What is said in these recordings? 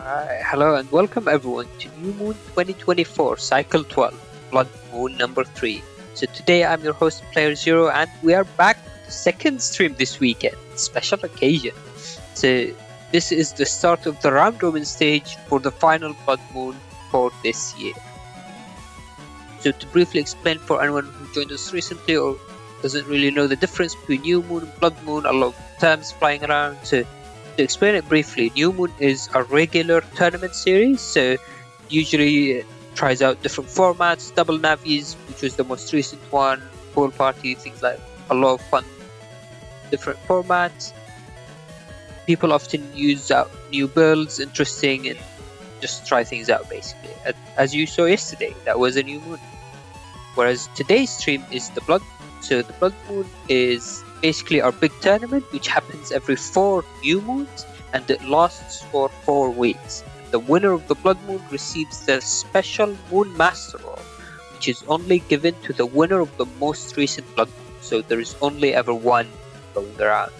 Hello and welcome everyone to New Moon 2024 Cycle 12, Blood Moon number 3. So today I'm your host playerzero and we are back with the second stream this weekend, special occasion. So this is the start of the round robin stage for the final Blood Moon for this year. So to briefly explain for anyone who joined us recently or doesn't really know the difference between New Moon and Blood Moon, a lot of terms flying around. So to explain it briefly, New Moon is a regular tournament series, so usually it tries out different formats, double navies, which was the most recent one, pool party, things like a lot of fun, different formats. People often use out new builds, interesting, and just try things out basically. As you saw yesterday, that was a New Moon. Whereas today's stream is the Blood Moon. So the Blood Moon is basically our big tournament, which happens every 4 new moons, and it lasts for 4 weeks. The winner of the Blood Moon receives the special Moon Master role, which is only given to the winner of the most recent Blood Moon. So there is only ever one going around.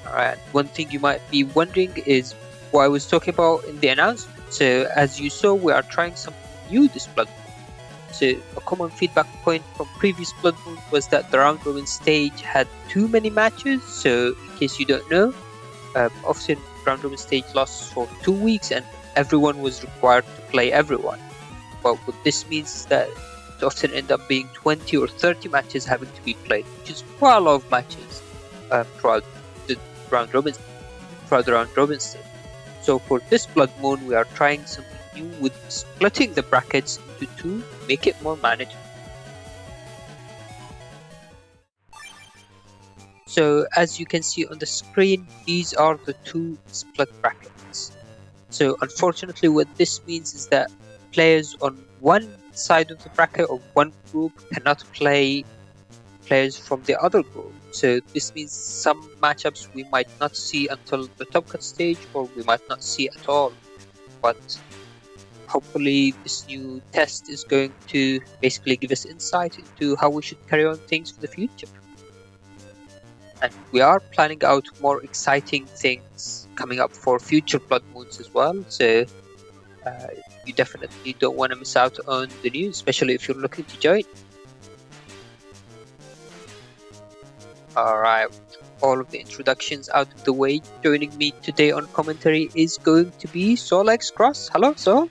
Alright, one thing you might be wondering is what I was talking about in the announcement. So as you saw, we are trying something new this Blood Moon. So a common feedback point from previous Blood Moon was that the round robin stage had too many matches. So in case you don't know, often round robin stage lasts for 2 weeks and everyone was required to play everyone. But what this means is that it often end up being 20 or 30 matches having to be played, which is quite a lot of matches throughout the round robin stage. So for this Blood Moon, we are trying something new with splitting the brackets into 2 to make it more manageable. So as you can see on the screen, these are the 2 split brackets. So unfortunately what this means is that players on one side of the bracket or one group cannot play players from the other group. So this means some matchups we might not see until the top cut stage, or we might not see at all. But hopefully this new test is going to basically give us insight into how we should carry on things for the future. And we are planning out more exciting things coming up for future Blood Moons as well. So you definitely don't want to miss out on the news, especially if you're looking to join. Alright, all of the introductions out of the way, joining me today on commentary is going to be SoulXCross. Hello, Soul.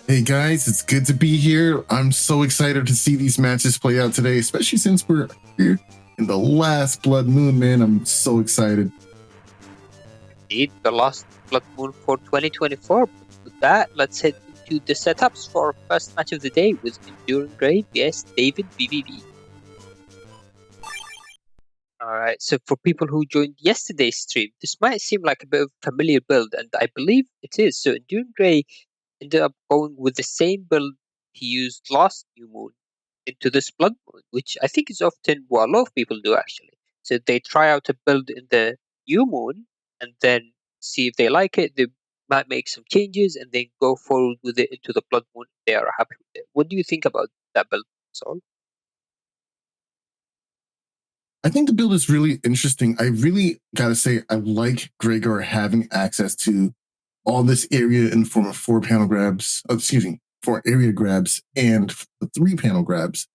Hey guys, it's good to be here. I'm so excited to see these matches play out today, especially since we're here in the last Blood Moon, man. I'm so excited. Indeed, the last Blood Moon for 2024. With that, let's head into the setups for our first match of the day with Enduring Grey vs davidvvv. Alright, so for people who joined yesterday's stream, this might seem like a bit of a familiar build, and I believe it is. So Enduring Grey ended up going with the same build he used last New Moon into this Blood Moon, which I think is often what a lot of people do actually. So they try out a build in the New Moon and then see if they like it. They might make some changes and then go forward with it into the Blood Moon if they are happy with it. What do you think about that build, Saul? I think the build is really interesting. I really gotta say, I like Gregor having access to all this area in the form of 4 panel grabs, 4 area grabs and the 3 panel grabs.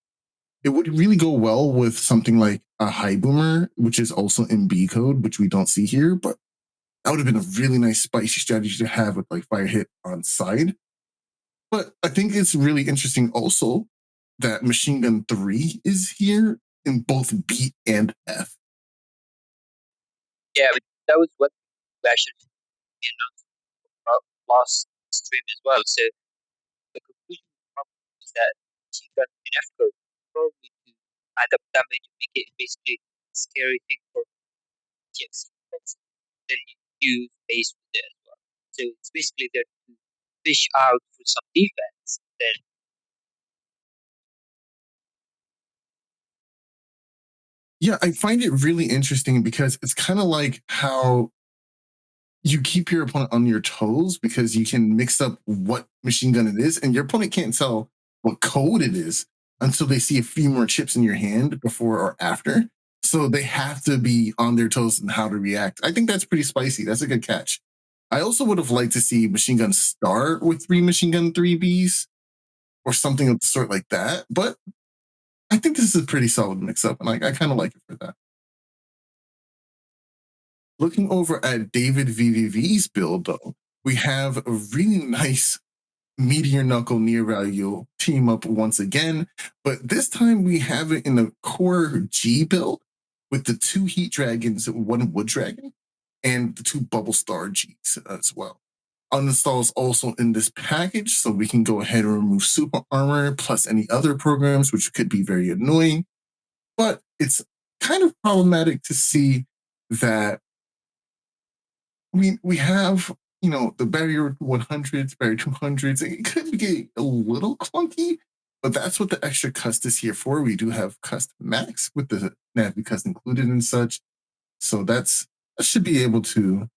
It would really go well with something like a High Boomer, which is also in B code, which we don't see here, but that would have been a really nice spicy strategy to have with like Fire Hit on side. But I think it's really interesting also that Machine Gun 3 is here in both B and F. Yeah, that was what we actually announced about last stream as well. So the conclusion is that Machine Gun in F code probably to add up damage and make it basically a scary thing for TFC defense. Then you use base with it as well. So it's basically there to fish out for some defense. Then Yeah, I find it really interesting because it's kind of like how you keep your opponent on your toes because you can mix up what machine gun it is, and your opponent can't tell what code it is until they see a few more chips in your hand before or after. So they have to be on their toes and how to react. I think that's pretty spicy. That's a good catch. I also would have liked to see Machine Gun start with 3 Machine Gun 3Bs or something of the sort like that. But I think this is a pretty solid mix-up, and I kind of like it for that. Looking over at davidvvv's build, though, we have a really nice Meteor Knuckle near value team up once again, but this time we have it in the core G build with the 2 Heat Dragons, 1 Wood Dragon, and the 2 Bubble Star Gs as well. Uninstall is also in this package, so we can go ahead and remove Super Armor plus any other programs, which could be very annoying. But it's kind of problematic to see that we have, the barrier 100s, barrier 200s. It could get a little clunky, but that's what the extra cust is here for. We do have cust max with the Navi cust included and such. So that should be able to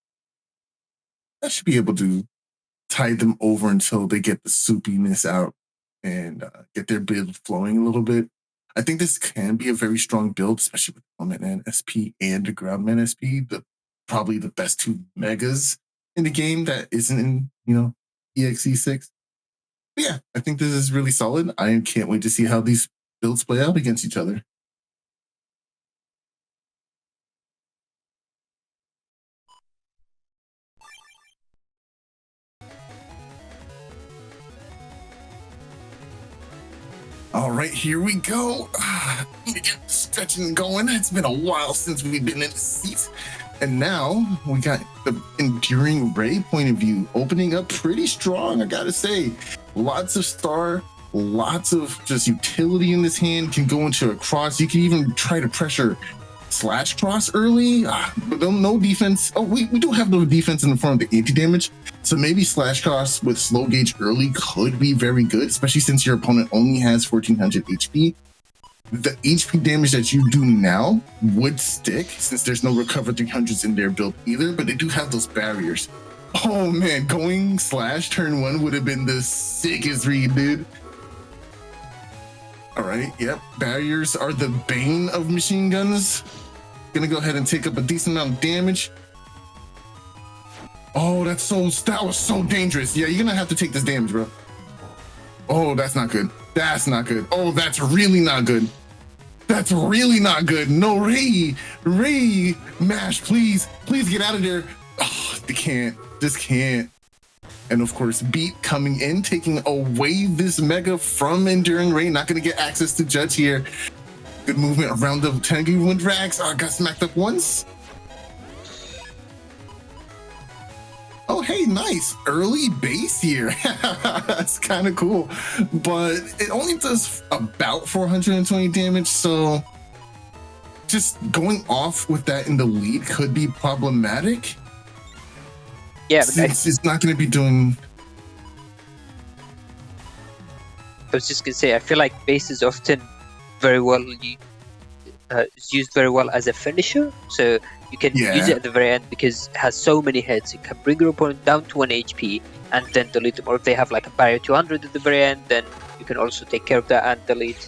tide them over until they get the soupiness out and get their build flowing a little bit. I think this can be a very strong build, especially with Element SP and the Groundman SP, probably the best 2 megas in the game that isn't in, EXE6. But yeah, I think this is really solid. I can't wait to see how these builds play out against each other. All right, here we go. Let me get stretching and going. It's been a while since we've been in the seat. And now we got the Enduring Ray point of view opening up pretty strong, I gotta say. Lots of star, lots of just utility in this hand, can go into a cross. You can even try to pressure /cross early, but no defense. Oh, we do have no defense in the form of the anti-damage. So maybe /cross with slow gauge early could be very good, especially since your opponent only has 1400 HP. The HP damage that you do now would stick since there's no recover 300s in their build either, but they do have those barriers. Oh man, going / turn 1 would have been the sickest read, dude. All right, yep, barriers are the bane of machine guns. Gonna go ahead and take up a decent amount of damage. Oh, that was so dangerous. Yeah, you're gonna have to take this damage, bro. Oh, that's not good. That's not good. Oh, that's really not good. That's really not good. No, Ray, Mash, please get out of there. Oh, they can't. Just can't. And of course, Beat coming in, taking away this mega from Enduring Ray. Not going to get access to Judge here. Good movement around the Tengu Wind Rags. Got smacked up once. Oh, hey, nice. Early base here. That's kind of cool. But it only does about 420 damage, so just going off with that in the lead could be problematic. Yeah, but it's not going to be doing... I was just going to say, I feel like base is often very well used very well as a finisher, so you can use it at the very end because it has so many hits. It can bring your opponent down to 1 HP and then delete them. Or if they have like a barrier 200 at the very end, then you can also take care of that and delete.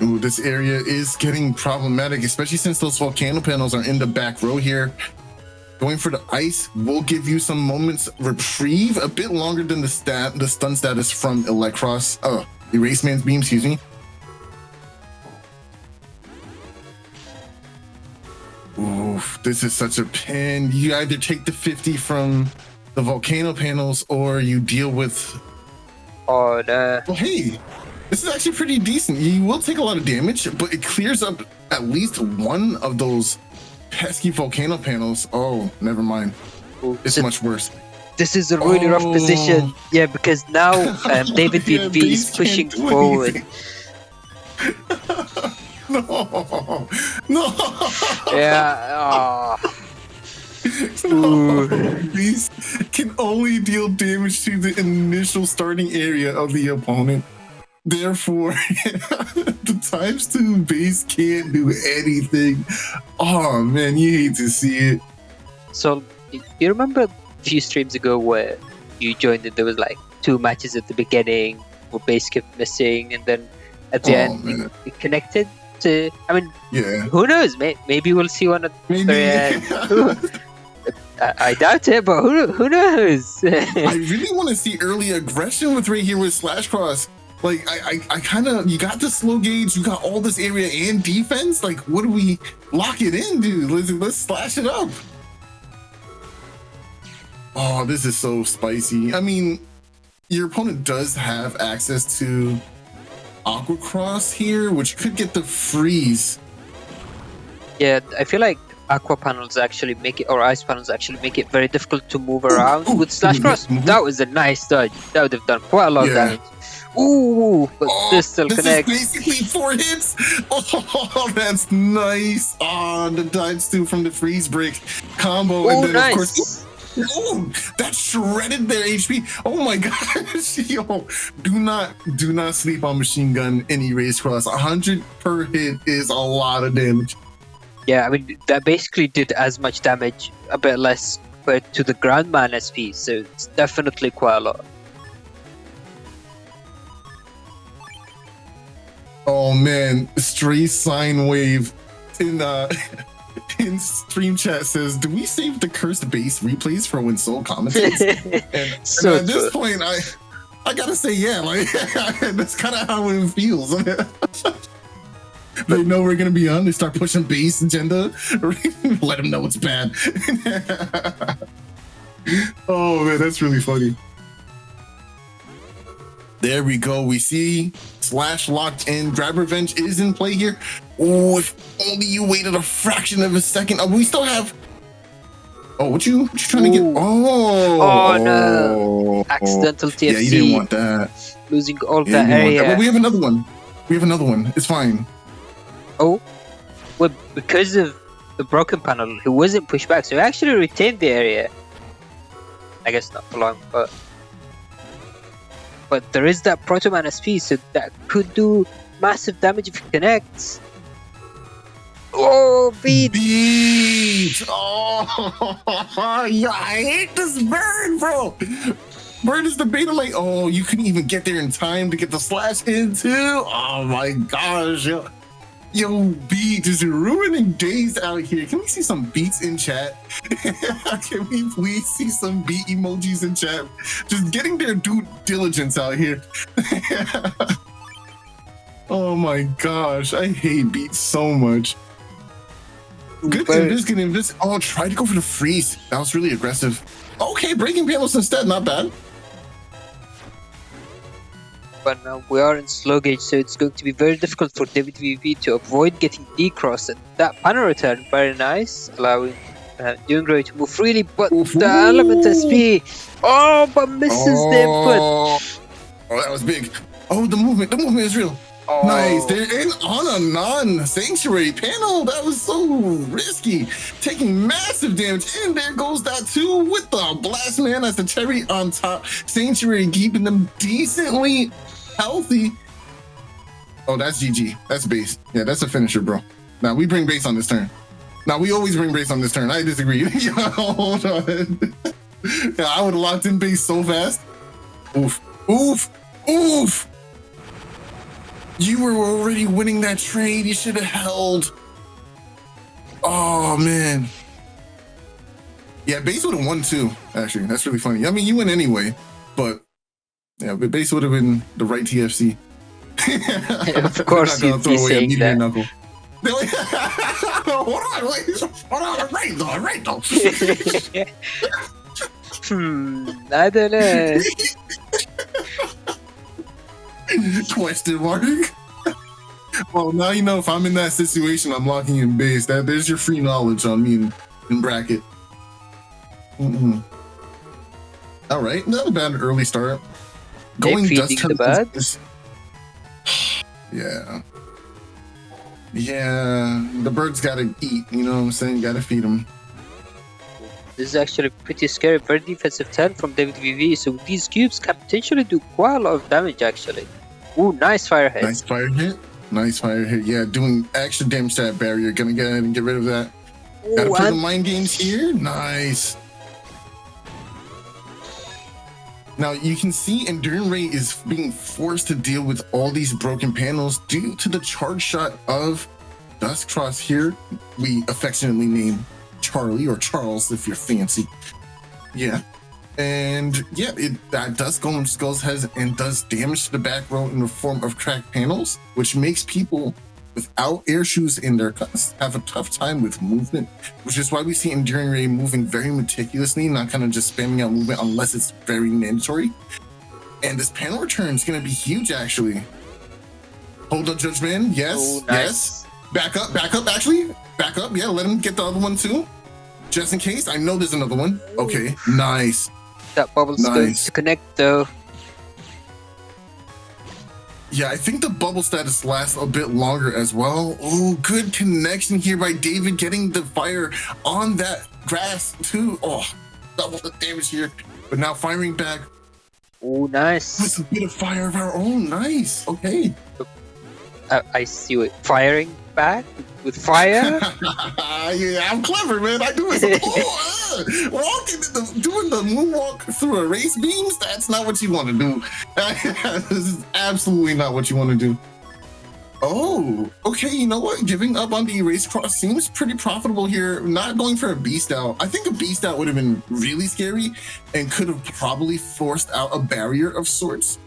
Ooh, this area is getting problematic, especially since those volcano panels are in the back row here. Going for the ice will give you some moments reprieve, a bit longer than the stun status from Erase Man's Beam, excuse me. Oof, this is such a pin. You either take the 50 from the volcano panels or you deal with... Oh, no. Well, hey, this is actually pretty decent. You will take a lot of damage, but it clears up at least one of those pesky volcano panels. Oh, never mind. It's much worse. This is a really rough position. Yeah, because now davidvvv is pushing forward. No. Yeah. No. These can only deal damage to the initial starting area of the opponent. Therefore, the ×2 base can't do anything. Oh man, you hate to see it. So, you remember a few streams ago where you joined and there was like 2 matches at the beginning where base kept missing and then at the end it connected? to. I mean, Yeah. who knows? Maybe we'll see one at the Maybe. very end. I doubt it, but who knows? I really want to see early aggression with right here with SoulXCross. Like, I kind of, you got the slow gauge, you got all this area and defense. Like, what do we lock it in, dude? Let's slash it up. Oh, this is so spicy. I mean, your opponent does have access to Aqua Cross here, which could get the freeze. Yeah, I feel like aqua panels actually make it, or ice panels actually make it very difficult to move around. With SoulXCross, that was a nice dodge. That would have done quite a lot of damage. Ooh, but this still connects. This is basically 4 hits. Oh, that's nice. Oh, the dodge too from the freeze break combo. Oh, and then, nice. of course, oh, that shredded their HP. Oh my gosh. Yo, do not sleep on machine gun any race cross. 100 per hit is a lot of damage. Yeah, I mean, that basically did as much damage, a bit less, compared to the Grandman SP, so it's definitely quite a lot. Oh man, Stray Sine Wave in in stream chat says, "Do we save the cursed base replays for when Soul commentates?" and So at this point, I gotta say, yeah, like that's kind of how it feels. They know we're gonna be on. They start pushing base agenda. Let them know it's bad. Oh man, that's really funny. There we go. We see Slash locked in. Grab Revenge is in play here. Oh, if only you waited a fraction of a second. Oh, we still have. Oh, what you trying to get? Oh no! Accidental TFC. Yeah, you didn't want that. Losing all that area. Well, we have another one. It's fine. Oh, well, because of the broken panel, he wasn't pushed back, so he actually retained the area. I guess not for long, but there is that Proto Man SP, so that could do massive damage if it connects. Oh, beat! Oh, yeah, I hate this bird, bro. Bird is the beta lane. Oh, you couldn't even get there in time to get the slash in too. Oh my gosh, yo, beat is ruining days out here. Can we see some beats in chat? Can we please see some beat emojis in chat? Just getting their due diligence out here. Oh my gosh, I hate beats so much. Good Invis. Oh, try to go for the freeze. That was really aggressive. Okay, breaking panels instead, not bad. But now we are in slow gauge, so it's going to be very difficult for davidvvv to avoid getting decrossed. And that panel return, very nice, allowing Doing to move freely, but the element SP. Oh, but misses the input. Oh, that was big. Oh, the movement is real. Oh. Nice. They're in on a non-sanctuary panel. That was so risky. Taking massive damage. And there goes that too with the Blast Man as the cherry on top. Sanctuary keeping them decently healthy. Oh, that's GG. That's base. Yeah, that's a finisher, bro. Now we bring base on this turn. Now we always bring base on this turn. I disagree. Hold on. Yeah, I would have locked in base so fast. Oof. Oof. Oof. You were already winning that trade. You should have held. Oh, man. Yeah, base would have won too, actually. That's really funny. I mean, you win anyway, but yeah, but base would have been the right TFC. Of course, you'd be saying that. Knuckle. Hold on, wait. Hold on, right though. I don't know. Question mark. Well, now you know if I'm in that situation, I'm locking in base. There's your free knowledge on me in bracket. All right, not a bad early start. Going dust the birds. Yeah, the birds gotta eat. You know what I'm saying? Gotta feed them. This is actually pretty scary. Very defensive turn from davidvvv. So these cubes can potentially do quite a lot of damage, actually. Ooh, nice fire hit. Nice fire hit. Yeah, doing extra damage to that barrier. Gonna go ahead and get rid of that. Gotta play the mind games here. Nice. Now you can see Enduring Ray is being forced to deal with all these broken panels due to the charge shot of SoulXCross here. We affectionately name Charlie or Charles if you're fancy. Yeah. And yeah, that does go into Skull's head and does damage to the back row in the form of cracked panels, which makes people without air shoes in their cuts have a tough time with movement, which is why we see Enduring Ray moving very meticulously, not kind of just spamming out movement unless it's very mandatory. And this panel return is going to be huge, actually. Hold up, Judgment. Yes, Oh, nice. yes. Back up, actually. Back up. Yeah, let him get the other one too. Just in case. I know there's another one. Okay, nice. That bubble's going to connect though. Yeah, I think the bubble status lasts a bit longer as well. Oh, good connection here by David getting the fire on that grass too. Oh, double the damage here. But now firing back. Oh, nice. With a bit of fire of our own. Nice. Okay. I see it. Firing back with fire? Yeah, I'm clever, man. I do it. Walking doing the moonwalk through erase beams, that's not what you want to do. This is absolutely not what you want to do. Oh, okay. You know what? Giving up on the erase cross seems pretty profitable here. Not going for a beast out. I think a beast out would have been really scary and could have probably forced out a barrier of sorts.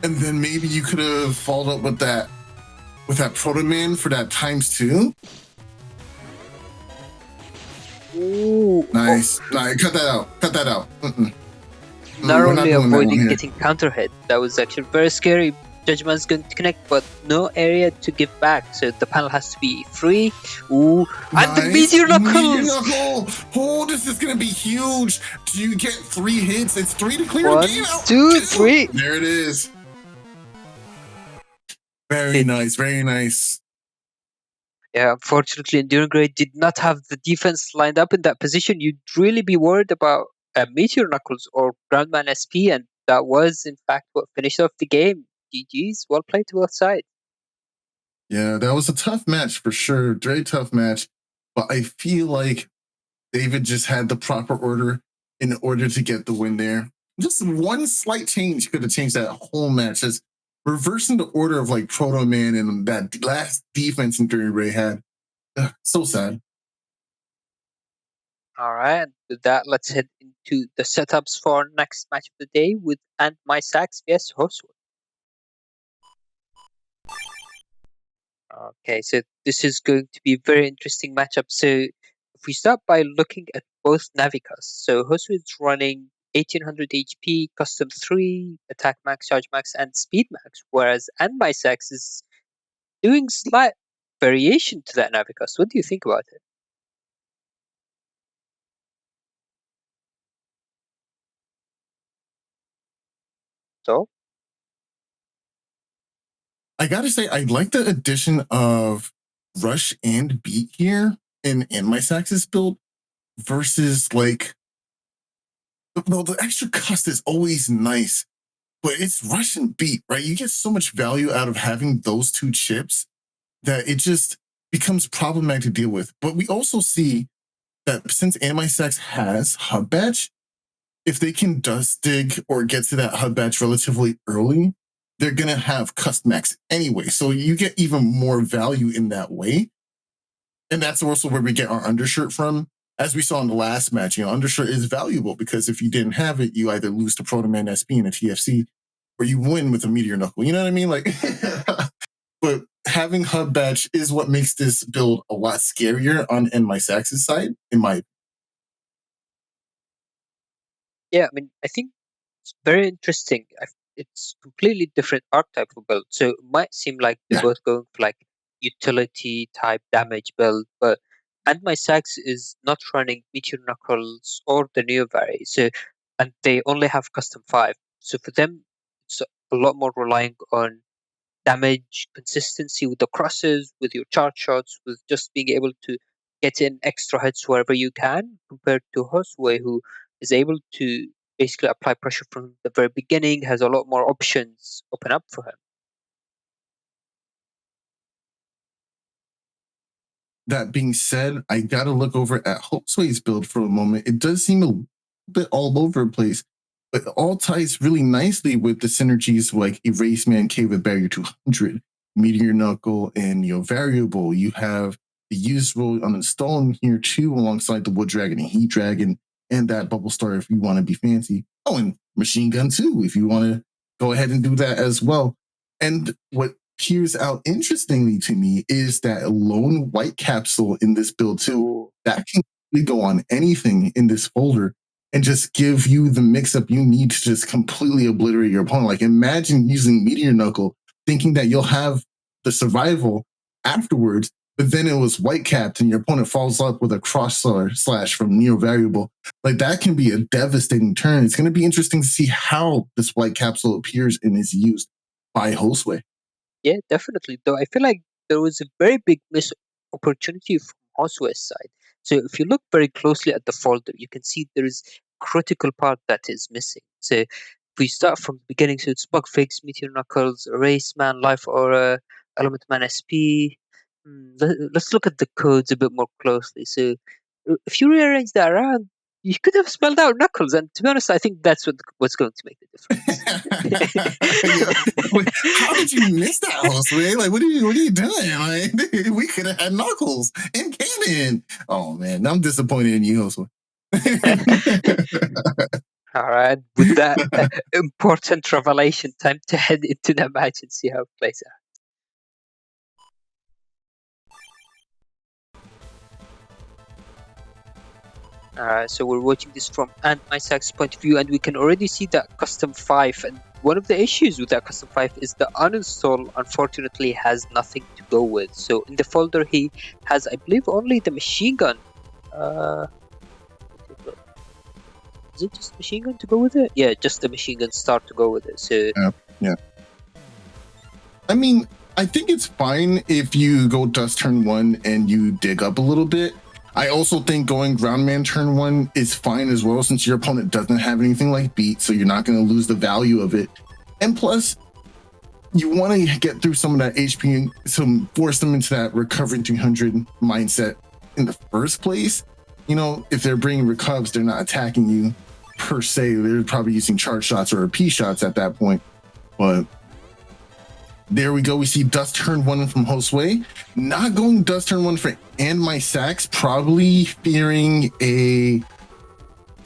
And then maybe you could have followed up with that Proto Man for that ×2. Ooh. Nice. Nice. Cut that out. Cut that out. Not only avoiding getting counter hit, that was actually very scary. Judgment's going to connect, but no area to give back, so the panel has to be free. Ooh, nice. And the Meteor Knuckles! Oh, this is going to be huge. Do you get 3 hits? It's 3 to clear the game out. 2, 3. There it is. Very nice, very nice. Yeah, unfortunately, Enduring Ray did not have the defense lined up in that position. You'd really be worried about Meteor Knuckles or Groundman SP, and that was, in fact, what finished off the game. GG's, well played to both sides. Yeah, that was a tough match for sure. Very tough match. But I feel like David just had the proper order in order to get the win there. Just one slight change could have changed that whole match. Just reversing the order of like Proto Man and that last defense Enduring Ray had. So sad. All right, with that, let's head into the setups for our next match of the day with AndMySax vs Josue. Okay, so this is going to be a very interesting matchup. So if we start by looking at both Navikas, so Josue is running 1800 HP, custom 3, attack max, charge max, and speed max, whereas AndMySax is doing slight variation to that Navikas. What do you think about it? So? I gotta say, I like the addition of Rush and Beat here in AndMySax's build versus like, well, the extra cost is always nice, but it's Rush and Beat, right? You get so much value out of having those 2 chips that it just becomes problematic to deal with. But we also see that since AndMySax has Hub Batch, if they can dust dig or get to that Hub Batch relatively early, they're going to have Custmax anyway. So you get even more value in that way. And that's also where we get our undershirt from. As we saw in the last match, undershirt is valuable because if you didn't have it, you either lose to Proto Man SP and a TFC, or you win with a Meteor Knuckle. You know what I mean? Like, but having Hub Batch is what makes this build a lot scarier on AndMySax's side, in my opinion. Yeah, I mean, I think it's very interesting. It's completely different archetype of build. So it might seem like they're both going for like utility type damage build, but AndMySax is not running Meteor Knuckles or the Neo Vari. So, and they only have custom 5. So for them, it's a lot more relying on damage consistency with the crosses, with your charge shots, with just being able to get in extra hits wherever you can, compared to Josue, who is able to basically apply pressure from the very beginning, has a lot more options open up for him. That being said, I got to look over at Josue's build for a moment. It does seem bit all over the place. But it all ties really nicely with the synergies like Erase Man K with Barrier 200, Meteor Knuckle, and Variable. You have the usable uninstall in here too, alongside the Wood Dragon and Heat Dragon, and that Bubble Star if you want to be fancy. Oh, and Machine Gun too, if you want to go ahead and do that as well. And what peers out interestingly to me is that lone white capsule in this build too. That can really go on anything in this folder and just give you the mix-up you need to just completely obliterate your opponent. Like, imagine using Meteor Knuckle, thinking that you'll have the survival afterwards, but then it was white-capped and your opponent falls up with a cross slash from Neo Variable. Like, that can be a devastating turn. It's going to be interesting to see how this white capsule appears and is used by Josue. Yeah, definitely. Though I feel like there was a very big missed opportunity from Josue's side. So if you look very closely at the folder, you can see there is critical part that is missing. So if we start from the beginning, so it's Bug Fix, Meteor Knuckles, Erase Man, Life Aura, Element Man SP. Let's look at the codes a bit more closely. So if you rearrange that around, you could have spelled out Knuckles, and to be honest, I think that's what's going to make the difference. How did you miss that, Josue? Like, what are you doing? Like, we could have had Knuckles in canon. Oh man, I'm disappointed in you, Josue. All right, with that important revelation, time to head into the match and see how it plays out. So we're watching this from AndMySax point of view, and we can already see that custom 5. And one of the issues with that custom 5 is the uninstall, unfortunately, has nothing to go with. So in the folder, he has, I believe, only the machine gun. Is it just machine gun to go with it? Yeah, just the machine gun start to go with it. So yeah. I mean, I think it's fine if you go dust turn 1 and you dig up a little bit. I also think going Groundman turn 1 is fine as well, since your opponent doesn't have anything like beat, so you're not going to lose the value of it. And plus, you want to get through some of that HP and force them into that recovering 300 mindset in the first place. If they're bringing recovs, they're not attacking you per se. They're probably using charge shots or P shots at that point. But there we go. We see dust turn 1 from Josue. Not going dust turn 1 for AndMySax, probably fearing a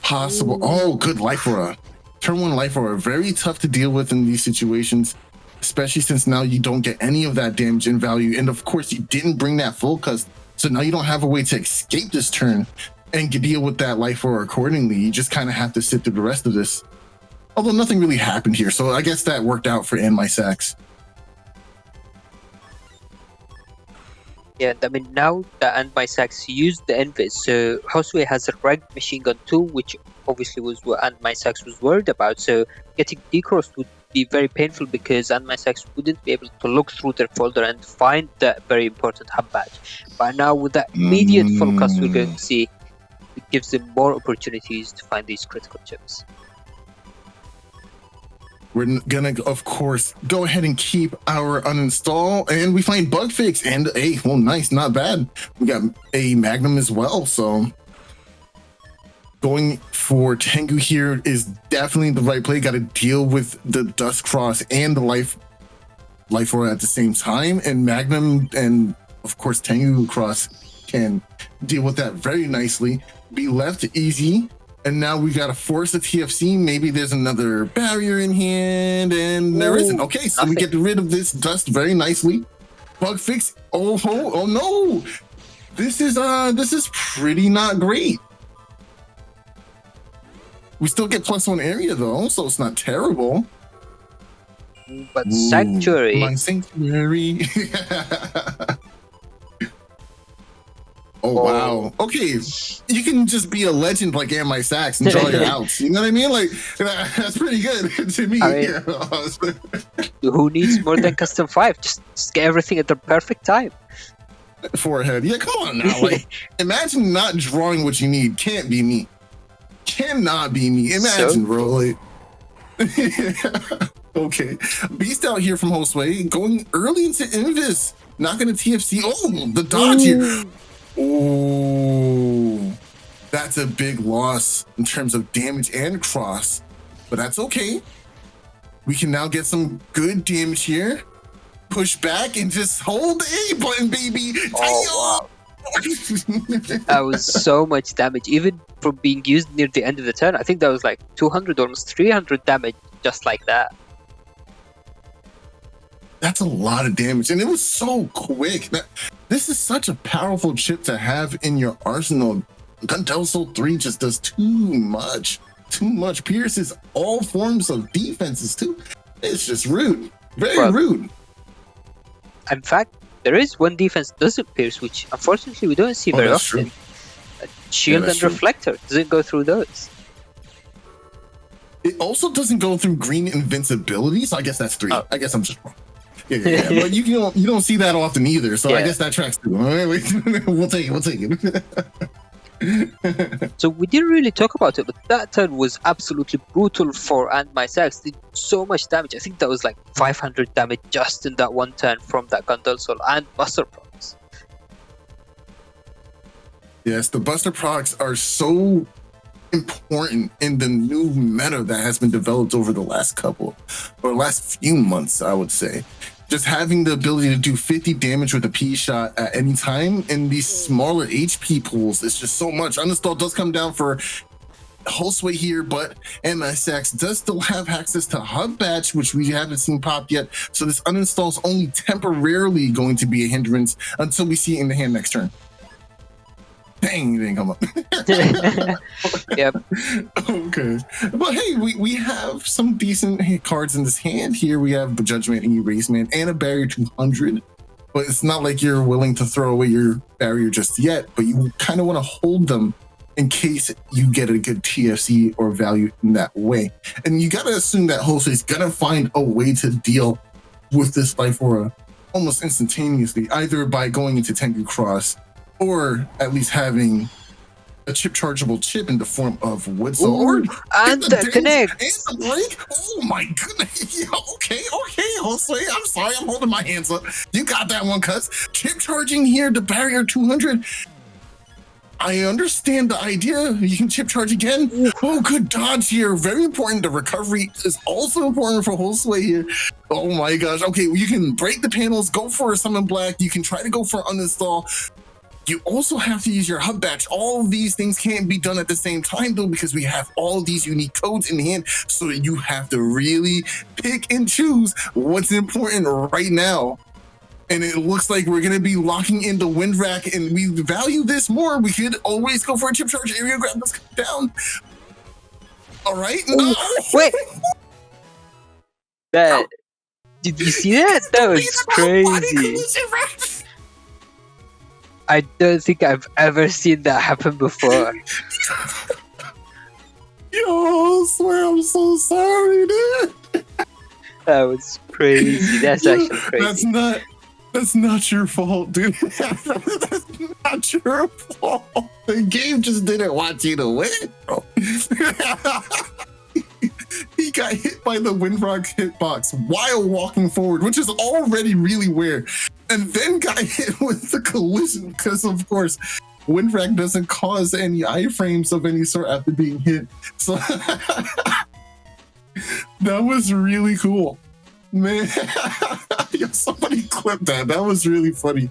possible. Oh, good Life Aura. Turn 1 Life Aura. Very tough to deal with in these situations, especially since now you don't get any of that damage in value. And of course, you didn't bring that full cust, so now you don't have a way to escape this turn and deal with that Life Aura accordingly. You just kind of have to sit through the rest of this. Although nothing really happened here, so I guess that worked out for AndMySax. Yeah, I mean, now that AndMySax used the Invis, so Josue has a ranked machine gun too, which obviously was what AndMySax was worried about. So getting decrossed would be very painful because AndMySax wouldn't be able to look through their folder and find that very important hub badge. But now with that immediate full cast we're going to see, it gives them more opportunities to find these critical chips. We're gonna, of course, go ahead and keep our uninstall, and we find bug fix and nice, not bad. We got a Magnum as well, so going for Tengu here is definitely the right play. Got to deal with the SoulXCross and the Life Aura at the same time, and Magnum and of course Tengu Cross can deal with that very nicely. Be left easy. And now we got to force a TFC. Maybe there's another barrier in hand, and there isn't. Okay, so we get rid of this dust very nicely. Bug fix. Oh no! This is pretty not great. We still get +1 area though, so it's not terrible. But Sanctuary. My Sanctuary. Oh, wow. Okay. You can just be a legend like AndMySax and draw your outs. You know what I mean? Like, that's pretty good to me. Who needs more than custom 5? Just get everything at the perfect time. Forehead. Yeah, come on now. Like, imagine not drawing what you need. Can't be me. Cannot be me. Imagine, bro. Like, okay. Beast out here from Josue. Going early into Invis. Not going to TFC. Oh, the dodge here. Oh, That's a big loss in terms of damage and cross, but that's okay. We can now get some good damage here. Push back and just hold the A button, baby. Oh, wow. That was so much damage, even from being used near the end of the turn. I think that was like 200, almost 300 damage just like that. That's a lot of damage, and it was so quick. This is such a powerful chip to have in your arsenal. Guntel Soul 3 just does too much. Pierces all forms of defenses too. It's just rude. Very rude. In fact, there is one defense that doesn't pierce, which unfortunately we don't see very often. Shield and Reflector doesn't go through those. It also doesn't go through green invincibility, so I guess that's 3. Oh. I guess I'm just wrong. Yeah. But you don't see that often either, so I guess that tracks too. We'll take it. So we didn't really talk about it, but that turn was absolutely brutal for AndMySax. Did so much damage. I think that was like 500 damage just in that one turn from that Gundel Soul and Buster Procs. Yes, the Buster Procs are so important in the new meta that has been developed over the last few months, I would say. Just having the ability to do 50 damage with a P shot at any time in these smaller HP pools is just so much. Uninstall does come down for Josue here, but AndMySax does still have access to Hub Batch, which we haven't seen popped yet. So this uninstall is only temporarily going to be a hindrance until we see it in the hand next turn. Dang, it didn't come up. Yep. Okay. But hey, we have some decent cards in this hand here. We have the Judgment and Erase Man and a Barrier 200. But it's not like you're willing to throw away your barrier just yet, but you kind of want to hold them in case you get a good TFC or value in that way. And you got to assume that Josue is going to find a way to deal with this Life Aura almost instantaneously, either by going into Tengu Cross or at least having a chip chargeable chip in the form of Wood Soul. And the connect. And the break. Oh my goodness. Yeah, okay, Josue. I'm sorry, I'm holding my hands up. You got that one, cuz. Chip charging here, the barrier 200. I understand the idea. You can chip charge again. Oh, good dodge here. Very important. The recovery is also important for Josue here. Oh my gosh. Okay, you can break the panels, go for a summon black. You can try to go for uninstall. You also have to use your Hub Batch. All of these things can't be done at the same time though, because we have all of these unique codes in hand. So you have to really pick and choose what's important right now. And it looks like we're going to be locking in the Wind Rack, and we value this more. We could always go for a chip charge area grab this down. All right. No. Wait. Did you see that? That was crazy. I don't think I've ever seen that happen before. Yo, I swear I'm so sorry, dude. That was crazy. That's actually crazy. That's not your fault, dude. That's not your fault. The game just didn't want you to win, bro. He got hit by the Windrock hitbox while walking forward, which is already really weird. And then got hit with the collision because, of course, Windwrack doesn't cause any iframes of any sort after being hit. So that was really cool. Man, somebody clipped that. That was really funny.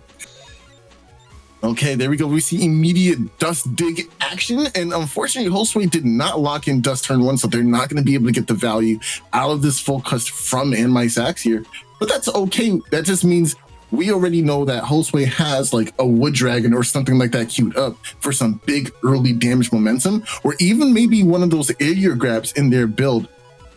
Okay, there we go. We see immediate Dust Dig action. And unfortunately, Josue did not lock in Dust turn 1, so they're not going to be able to get the value out of this full cust from AndMySax here. But that's okay. That just means we already know that Josue has like a Wood Dragon or something like that queued up for some big early damage momentum, or even maybe one of those area grabs in their build,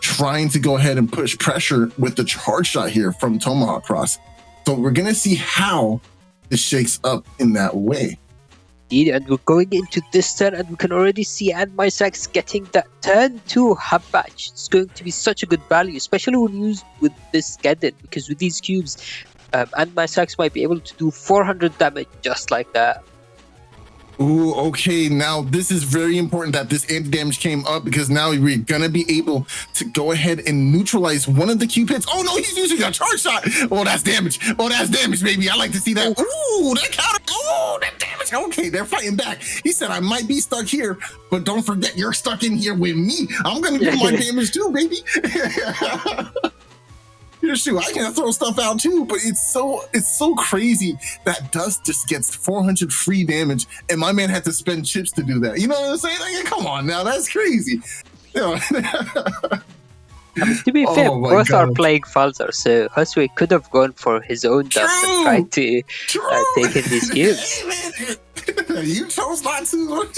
trying to go ahead and push pressure with the charge shot here from Tomahawk Cross. So we're going to see how this shakes up in that way. Indeed, and we're going into this turn, and we can already see AndMySax getting that turn 2 Hub Batch. It's going to be such a good value, especially when used with this Geddon, because with these cubes, AndMySax might be able to do 400 damage just like that. Ooh, okay. Now, this is very important that this anti-damage came up, because now we're going to be able to go ahead and neutralize one of the cube hits. Oh, no, he's using a charge shot. Oh, that's damage. Oh, that's damage, baby. I like to see that. Ooh, that counter. Ooh, that damage much. Okay, they're fighting back. He said, I might be stuck here, but don't forget, you're stuck in here with me. I'm going to do my damage too, baby. Shoot, I can throw stuff out too, but it's so crazy that Dust just gets 400 free damage, and my man had to spend chips to do that. You know what I'm saying? Like, come on now, that's crazy. You know? I mean, to be fair, both are playing Falzar, so Josue could have gone for his own Dust and tried to take in these cubes. You chose not to.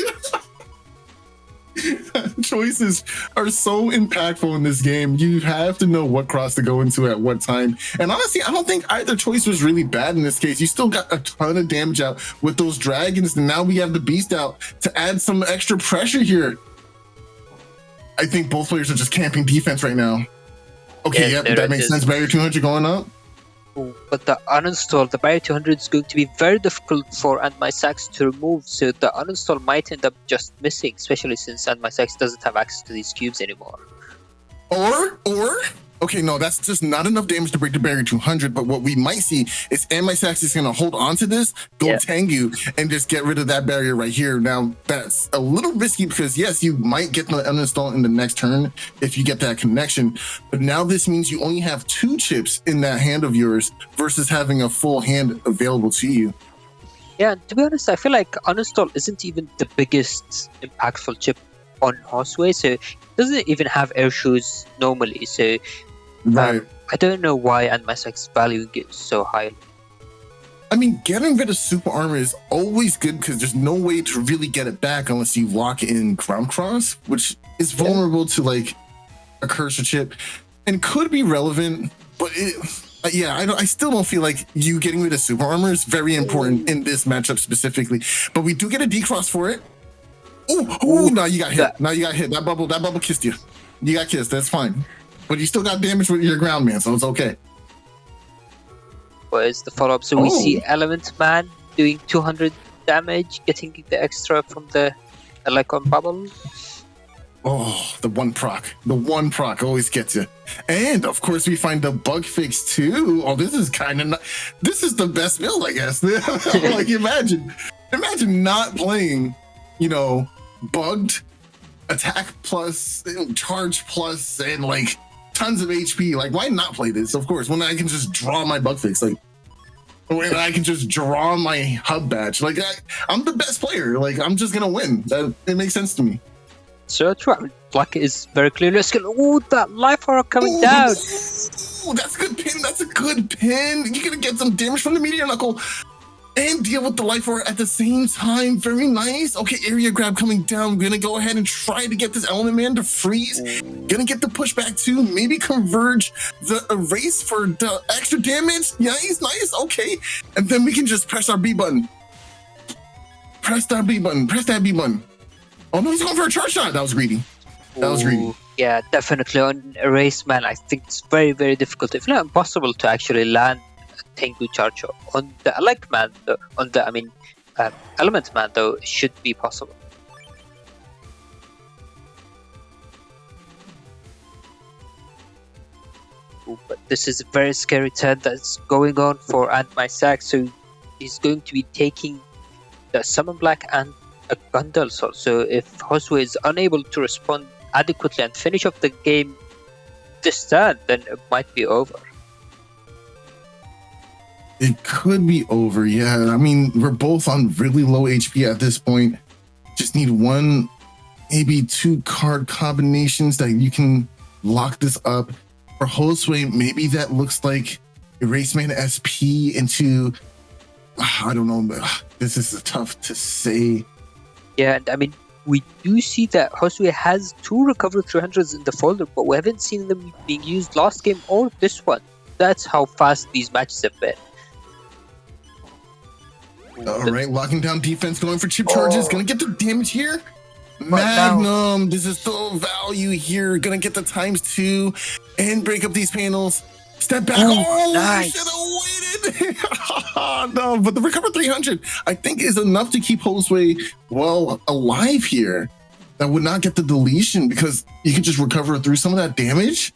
Choices are so impactful in this game. You have to know what cross to go into at what time. And honestly, I don't think either choice was really bad in this case. You still got a ton of damage out with those dragons, and now we have the beast out to add some extra pressure here. I think both players are just camping defense right now. Okay, yep, that makes sense. Barrier 200 going up. But the uninstall, the barrier 200 is going to be very difficult for AndMySax to remove, so the uninstall might end up just missing, especially since AndMySax doesn't have access to these cubes anymore. Or okay, no, that's just not enough damage to break the barrier 200, but what we might see is AndMySax is going to hold on to this, go Tengu, and just get rid of that barrier right here. Now, that's a little risky because, yes, you might get the uninstall in the next turn if you get that connection, but now this means you only have 2 chips in that hand of yours versus having a full hand available to you. Yeah, to be honest, I feel like uninstall isn't even the biggest impactful chip on Josue, so it doesn't even have air shoes normally, so right. I don't know why AndMySax valuing it so highly. I mean, getting rid of super armor is always good because there's no way to really get it back unless you lock in ground cross, which is vulnerable to like a cursor chip and could be relevant, but I still don't feel like you getting rid of super armor is very important in this matchup specifically. But we do get a decross for it. Oh, no, you got hit. Now you got hit. That bubble kissed you. You got kissed. That's fine. But you still got damage with your ground man, so it's okay. Where's the follow-up? So we see Element Man doing 200 damage, getting the extra from the Elecon bubble. Oh, the one proc always gets you. And of course we find the bug fix too. Oh, this is this is the best build, I guess. Like imagine not playing, bugged, attack plus, charge plus, and like tons of HP. Like, why not play this? Of course, when I can just draw my bug fix, like when I can just draw my hub badge. Like I'm the best player. Like I'm just gonna win. It makes sense to me. So true. Black is very clearly skill. Oh, that life aura coming down. Oh, that's a good pin. That's a good pin. You're gonna get some damage from the meteor knuckle and deal with the life aura at the same time. Very nice. Okay, area grab coming down. We're gonna go ahead and try to get this element man to freeze. Gonna get the pushback too. Maybe converge the erase for the extra damage. Nice. Okay, and then we can just press our B button. Press that B button. Oh no, he's going for a charge shot. That was greedy. Yeah, definitely on Erase Man. I think it's very, very difficult, if not impossible, to actually land a Tengu charge on the Elect Man. Element Man though, it should be possible. But this is a very scary turn that's going on for AndMySax. So he's going to be taking the Summon Black and a Gundle Soul. So if Josue is unable to respond adequately and finish off the game this turn, then it might be over. It could be over, yeah. I mean, we're both on really low HP at this point. Just need 1, maybe 2 card combinations that you can lock this up. For Josue, maybe that looks like Erase Man SP into, I don't know, this is tough to say. Yeah, and I mean, we do see that Josue has 2 recovery 300s in the folder, but we haven't seen them being used last game or this one. That's how fast these matches have been. All right, locking down defense, going for chip charges. Gonna get the damage here. Magnum, this is still value here. Gonna get the ×2 and break up these panels. Step back. Nice. Should have waited. No, but the recover 300, I think, is enough to keep Josue alive here. That would not get the deletion because you could just recover through some of that damage.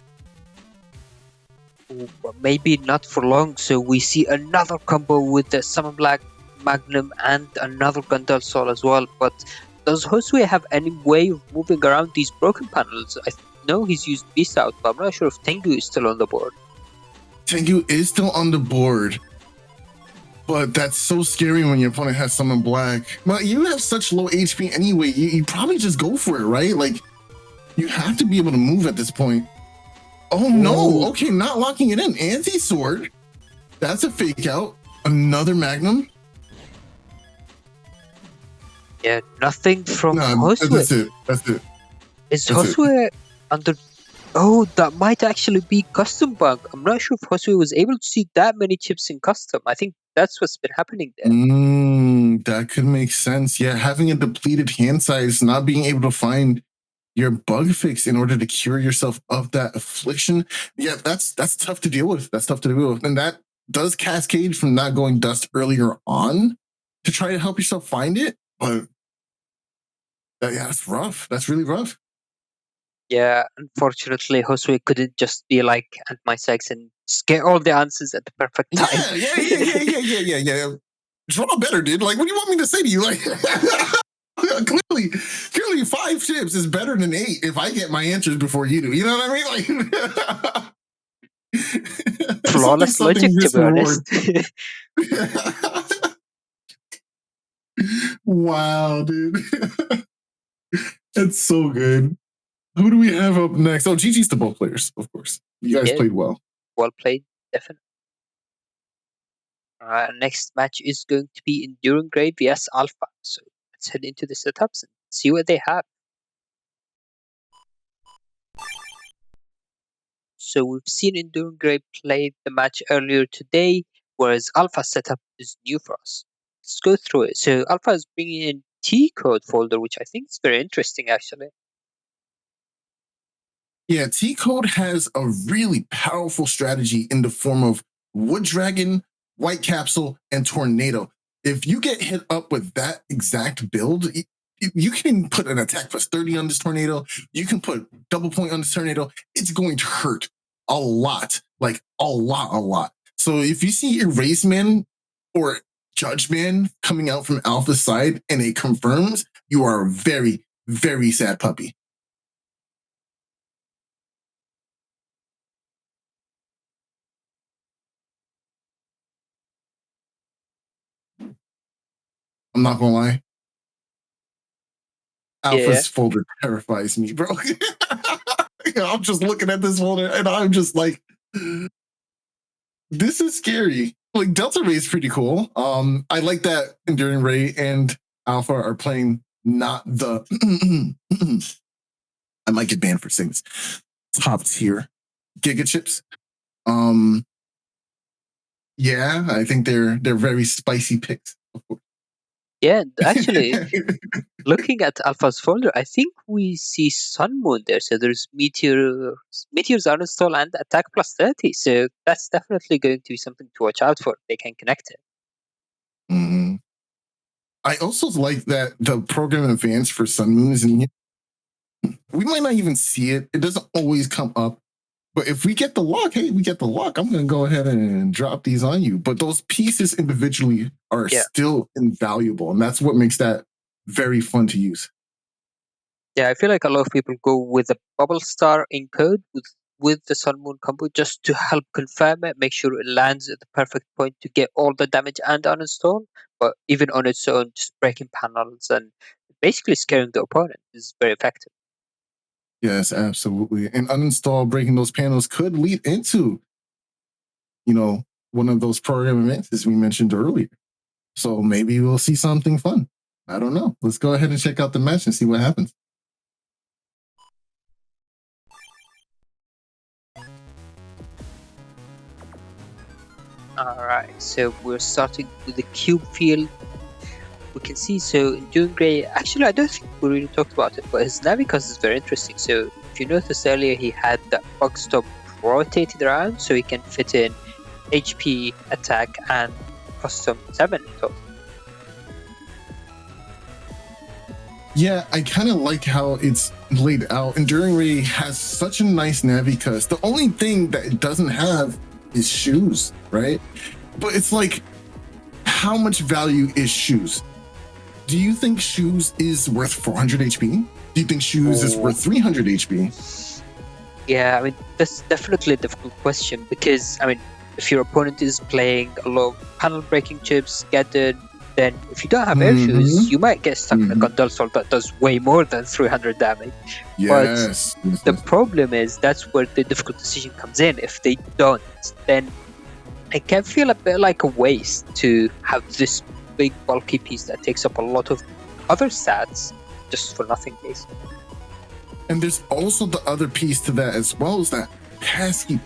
But maybe not for long. So we see another combo with the Summon Black Magnum and another Gundal Soul as well, but does Josue have any way of moving around these broken panels? I know he's used Beast Out, but I'm not sure if Tengu is still on the board. Tengu is still on the board, but that's so scary when your opponent has Summon Black. But you have such low HP anyway, you probably just go for it, right? Like, you have to be able to move at this point. Oh no, okay, not locking it in. Anti-sword, that's a fake out. Another Magnum. Yeah, nothing from Josue. That's it. Is Josue under... Oh, that might actually be custom bug. I'm not sure if Josue was able to see that many chips in custom. I think that's what's been happening there. That could make sense. Yeah, having a depleted hand size, not being able to find your bug fix in order to cure yourself of that affliction. Yeah, that's tough to deal with. That's tough to deal with. And that does cascade from not going dust earlier on to try to help yourself find it. But yeah, that's rough. That's really rough. Yeah, unfortunately, Josue couldn't just be like AndMySax and just get all the answers at the perfect time. Yeah. Draw better, dude. Like, what do you want me to say to you? Like, clearly 5 chips is better than 8 if I get my answers before you do. You know what I mean? Like, flawless logic, to be honest. Wow, dude. That's so good. Who do we have up next? Oh, GG's to both players, of course. You guys played well. Well played, definitely. Next match is going to be Enduring Grave vs Alpha. So let's head into the setups and see what they have. So we've seen Enduring Grave play the match earlier today, whereas Alpha setup is new for us. Let's go through it. So Alpha is bringing in T-code folder, which I think is very interesting, actually. Yeah, T-code has a really powerful strategy in the form of Wood Dragon, White Capsule, and Tornado. If you get hit up with that exact build, you can put an attack plus 30 on this Tornado. You can put double point on this Tornado. It's going to hurt a lot, like a lot. So if you see Erase Man or Judge Man coming out from Alpha's side and it confirms, you are a very, very sad puppy. I'm not gonna lie. Alpha's folder terrifies me, bro. I'm just looking at this folder and I'm just like, this is scary. Like, Delta Ray is pretty cool. I like that Enduring Ray and Alpha are playing not the I might get banned for saying this. Top tier Giga chips. Yeah, I think they're very spicy picks, of course. Yeah, actually, looking at Alpha's folder, I think we see Sun Moon there. So there's Meteors uninstall and attack plus 30. So that's definitely going to be something to watch out for. They can connect it. Mm-hmm. I also like that the program advanced for Sun Moon is in here. We might not even see it. It doesn't always come up. But if we get the lock, hey, we get the lock, I'm going to go ahead and drop these on you. But those pieces individually are still invaluable. And that's what makes that very fun to use. Yeah, I feel like a lot of people go with the Bubble Star encode with the Sun Moon combo just to help confirm it, make sure it lands at the perfect point to get all the damage and uninstall. But even on its own, just breaking panels and basically scaring the opponent is very effective. Yes, absolutely. And uninstall, breaking those panels could lead into, one of those program events as we mentioned earlier. So maybe we'll see something fun. I don't know. Let's go ahead and check out the match and see what happens. All right, so we're starting with the cube field. We can see, so Enduring Grey, actually I don't think we really talked about it, but his Navicus is very interesting. So if you noticed earlier, he had the bug stop rotated around so he can fit in HP, attack, and custom 7 total. Yeah, I kind of like how it's laid out. Enduring Ray has such a nice Navicus. The only thing that it doesn't have is shoes, right? But it's like, how much value is Shoes? Do you think Shoes is worth 400 HP? Do you think Shoes is worth 300 HP? Yeah, I mean, that's definitely a difficult question because, I mean, if your opponent is playing a lot of panel breaking chips, gathered, then if you don't have air shoes, you might get stuck in a Gondol Soul that does way more than 300 damage. Yes. But the problem is that's where the difficult decision comes in. If they don't, then it can feel a bit like a waste to have this big bulky piece that takes up a lot of other stats just for nothing, basically. And there's also the other piece to that as well, is that pesky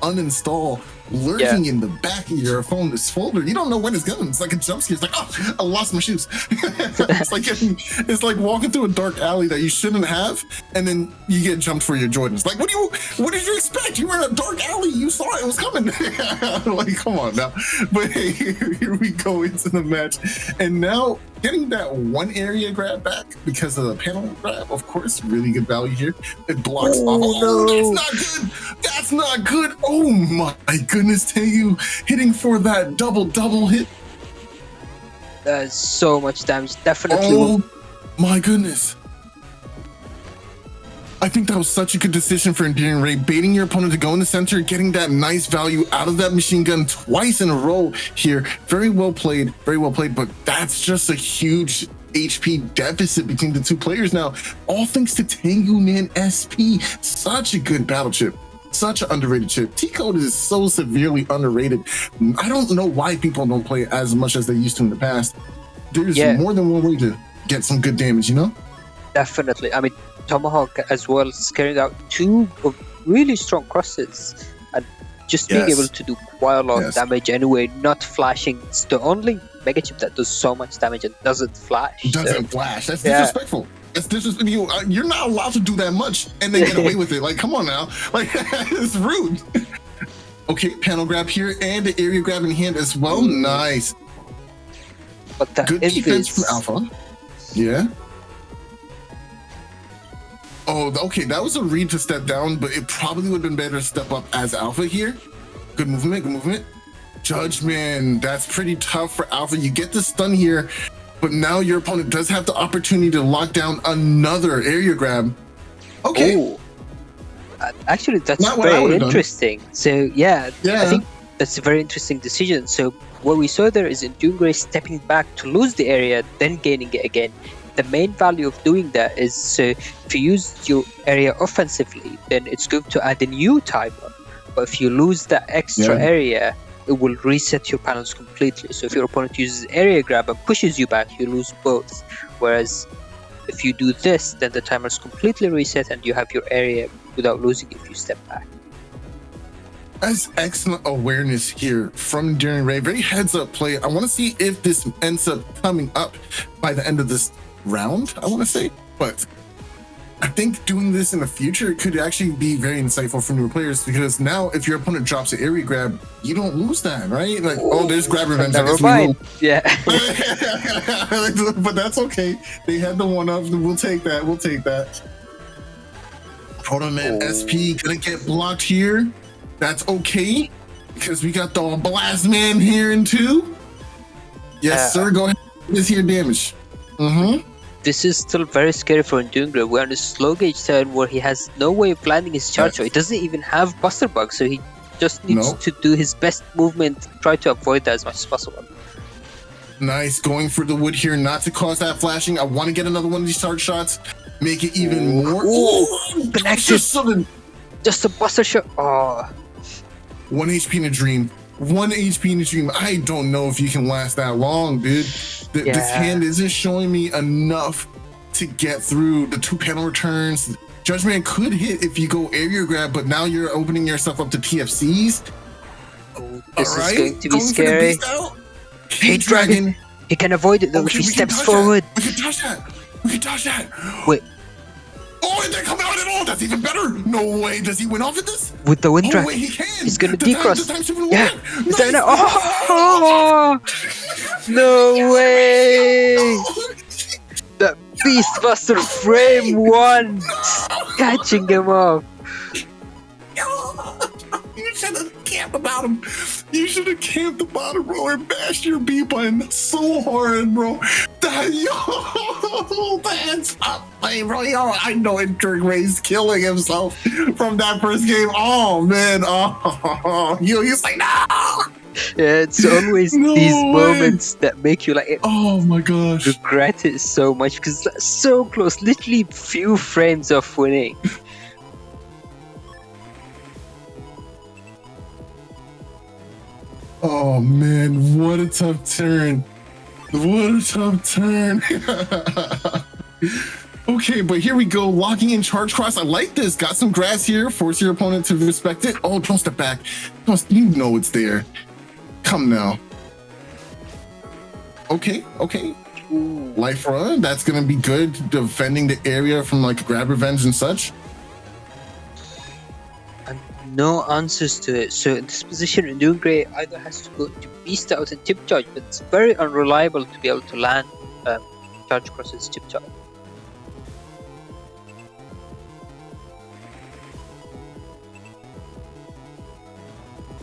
uninstall lurking in the back of your phone, this folder. You don't know when it's coming. It's like a jump scare. It's like, oh, I lost my shoes. it's like walking through a dark alley that you shouldn't have, and then you get jumped for your Jordans. Like, what did you expect? You were in a dark alley. You saw it was coming. Like, come on now. But hey, here we go into the match. And now getting that one area grab back because of the panel grab, of course, really good value here. It blocks off. Oh, that's not good. That's not good. Oh my goodness, Thiago hitting for that double hit. That's so much damage. Definitely. Oh my goodness. I think that was such a good decision for Endearing Ray, baiting your opponent to go in the center, getting that nice value out of that machine gun twice in a row here. Very well played, but that's just a huge HP deficit between the two players now. All thanks to Thiago, man. SP, such a good battle chip. Such an underrated chip. T-Code is so severely underrated. I don't know why people don't play it as much as they used to in the past. There's more than one way to get some good damage, you know? Definitely. I mean, Tomahawk as well is carrying out two really strong crosses and just being able to do quite a lot of damage anyway, not flashing. It's the only mega chip that does so much damage and doesn't flash. Flash. That's disrespectful. That's disrespectful. You're not allowed to do that much and then get away with it. Like, come on now. Like, it's rude. Okay, panel grab here and the area grab in hand as well. Nice. But good defense from Alpha. Yeah. Oh, okay, that was a read to step down, but it probably would have been better to step up as Alpha here. Good movement. Judgment, that's pretty tough for Alpha. You get the stun here, but now your opponent does have the opportunity to lock down another area grab. Okay. Ooh. Actually, that's very interesting. So, I think that's a very interesting decision. So, what we saw there is Enduring Ray stepping back to lose the area, then gaining it again. The main value of doing that is if you use your area offensively, then it's going to add a new timer. But if you lose that extra area, it will reset your panels completely. So if your opponent uses area grab and pushes you back, you lose both. Whereas if you do this, then the timer is completely reset and you have your area without losing if you step back. That's excellent awareness here from Enduring Ray. Very heads up play. I want to see if this ends up coming up by the end of this round, I want to say, but I think doing this in the future could actually be very insightful for newer players, because now if your opponent drops an area grab, you don't lose that, right? Like, there's grab revenge. Never mind. Yeah. But that's okay. They had the one up. We'll take that. Proto Man SP gonna get blocked here. That's okay, because we got the Blast Man here in two. Yes, sir. Go ahead. This here damage. This is still very scary for Enduring Ray. We're on a slow gauge turn where he has no way of landing his charge, so he doesn't even have Buster Bug, so he just needs to do his best movement, try to avoid that as much as possible. Nice, going for the wood here, not to cause that flashing. I want to get another one of these charge shots, make it even more. Connected. Just a Buster shot. 1 HP in a dream. 1 HP in a dream. I don't know if you can last that long, dude. This hand isn't showing me enough to get through the 2 panel returns. Judgment could hit if you go area grab, but now you're opening yourself up to TFCs. This is going to be scary. Hate Dragon. He can avoid it though if he steps forward. We can touch that. Wait. Oh, it didn't come out at all. That's even better. No way. Does he win off of this? With the wind drag. Wait, he can. He's going to decross. Yeah. No way. The Beastbuster frame 1. Catching him off. You should have camped the bottom. You should have camped the bottom, bro, and bashed your B button. That's so hard, bro. That's up, bro. Yo, I know Ray's killing himself from that first game. Oh man, he's like, no. Yeah, it's always these moments that make you like, oh my gosh, regret it so much because it's so close, literally few frames of winning. Oh man, what a tough turn. What a tough turn. Okay, but here we go. Locking in charge cross. I like this. Got some grass here. Force your opponent to respect it. Oh, don't step back. You know it's there. Come now. Okay. Life run. That's going to be good. Defending the area from like grab revenge and such. And no answers to it. So in this position, Enduring Grey either has to go to beast out and tip charge, but it's very unreliable to be able to land charge crosses tip charge.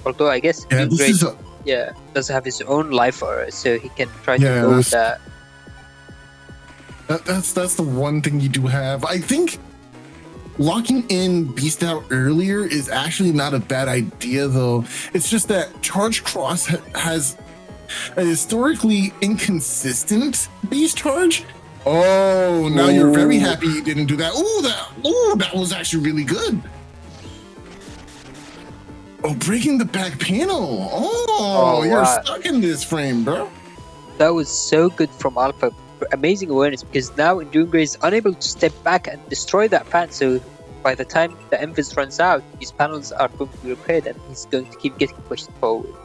Although I guess Enduring Grey does have his own life aura, so he can try to go with that. That's the one thing you do have. I think locking in Beast Out earlier is actually not a bad idea, though. It's just that Charge Cross has a historically inconsistent Beast Charge. Oh, now you're very happy you didn't do that. That was actually really good. Oh, breaking the back panel. You're stuck in this frame, bro. That was so good from Alpha. Amazing awareness, because now Enduring Grey is unable to step back and destroy that fan. So by the time the Envis runs out, his panels are going to be repaired and he's going to keep getting pushed forward.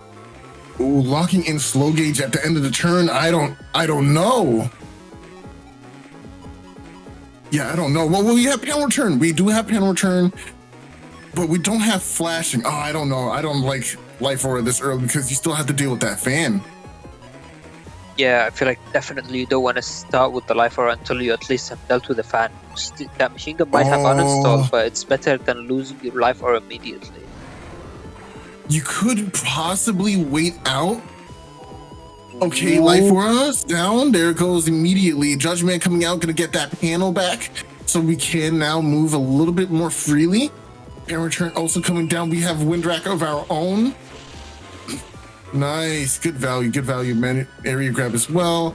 Ooh, locking in slow gauge at the end of the turn. I don't know. Yeah, I don't know. Well, we have panel return. We do have panel return. But we don't have flashing. Oh, I don't know. I don't like life aura this early because you still have to deal with that fan. Yeah, I feel like definitely you don't want to start with the life aura until you at least have dealt with the fan. That machine gun might have uninstalled, but it's better than losing your life aura immediately. You could possibly wait out. Okay, life aura's down. There it goes immediately. Judgment coming out, gonna get that panel back. So we can now move a little bit more freely. And return also coming down. We have wind rack of our own. Nice, good value, man. Area grab as well.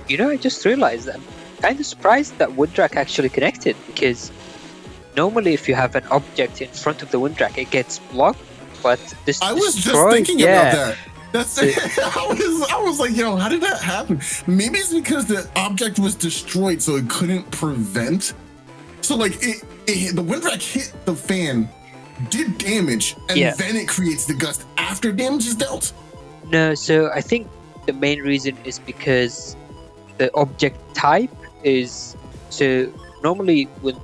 You know, I just realized I'm kind of surprised that wind rack actually connected, because normally if you have an object in front of the wind rack, it gets blocked. But this I was just thinking about that. That's I was like, yo, how did that happen? Maybe it's because the object was destroyed, so it couldn't prevent. So like the wind rack hit the fan, did damage, and then it creates the gust after damage is dealt? No, so I think the main reason is because the object type is, so normally when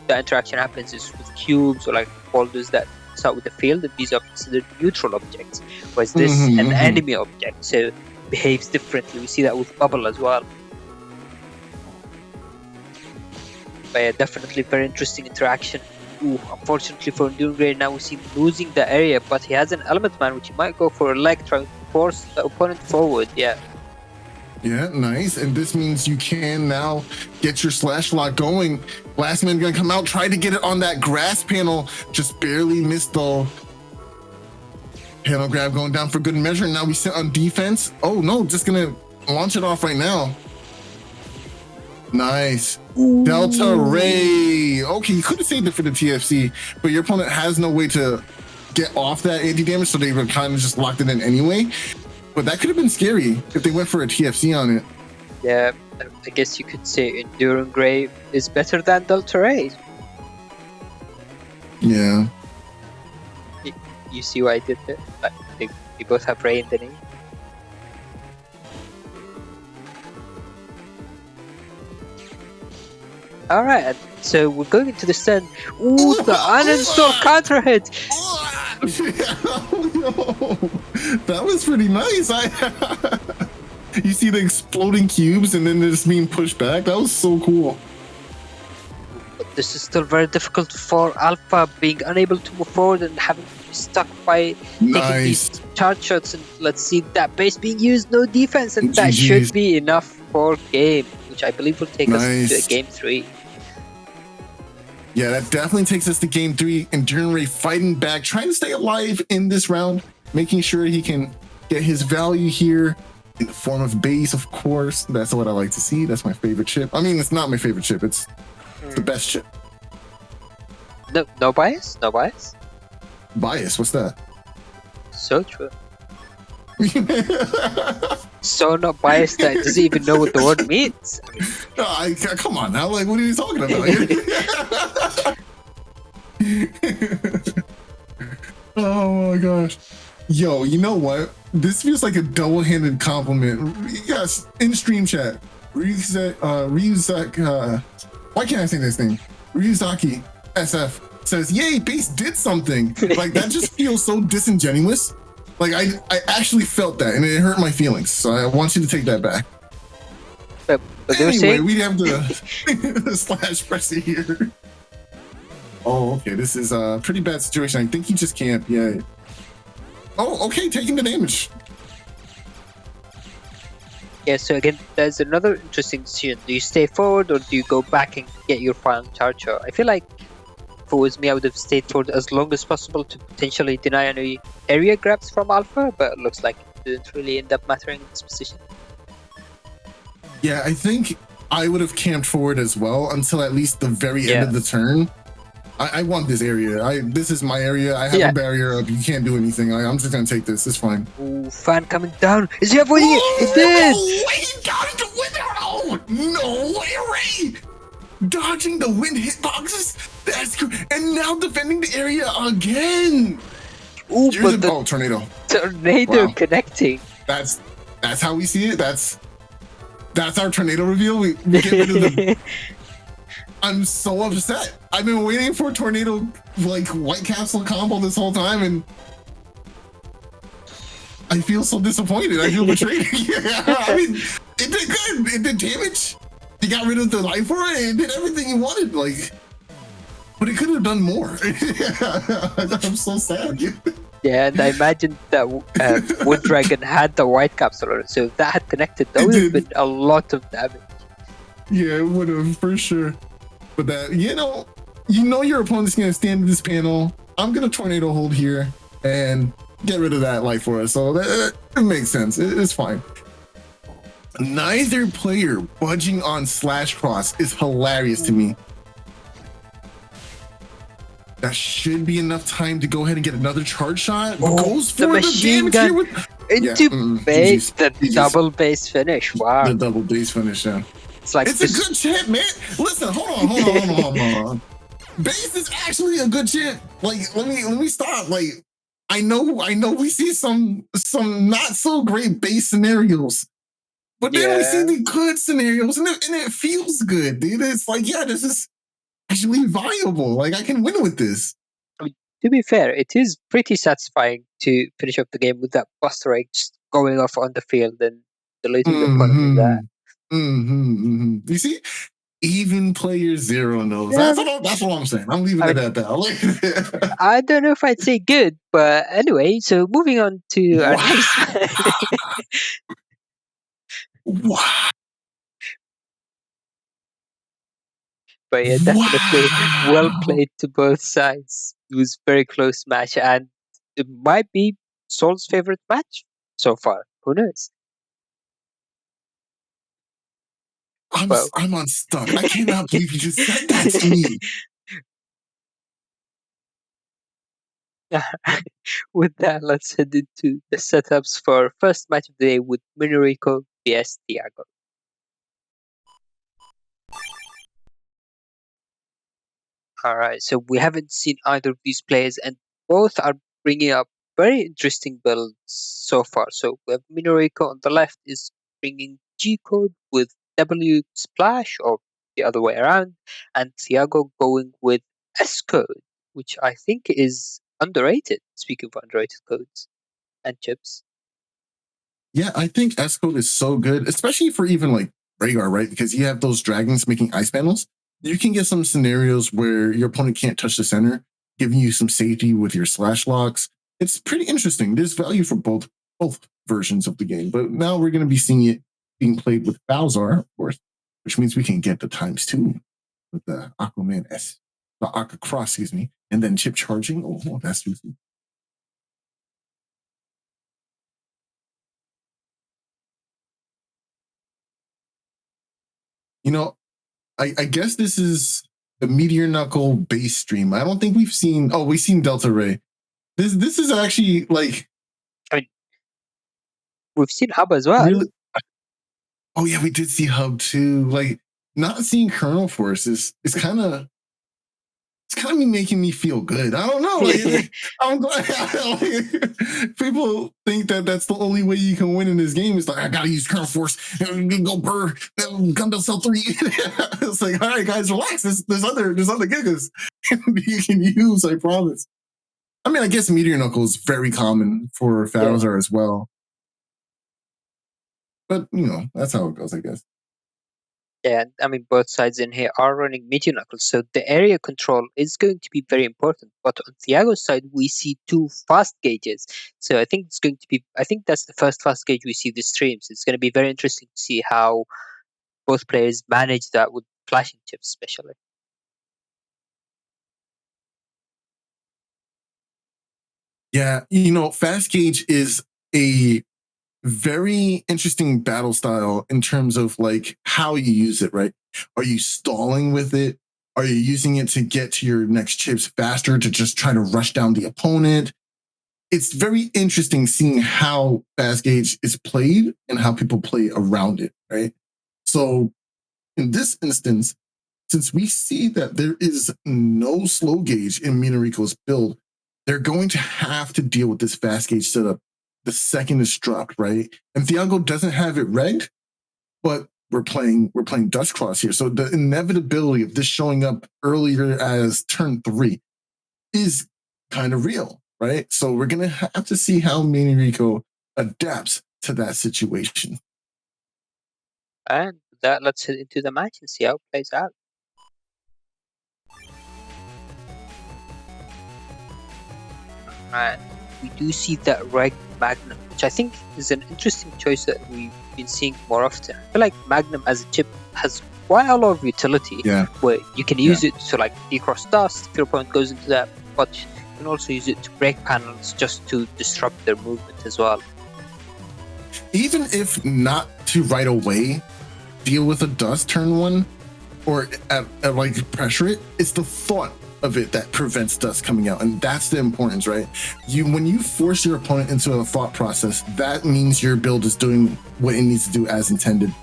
the interaction happens is with cubes or like boulders that start with the field, and these are considered neutral objects, whereas this an enemy object, so it behaves differently. We see that with bubble as well. But yeah, definitely very interesting interaction. Ooh, unfortunately for Enduring Grey, now we see him losing the area, but he has an Element Man, which he might go for a leg, trying to force the opponent forward. Yeah, nice. And this means you can now get your slash lock going. Last man gonna come out, try to get it on that grass panel, just barely missed though. Panel grab going down for good measure. Now we sit on defense. Oh no, just gonna launch it off right now. Nice. Ooh. Delta Ray. Okay, you could have saved it for the TFC, but your opponent has no way to get off that anti-damage, so they were kind of just locked it in anyway. But that could have been scary if they went for a TFC on it. Yeah, I guess you could say Enduring Grey is better than Delta Ray. Yeah. You see why I did that? Like, they both have Ray in the name. Alright, so we're going into the sun. Ooh, the uninstall counter hit! That was pretty nice. You see the exploding cubes and then they're just being pushed back. That was so cool. But this is still very difficult for Alpha, being unable to move forward and having to be stuck by taking these charge shots. And let's see that base being used, no defense, and that should be enough for game, which I believe will take us to a game 3. Yeah, that definitely takes us to game 3. Endurance fighting back, trying to stay alive in this round, making sure he can get his value here in the form of base, of course. That's what I like to see. That's my favorite chip. I mean, it's not my favorite chip. It's the best chip. No bias? No bias? Bias? What's that? So true. So not biased that it doesn't even know what the word means. Come on now, like, what are you talking about? Oh my gosh. Yo, you know what? This feels like a double-handed compliment. Yes, in stream chat. Ryuzak, why can't I say this name? Ryuzaki SF says, yay, base did something. Like, that just feels so disingenuous. Like, I actually felt that, and it hurt my feelings. So I want you to take that back. But anyway, we have the slash pressy here. Oh, okay. This is a pretty bad situation. I think he just can't. Yeah. Oh, okay. Taking the damage. Yeah, so again, there's another interesting decision. Do you stay forward or do you go back and get your final charge shot? I feel like if it was me, I would have stayed forward as long as possible to potentially deny any area grabs from Alpha, but it looks like it didn't really end up mattering in this position. Yeah, I think I would have camped forward as well until at least the very end of the turn. I want this area. This is my area. I have a barrier up. You can't do anything. I'm just gonna take this. It's fine. Ooh, fan coming down. Is he avoiding it? He did! No way! He got the winner! No way, Ray! Dodging the wind hitboxes. That's good. And now defending the area again. Ooh, but the tornado. Tornado connecting. That's how we see it. That's our tornado reveal. We get rid of the. I'm so upset. I've been waiting for a tornado like white capsule combo this whole time, and I feel so disappointed. I feel betrayed. Yeah, I mean, it did good. It did damage. He got rid of the life for it. It did everything he wanted. Like, but it could have done more. I'm so sad. Yeah, and I imagine that Wood Dragon had the white capsule, so if that had connected, that would have been a lot of damage. Yeah, it would have for sure. But that, you know your opponent's gonna stand in this panel. I'm gonna tornado hold here and get rid of that life for us. So that it makes sense. It's fine. Neither player budging on /cross is hilarious to me. That should be enough time to go ahead and get another charge shot. Goes for the machine gun into base. The double base finish. Wow. The double base finish. Yeah. It's like a good chip, man. Listen, hold on. Base is actually a good chip. Like, let me stop. Like, I know we see some not so great base scenarios, but then we see the good scenarios, and it feels good, dude. It's like, yeah, this is actually viable. Like, I can win with this. I mean, to be fair, it is pretty satisfying to finish up the game with that Buster Egg just going off on the field and deleting the opponent with that. You see, even playerzero knows. Yeah. That's what I'm saying. I'm leaving it at that. I don't know if I'd say good, but anyway. So moving on to our next. Wow. But yeah, definitely well played to both sides. It was a very close match, and it might be Soul's favorite match so far. Who knows? I'm unstuck. I cannot believe you just said that to me. With that, let's head into the setups for first match of the day with Minoriko vs Thiago. Alright, so we haven't seen either of these players, and both are bringing up very interesting builds so far. So we have Minoriko on the left is bringing G code with W splash, or the other way around, and Thiago going with S code, which I think is underrated. Speaking of underrated codes and chips. Yeah, I think S code is so good, especially for even like Rhaegar, right? Because you have those dragons making ice panels. you can get some scenarios where your opponent can't touch the center, giving you some safety with your slash locks. It's pretty interesting. There's value for both versions of the game, but now we're going to be seeing it being played with Balzar, of course, which means we can get the ×2 with the Aqua Cross, excuse me, and then chip charging. Oh, that's juicy. You know, I guess this is the Meteor Knuckle base stream. I don't think we've seen. Oh, we've seen Delta Ray. This is actually like. I mean, we've seen Hub as well. Really? Oh yeah, we did see Hub too. Like not seeing Colonel Force is kind of. It's kind of making me feel good. I don't know. Like, I'm glad. Like, people think that that's the only way you can win in this game. It's like I gotta use Colonel Force and go burr Gundam Cell 3. It's like, all right, guys, relax. There's other gigas you can use. I promise. I mean, I guess Meteor Knuckle is very common for Falzar as well. But you know, that's how it goes, I guess. Yeah, I mean, both sides in here are running Meteor Knuckle, so the area control is going to be very important. But on Thiago's side, we see 2 fast gauges. So I think that's the first fast gauge we see this stream. So it's going to be very interesting to see how both players manage that with flashing chips, especially. Yeah, you know, fast gauge is a very interesting battle style in terms of like how you use it, right? Are you stalling with it? Are you using it to get to your next chips faster to just try to rush down the opponent? It's very interesting seeing how fast gauge is played and how people play around it, right? So in this instance, since we see that there is no slow gauge in Minoriko's build, they're going to have to deal with this fast gauge setup the second it's dropped, right? And Thiago doesn't have it regged, but we're playing SoulXCross here. So the inevitability of this showing up earlier as turn 3 is kind of real, right? So we're gonna have to see how Minoriko adapts to that situation. And that let's head into the match and see how it plays out. Alright, we do see that reg Magnum, which I think is an interesting choice that we've been seeing more often. I feel like Magnum as a chip has quite a lot of utility, where you can use it to like decross dust if your opponent goes into that, but you can also use it to break panels just to disrupt their movement as well. Even if not to right away deal with a dust turn 1 or at like pressure it, it's the thought of it that prevents dust coming out, and that's the importance, right? When you force your opponent into a thought process, that means your build is doing what it needs to do as intended.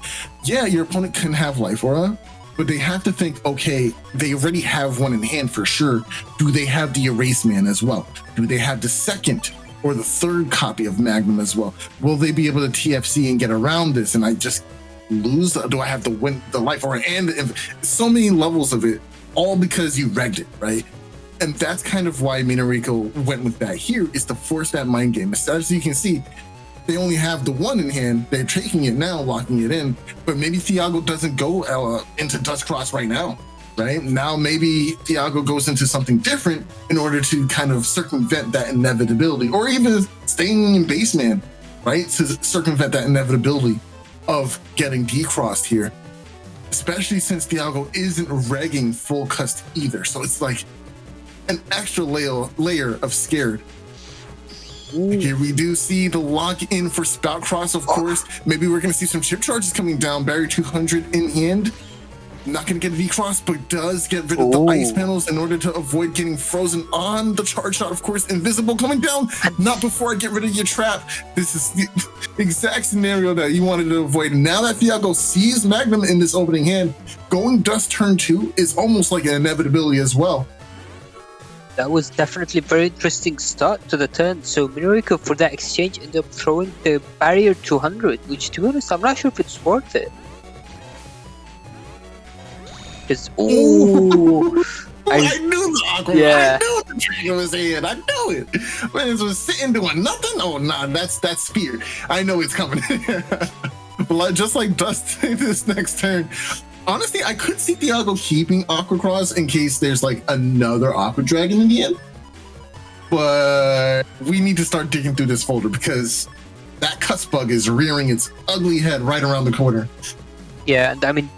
Yeah, your opponent can have life aura, but they have to think, okay, they already have one in hand for sure. Do they have the erase man as well? Do they have the second or the third copy of Magnum as well? Will they be able to TFC and get around this? And I just lose? Do I have to win the life aura? And so many levels of it, all because you regged it, right? And that's kind of why Minoriko went with that here, is to force that mind game. As you can see, they only have the 1 in hand. They're taking it now, locking it in. But maybe Thiago doesn't go into SoulXCross right now, right? Now maybe Thiago goes into something different in order to kind of circumvent that inevitability, or even staying in baseman, right? To circumvent that inevitability of getting decrossed here. Especially since Thiago isn't regging full cust either. So it's like an extra layer of scared. Ooh. Here we do see the lock in for SoulXCross, of course. Maybe we're going to see some chip charges coming down. Barrier 200 in hand. Not going to get a V-Cross, but does get rid of the ice panels in order to avoid getting frozen on the charge shot. Of course, invisible coming down. Not before I get rid of your trap. This is the exact scenario that you wanted to avoid. Now that Thiago sees Magnum in this opening hand, going dust turn 2 is almost like an inevitability as well. That was definitely a very interesting start to the turn. So Minoriko, for that exchange, ended up throwing the barrier 200, which, to be honest, I'm not sure if it's worth it. I knew the aqua. I knew the trigger was in. I knew it. When it was sitting doing nothing. Oh nah, that's fear. I know it's coming. Just like dust this next turn. Honestly, I could see Thiago keeping Aquacross in case there's like another Aqua Dragon in the end. But we need to start digging through this folder because that cuss bug is rearing its ugly head right around the corner. Yeah, and I mean,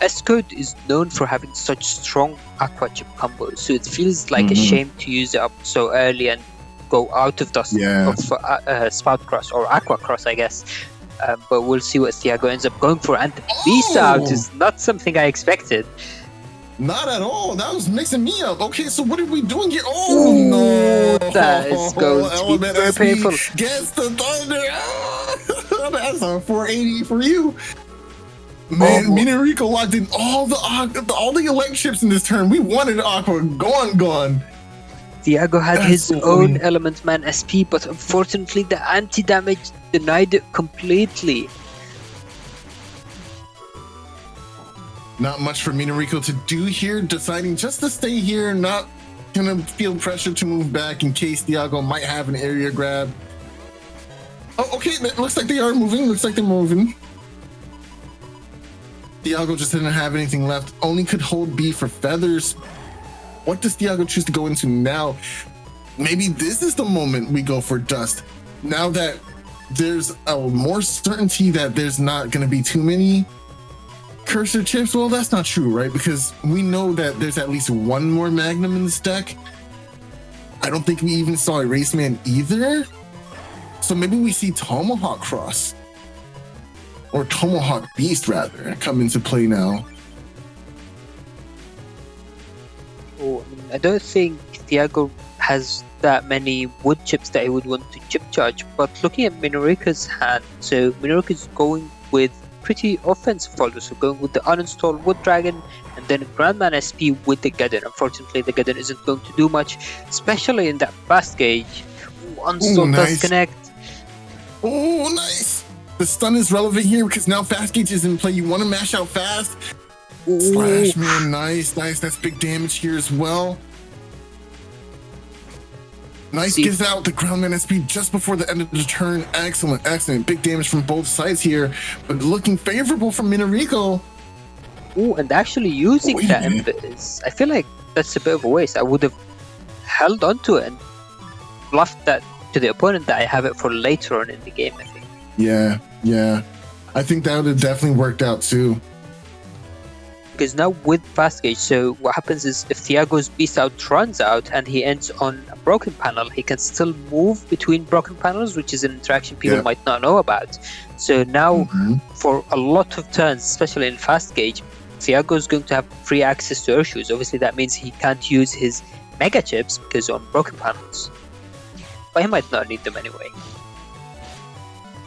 S-Code is known for having such strong Aqua chip combos, so it feels like a shame to use it up so early and go out of dust of Spout Cross or Aqua Cross, I guess. But we'll see what Thiago ends up going for. And Beast Out is not something I expected. Not at all. That was mixing me up. Okay, so what are we doing here? Oh, no. That is going to be very painful. Gets the thunder. That's a 480 for you. Man, Minoriko locked in all the elect chips in this turn. We wanted Aqua. Gone. Thiago had his own Element Man SP, but unfortunately the anti-damage denied it completely. Not much for Minoriko to do here, deciding just to stay here, not gonna feel pressure to move back in case Thiago might have an area grab. Oh, okay, it looks like they are moving. Looks like they're moving. Thiago just didn't have anything left. Only could hold B for feathers. What does Thiago choose to go into now? Maybe this is the moment we go for dust. Now that there's a more certainty that there's not going to be too many cursor chips. Well, that's not true, right? Because we know that there's at least one more Magnum in this deck. I don't think we even saw Erase Man either. So maybe we see Tomahawk Cross. Or Tomahawk Beast, rather, come into play now. Oh, I don't think Thiago has that many wood chips that he would want to chip charge, but looking at Minoriko's hand, so Minoriko is going with pretty offensive folders, so going with the uninstalled Wood Dragon and then Grandman SP with the Geddon. Unfortunately, the Geddon isn't going to do much, especially in that fast gauge. Unstalled does connect. Oh, nice! The stun is relevant here because now fast gauge is in play. You want to mash out fast. Slash man, nice. That's big damage here as well. Nice, gets out the Groundman SP just before the end of the turn. Excellent. Big damage from both sides here, but looking favorable from Minoriko. Oh, and actually using that Invis, I feel like that's a bit of a waste. I would have held onto it and bluffed that to the opponent that I have it for later on in the game, I think. Yeah. I think that would have definitely worked out too. Because now with fast gauge, so what happens is if Thiago's Beast Out runs out and he ends on a broken panel, he can still move between broken panels, which is an interaction people might not know about. So now for a lot of turns, especially in fast gauge, Thiago's going to have free access to Urshoes. Obviously that means he can't use his mega chips because on broken panels. But he might not need them anyway.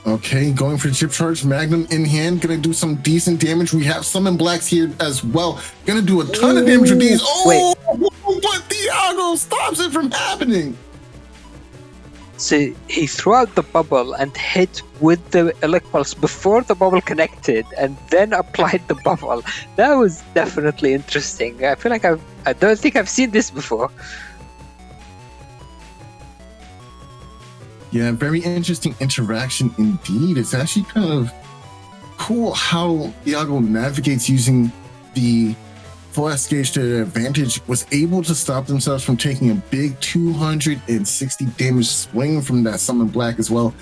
Okay, going for chip charge, Magnum in hand, gonna do some decent damage. We have Summon Blacks here as well. Gonna do a ton of damage with these. Oh, but Thiago stops it from happening. So he threw out the bubble and hit with the Elect Pulse before the bubble connected and then applied the bubble. That was definitely interesting. I feel like I don't think I've seen this before. Yeah, very interesting interaction indeed. It's actually kind of cool how Thiago navigates using the full S gauge to their advantage, was able to stop themselves from taking a big 260 damage swing from that Summon Black as well.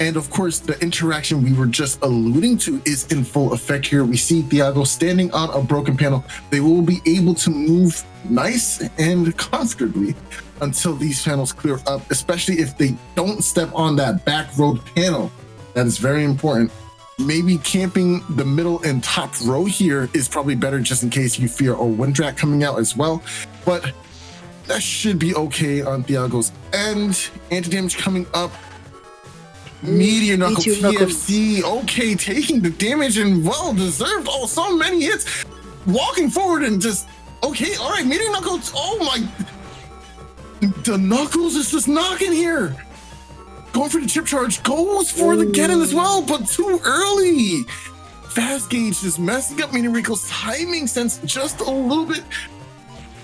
And of course, the interaction we were just alluding to is in full effect here. We see Thiago standing on a broken panel. They will be able to move nice and comfortably until these panels clear up, especially if they don't step on that back road panel. That is very important. Maybe camping the middle and top row here is probably better just in case you fear a wind drag coming out as well. But that should be okay on Thiago's end. Anti-damage coming up. Meteor Knuckle PFC. Okay, taking the damage and well deserved. Oh, so many hits. Walking forward and just, okay, all right, Meteor Knuckles. Oh my. The Knuckles is just knocking here. Going for the chip charge, goes for the Geddon as well, but too early. Fast gauge just messing up Minoriko's timing sense just a little bit.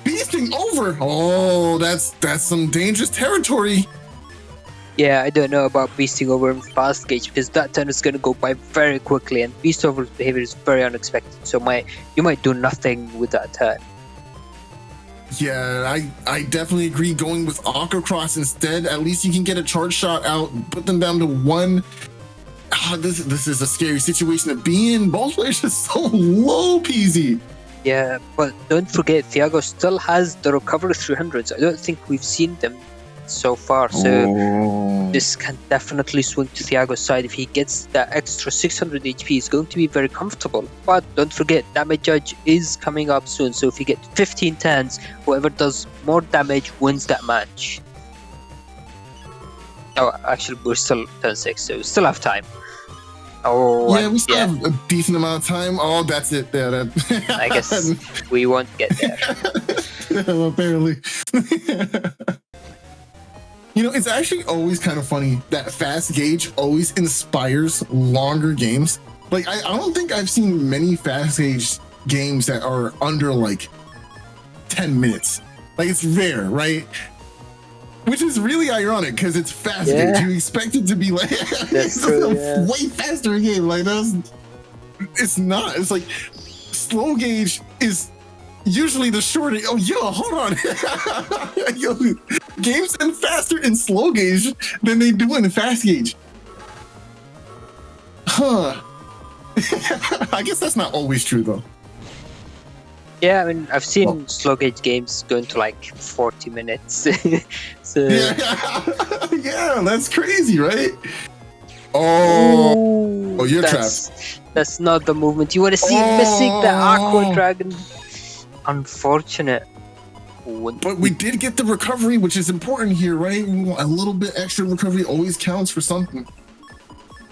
Beasting over. Oh, that's some dangerous territory. Yeah, I don't know about beasting over in fast gauge because that turn is going to go by very quickly, and beast over's behavior is very unexpected. So you might do nothing with that turn. Yeah, I definitely agree. Going with osiahene instead, at least you can get a charge shot out, put them down to 1. This is a scary situation to be in. Both players are so low, peasy. Yeah, but don't forget, Thiago still has the recovery 300s. I don't think we've seen them so far, so this can definitely swing to Thiago's side. If he gets that extra 600 HP, he's going to be very comfortable. But don't forget, damage judge is coming up soon, so if you get 15 turns, whoever does more damage wins that match. Oh, actually, we're still turn 6, so we still have time. Oh, yeah, we still have a decent amount of time. Oh, that's it. Yeah, I guess we won't get there. Apparently. You know, it's actually always kind of funny that fast gauge always inspires longer games. Like, I don't think I've seen many fast gauge games that are under like 10 minutes. Like, it's rare, right? Which is really ironic because it's fast gauge. You expect it to be like way faster game. Like, it's not. It's like slow gauge is usually the shorter. Oh, yo, hold on. Yo, games end faster in slow gauge than they do in fast gauge. Huh. I guess that's not always true, though. Yeah, I mean, I've seen slow gauge games going to like 40 minutes. So yeah, that's crazy, right? Oh, you're trapped. That's not the movement you want to see. Missing the Aqua Dragon. Unfortunate. But we did get the recovery, which is important here, right? A little bit extra recovery always counts for something.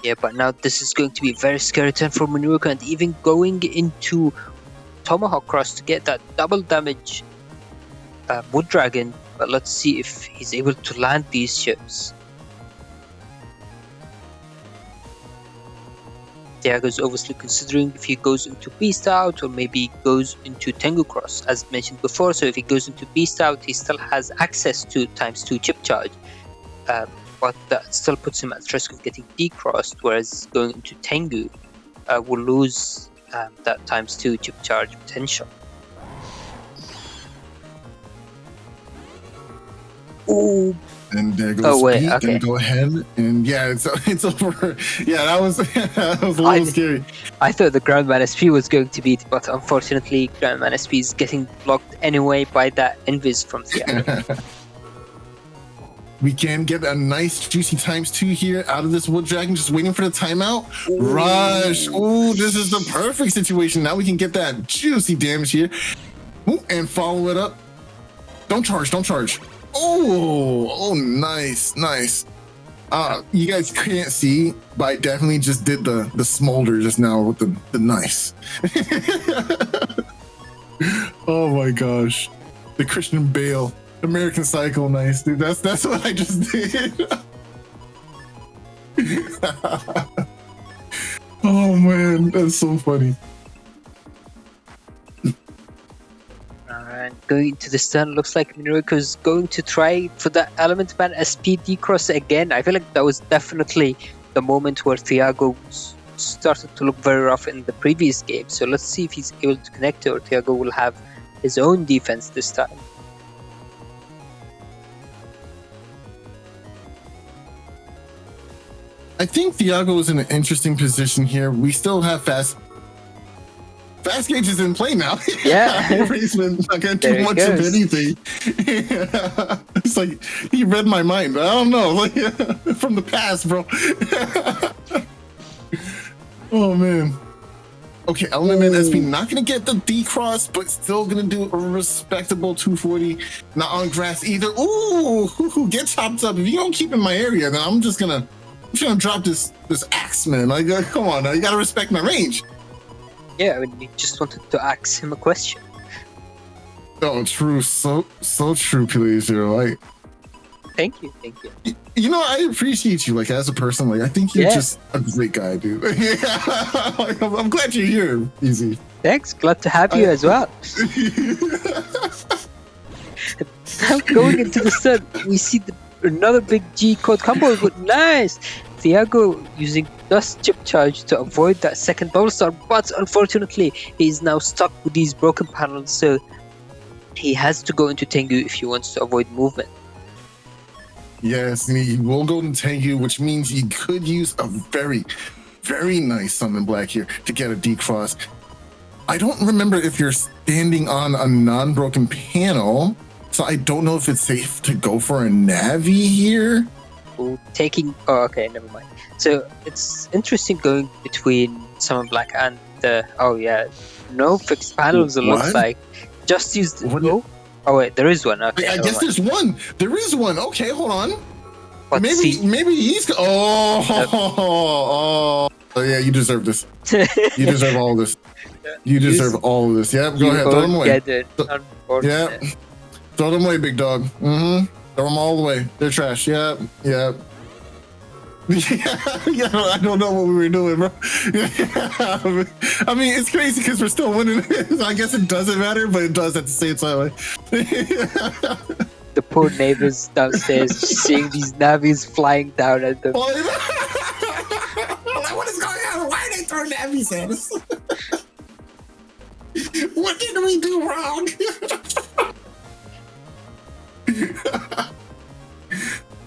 Yeah, but now this is going to be a very scary turn for Minoriko, and even going into Tomahawk Cross to get that double damage Wood Dragon. But let's see if he's able to land these ships. Thiago's obviously considering if he goes into Beast Out or maybe goes into Tengu Cross, as mentioned before. So if he goes into Beast Out, he still has access to ×2 chip charge. But that still puts him at risk of getting decrossed, whereas going into Tengu will lose that ×2 chip charge potential. Oh, and there goes Pete. Okay. Go ahead and yeah, it's over. Yeah, that was a little scary. I thought the Groundman SP was going to beat, but unfortunately, Groundman SP is getting blocked anyway by that Invis from Thiago. We can get a nice juicy ×2 here out of this Wood Dragon, just waiting for the timeout. Ooh. Rush. Ooh, this is the perfect situation. Now we can get that juicy damage here. Ooh, and follow it up. Don't charge. Oh, nice. You guys can't see, but I definitely just did the smolder just now with the nice. Oh my gosh. The Christian Bale. American Psycho nice, dude. That's what I just did. Oh man, that's so funny. Alright, going into this turn, looks like Minoriko is going to try for the Element Man SP decross again. I feel like that was definitely the moment where Thiago started to look very rough in the previous game. So let's see if he's able to connect, or Thiago will have his own defense this time. I think Thiago is in an interesting position here. We still have fast gauge is in play now. Yeah. He's been not getting too much of anything. It's like he read my mind, but I don't know. Like from the past, bro. Oh man. Okay, Element Man SP not gonna get the decross, but still gonna do a respectable 240. Not on grass either. Ooh, get chopped up. If you don't keep in my area, then I'm just gonna drop this axe, man. Like, come on, now you gotta respect my range. Yeah, I mean, you just wanted to ask him a question. Oh, true, so true, playerzero. Thank you. You know, I appreciate you, like, as a person. Like, I think you're just a great guy, dude. Like, I'm glad you're here, Easy. Thanks, glad to have you as well. Now going into the sun, we see the Another big G code combo, but nice! Thiago using Dust Chip Charge to avoid that second bubble star, but unfortunately, he is now stuck with these broken panels, so he has to go into Tengu if he wants to avoid movement. Yes, and he will go into Tengu, which means he could use a very, very nice Summon Black here to get a D-Cross. I don't remember if you're standing on a non-broken panel, so I don't know if it's safe to go for a Navi here. Oh, okay, never mind. So it's interesting going between Summon Black and no fixed panels. It looks like just use the Oh wait, there is one. Okay, I guess there's one. There is one. Okay, hold on. But maybe he's. Oh, yeah. You deserve this. You deserve all of this. You deserve all of this. Yep. Go ahead. Throw them away. Yep. Throw them away, big dog. Throw them all away. They're trash. Yep. Yep. Yeah, I don't know what we were doing, bro. I mean, it's crazy because we're still winning. So I guess it doesn't matter, but it does at the same time. The poor neighbors downstairs seeing these navis flying down at them. What is going on? Why are they throwing navis at us? What did we do wrong?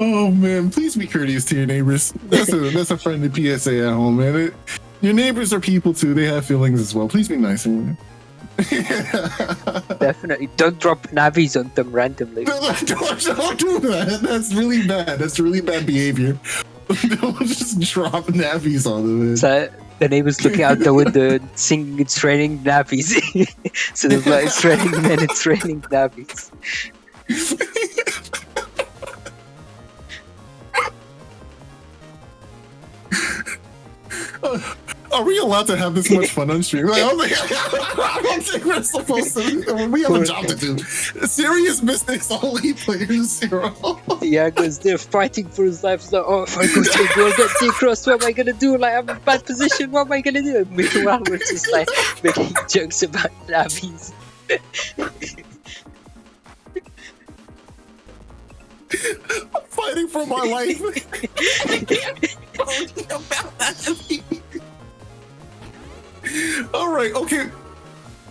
Oh man, please be courteous to your neighbors. That's a friendly PSA at home, man. Your neighbors are people too. They have feelings as well. Please be nice to them. Definitely. Don't drop navis on them randomly. Don't do that. That's really bad. That's really bad behavior. Don't just drop navis on them. So the neighbors looking out the window singing it's raining navis. So they're like, it's raining men, it's raining navis. Are we allowed to have this much fun on stream? Like, I don't think we're supposed to. We have a job to do. Serious business only, playerzero. Thiago's there fighting for his life. He's like, oh, if I go to the goal, get D-Cross, what am I gonna do? Like, I'm in a bad position, what am I gonna do? Meanwhile, we're just like making jokes about navis. I'm fighting for my life. All right, okay.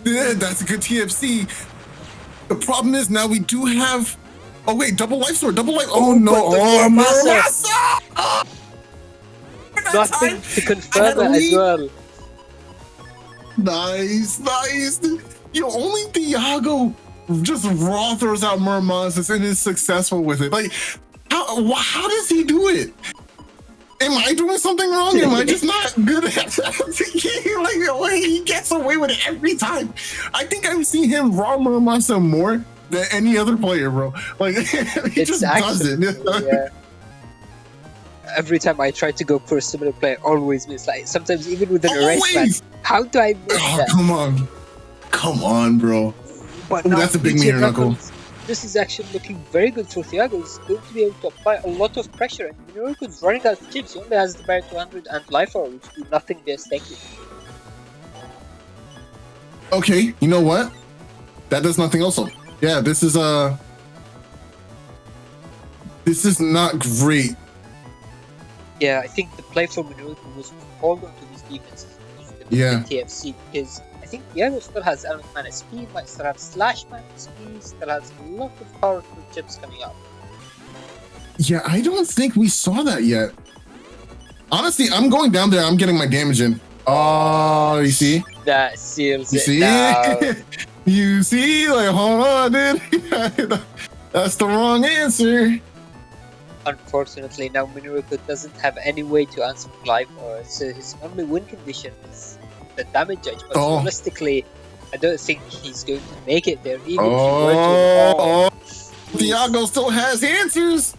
Yeah, that's a good TFC. The problem is now we do have. Oh wait, double life sword, double life. Oh no! Oh, Massa! Nothing to confirm that as well. Nice. Only Thiago just raw throws out Murmazas and is successful with it. Like, how does he do it? Am I doing something wrong? Am I just not good at like he gets away with it every time? I think I've seen him raw Murmasa more than any other player, bro. Like he just does it. Yeah. Every time I try to go for a similar play, always miss. Like sometimes even with an erase man. How do I miss that? Come on, bro. But that's a big Minoriko. This is actually looking very good for Thiago. He's going to be able to apply a lot of pressure. And Minoriko's running out of chips. He only has the Barrier 200 and Life Orb, which do nothing against Tengu. Okay, you know what? That does nothing also. Yeah, this is not great. Yeah, I think the play for Minoriko was to hold on to his defense. Yeah. TFC, because I think Thiago still has Element Mana Speed, might still have Slash Mana Speed, still has a lot of powerful chips coming up. Yeah, I don't think we saw that yet. Honestly, I'm going down there. I'm getting my damage in. Oh, you see? That seals it. See? You see? Like, hold on, dude. That's the wrong answer. Unfortunately, now Minoriko doesn't have any way to answer Life Orb, so his only win condition is the damage judge. But realistically, I don't think he's going to make it there. Even if he were to. Thiago still has answers.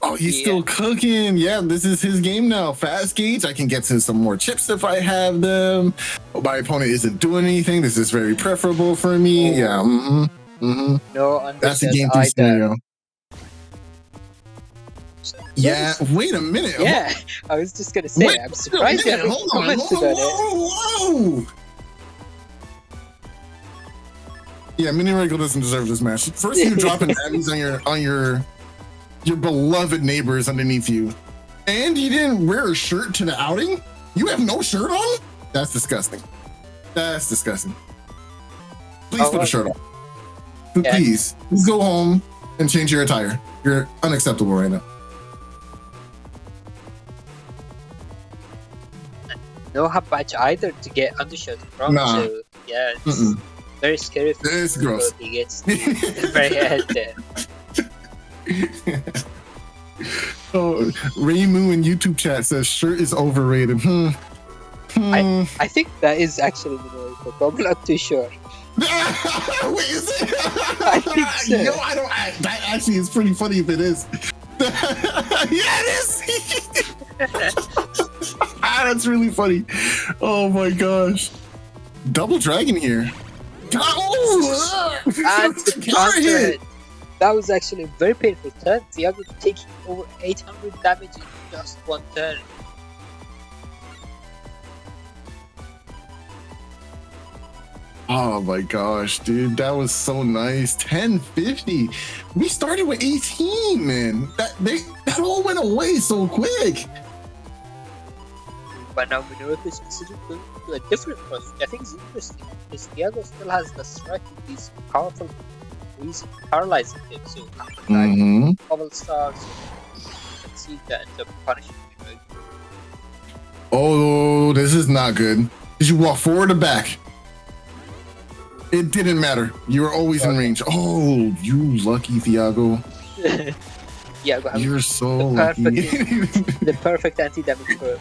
Oh, he's still cooking. Yeah, this is his game now. Fast gauge. I can get to some more chips if I have them. My opponent isn't doing anything. This is very preferable for me. Yeah. No, that's a game 3 scenario. Yeah, wait a minute. Yeah, I was just gonna say, I'm surprised you haven't commented on it. Whoa. Yeah, Minoriko doesn't deserve this match. First, you dropping navis on your Your beloved neighbor is underneath you. And you didn't wear a shirt to the outing? You have no shirt on? That's disgusting. That's disgusting. Please put a shirt on. Yeah. Please go home and change your attire. You're unacceptable right now. No hot badge either to get undershirt from. Nah. So yeah, it's very scary. For It's gross. He gets the very head there. Oh, Raymu in YouTube chat says shirt is overrated. I think that is actually Minoriko, but I'm not too sure. Wait, is it? I think so. Yo, that actually is pretty funny if it is. Yeah, it is. That's really funny. Oh my gosh. Double dragon here. Oh, and the counter hit. That was actually a very painful turn. Thiago taking over 800 damage in just one turn. Oh my gosh, dude, that was so nice. 1050. We started with 18, man. That all went away so quick. But now Minoriko is considered going to a different process. I think it's interesting because Thiago still has the strike with these powerful, easy paralyzing hits. So like bubble stars, let's see if that ends up punishing Minoriko. Oh, this is not good. Did you walk forward or back? It didn't matter. You were always in range. Oh, you lucky Thiago. Yeah, you're so lucky. The perfect anti-damage for him.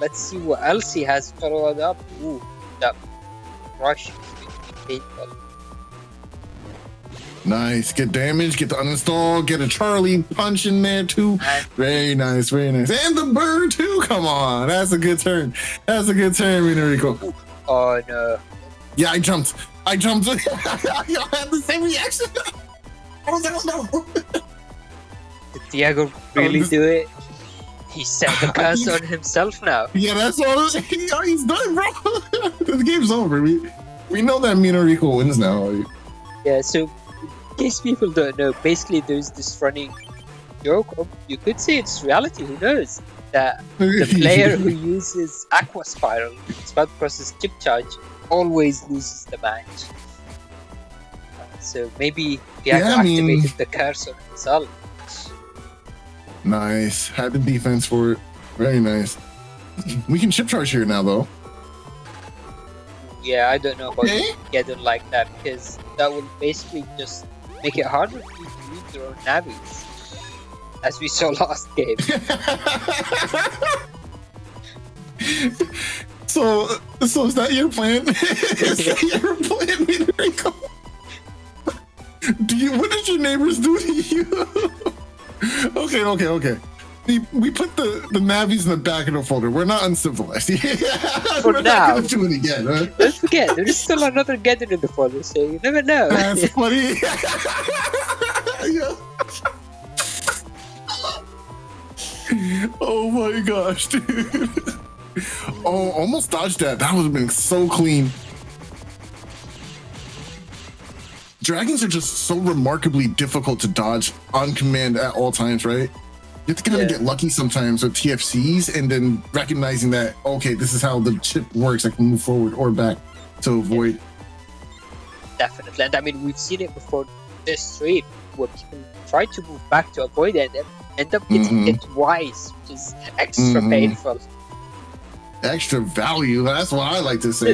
Let's see what else he has followed up. Ooh, that rush is going to be painful. Nice. Get damage, get the uninstall, get a Charlie punch in there too. Very nice, very nice. And the bird too. Come on. That's a good turn. That's a good turn, Minoriko. Oh no. Yeah, I jumped. Y'all had the same reaction. Oh no. Did Thiago really do it? He set the curse on himself now. Yeah, that's all. He's done, bro. The game's over. We know that Minoriko wins now. Yeah, so in case people don't know, basically there's this running joke, or you could say it's reality, who knows, that the player who uses Aqua Spiral, Spell Process Chip Charge, always loses the match. So maybe Thiago activated the curse on himself. Nice. Had the defense for it. Very nice. We can chip charge here now, though. Yeah, I don't know about getting like that, because that will basically just make it harder for you to use your own navis, as we saw last game. So is that your plan? Is that your plan, Minoriko? What did your neighbors do to you? Okay. We put the navies in the back of the folder. We're not uncivilized. For now. Not gonna do it again, right? Don't forget, there is still another getter in the folder, so you never know. That's funny. Oh my gosh, dude. Oh, almost dodged that. That would have been so clean. Dragons are just so remarkably difficult to dodge on command at all times, right? You have to kind of get lucky sometimes with TFCs and then recognizing that, okay, this is how the chip works. I can move forward or back to avoid. Definitely. And I mean, we've seen it before this stream where people try to move back to avoid it and end up getting hit twice, which is extra painful. Extra value. That's what I like to say.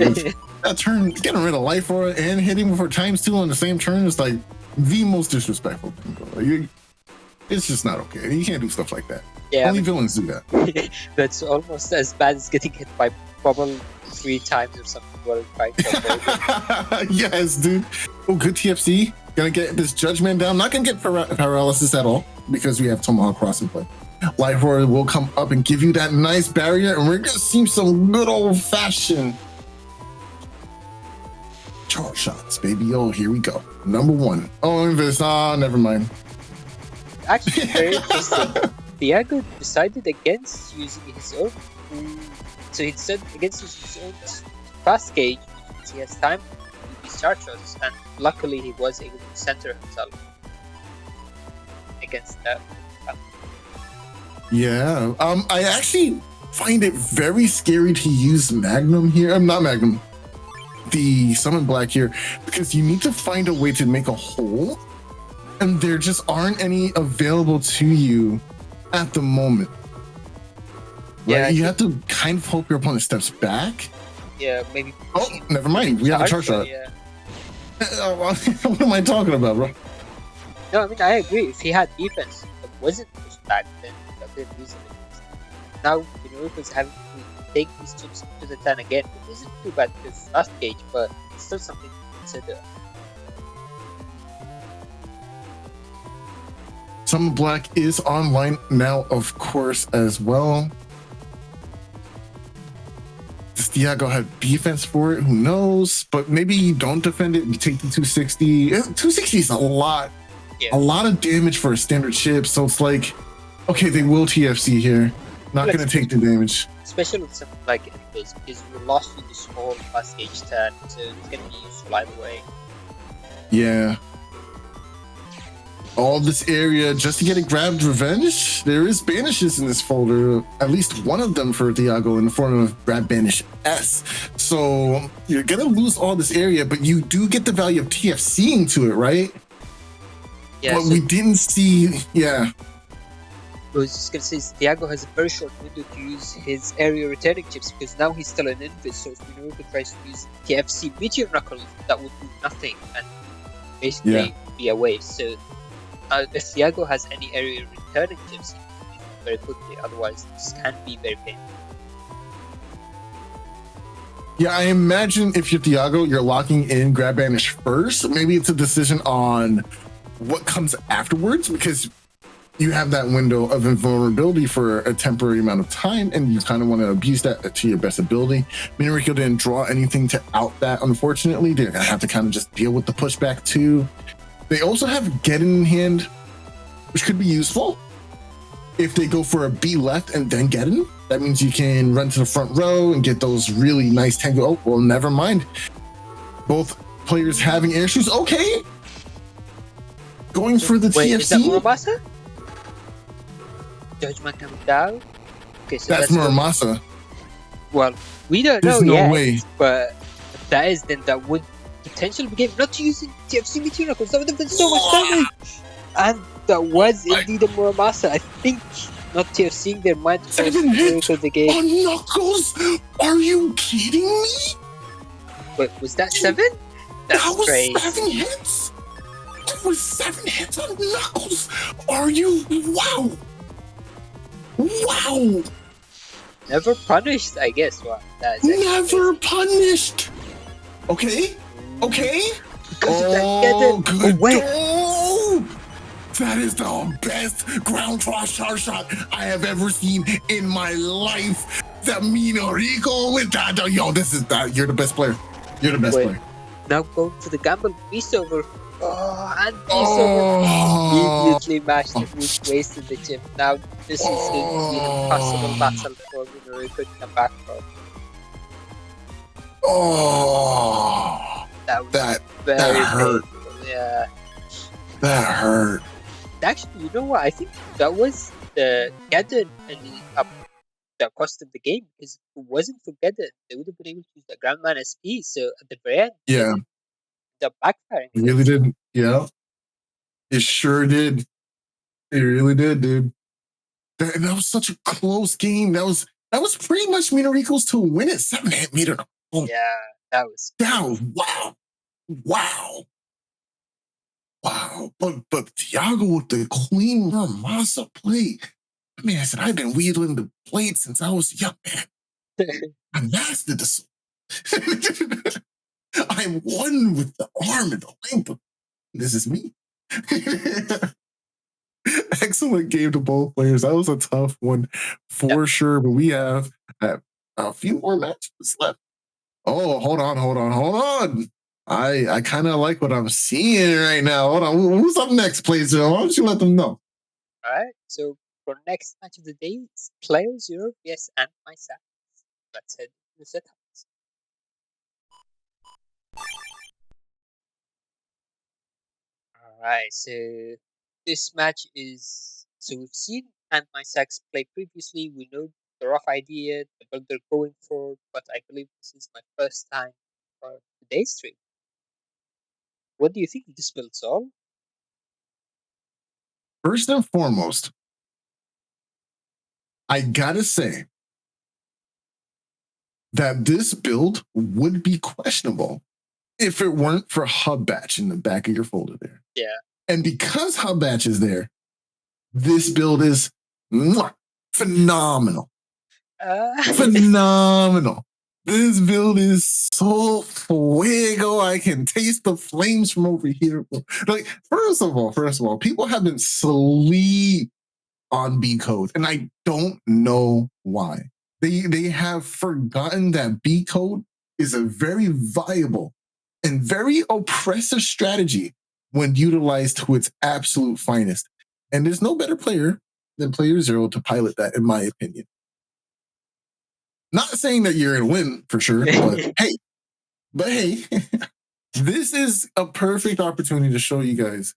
That turn, getting rid of life for it and hitting for ×2 on the same turn is like the most disrespectful thing, bro. It's just not okay. You can't do stuff like that. Yeah, only villains do that. That's almost as bad as getting hit by bubble 3 times or something. Yes, dude. Oh, good TFC. Gonna get this judgment down. Not gonna get paralysis at all because we have Tomahawk Cross in play. Life Roar will come up and give you that nice barrier, and we're gonna see some good old fashioned charge shots, baby. Oh, here we go. Number 1. Oh, Invis. Never mind. Actually, very interesting. Thiago decided against using his own. So he decided against using his own fast gauge because he has time to discharge shots, and luckily he was able to center himself against that. Yeah. I actually find it very scary to use Magnum here. I'm not Magnum. The Summon Black here, because you need to find a way to make a hole, and there just aren't any available to you at the moment. Right? Yeah, you have to kind of hope your opponent steps back. Yeah, maybe. Oh, never mind. We have a charge shot. Yeah. What am I talking about, bro? No, I mean, I agree. If he had defense that wasn't pushed back, then that could reason it. Now, Minoriko's having to take these chips to the turn again, which isn't too bad because last gauge, but it's still something to consider. Summon Black is online now, of course, as well. Does Thiago have defense for it? Who knows? But maybe you don't defend it. You take the 260. 260 is a lot. Yeah. A lot of damage for a standard chip. So it's like, okay, they will TFC here. Not going to take the damage. Especially with something like Interface, because you lost with this whole last gauge turn, so it's going to be useful either way. Yeah. All this area just to get it grabbed revenge. There is banishes in this folder, at least one of them for Thiago in the form of grab banish S. So you're gonna lose all this area, but you do get the value of TFCing to it, right? Yeah. But we didn't see. Yeah. I was just gonna say Thiago has a very short window to use his area returning chips because now he's still an invis. So if Minoriko tries to use TFC Meteor Knuckles, that would do nothing and basically be a waste. So if Thiago has any area returning chips, he can use them very quickly. Otherwise, this can be very painful. Yeah, I imagine if you're Thiago, you're locking in grab banish first. Maybe it's a decision on what comes afterwards because you have that window of invulnerability for a temporary amount of time, and you kind of want to abuse that to your best ability. Minoriko didn't draw anything to out that, unfortunately. They're going to have to kind of just deal with the pushback too. They also have Get in hand, which could be useful. If they go for a B left and then Get in, that means you can run to the front row and get those really nice tango. Oh, well, never mind. Both players having air shoes. Okay. Going for the TFC. Is that Muramasa? Judgment coming down? Okay, so that's Muramasa. Well, we don't There's know no yet, way. But if that is, then that would potentially be game not using TFC Meteor Knuckles. That would have been so much damage. And that was indeed a Muramasa. I think not TFCing their mind for the game. On Knuckles? Are you kidding me? Wait, was that 7? That was crazy. 7 hits? That was 7 hits on Knuckles. Are you? Wow. Wow. Never punished, I guess. Wow, that is never punished. Okay. Okay. Because of that good. Oh, that is the best ground charge shot I have ever seen in my life. The Minoriko with that. Yo, this is that. You're the best player. You're the best player. Now go to the gamble. Beast over. Oh, and Beast over immediately mashed it, which wasted the chip. Now this is going to be an impossible battle for Minoriko to come back from. Oh, that hurt. Painful. Yeah, that hurt. Actually, you know what? I think that was the Geddon ending up that cost them the game, because if it wasn't for Geddon, they would have been able to use the Grandman SP. So at the very end, the backfiring. It really did. Yeah, it sure did. It really did, dude. That was such a close game. That was pretty much Minoriko's to win it. 7-hit meter. Oh. Yeah, that was. Wow. But Thiago with the clean Muramasa play. I mean, I said I've been wheedling the blade since I was young, man. I mastered the. I'm one with the arm and the length. This is me. Excellent game to both players. That was a tough one for sure, but we have a few more matches left. Oh, hold on. I kind of like what I'm seeing right now. Hold on. Who's up next, playerzero? Why don't you let them know? All right. So for next match of the day, it's playerzero vs AndMySax. Let's head to the setups. All right. So this match is, so we've seen AndMySax play previously. We know the rough idea, the build they're going for, but I believe this is my first time for today's stream. What do you think of this build, Saul? First and foremost, I gotta say that this build would be questionable if it weren't for Hub Batch in the back of your folder there. Yeah. And because Hub Batch is there, this build is phenomenal. Phenomenal. This build is so fuego. I can taste the flames from over here. Like, first of all, people have been sleep on B code, and I don't know why. They have forgotten that B code is a very viable and very oppressive strategy when utilized to its absolute finest. And there's no better player than playerzero to pilot that, in my opinion. Not saying that you're going to win for sure, but hey, this is a perfect opportunity to show you guys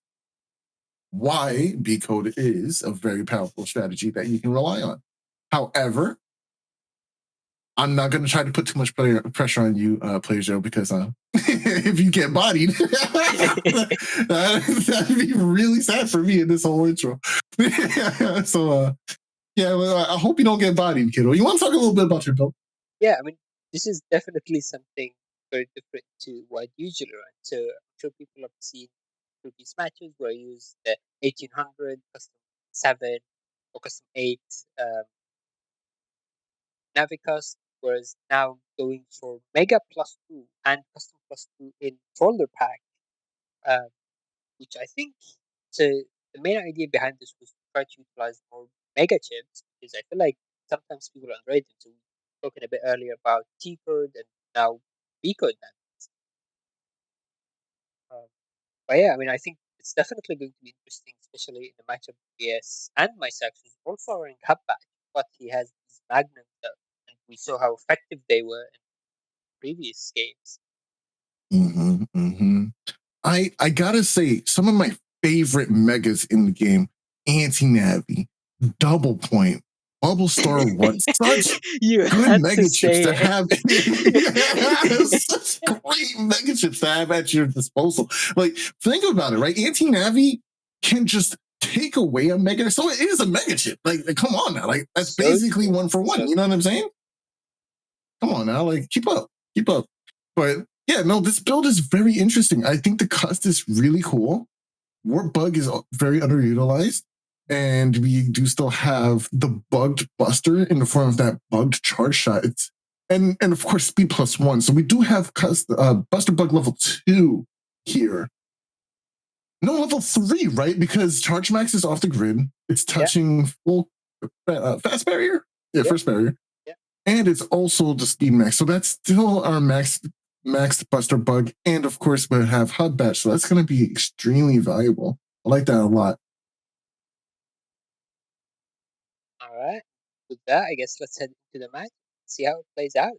why B code is a very powerful strategy that you can rely on. However, I'm not going to try to put too much pressure on you, playerzero, because if you get bodied, that'd be really sad for me in this whole intro. So, well, I hope you don't get bodied, kiddo. You want to talk a little bit about your build? Yeah, I mean, this is definitely something very different to what I usually run. So I'm sure people have seen previous matches where I use the 1800, custom 7, or custom 8 Navicust, whereas now going for Mega +2 and Custom +2 in folder pack, which I think, so the main idea behind this was to try to utilize more Mega chips, because I feel like sometimes people underrate them. So we were talking a bit earlier about T code and now B code. But yeah, I mean, I think it's definitely going to be interesting, especially in the matchup BS AndMySax, who's also wearing Cutback, but he has these magnums that, and we saw how effective they were in previous games. I gotta say, some of my favorite megas in the game, Anti-Navi, Double Point, Bubble Star 1, such good mega chips to have. Such great mega chips to have at your disposal. Like, think about it, right? Anti-Navi can just take away a mega, so it is a mega chip. Like come on now, like that's basically 1 for 1. You know what I'm saying? Come on now, like keep up. But yeah, no, this build is very interesting. I think the cust is really cool. Warp Bug is very underutilized. And we do still have the bugged buster in the form of that bugged charge shot. And of course, speed +1. So we do have buster bug level 2 here. No, level 3, right? Because charge max is off the grid. It's touching full fast barrier. First barrier. Yeah. And it's also the speed max. So that's still our max buster bug. And of course, we have Hub Batch. So that's going to be extremely valuable. I like that a lot. All right. With that, I guess let's head into the match, see how it plays out.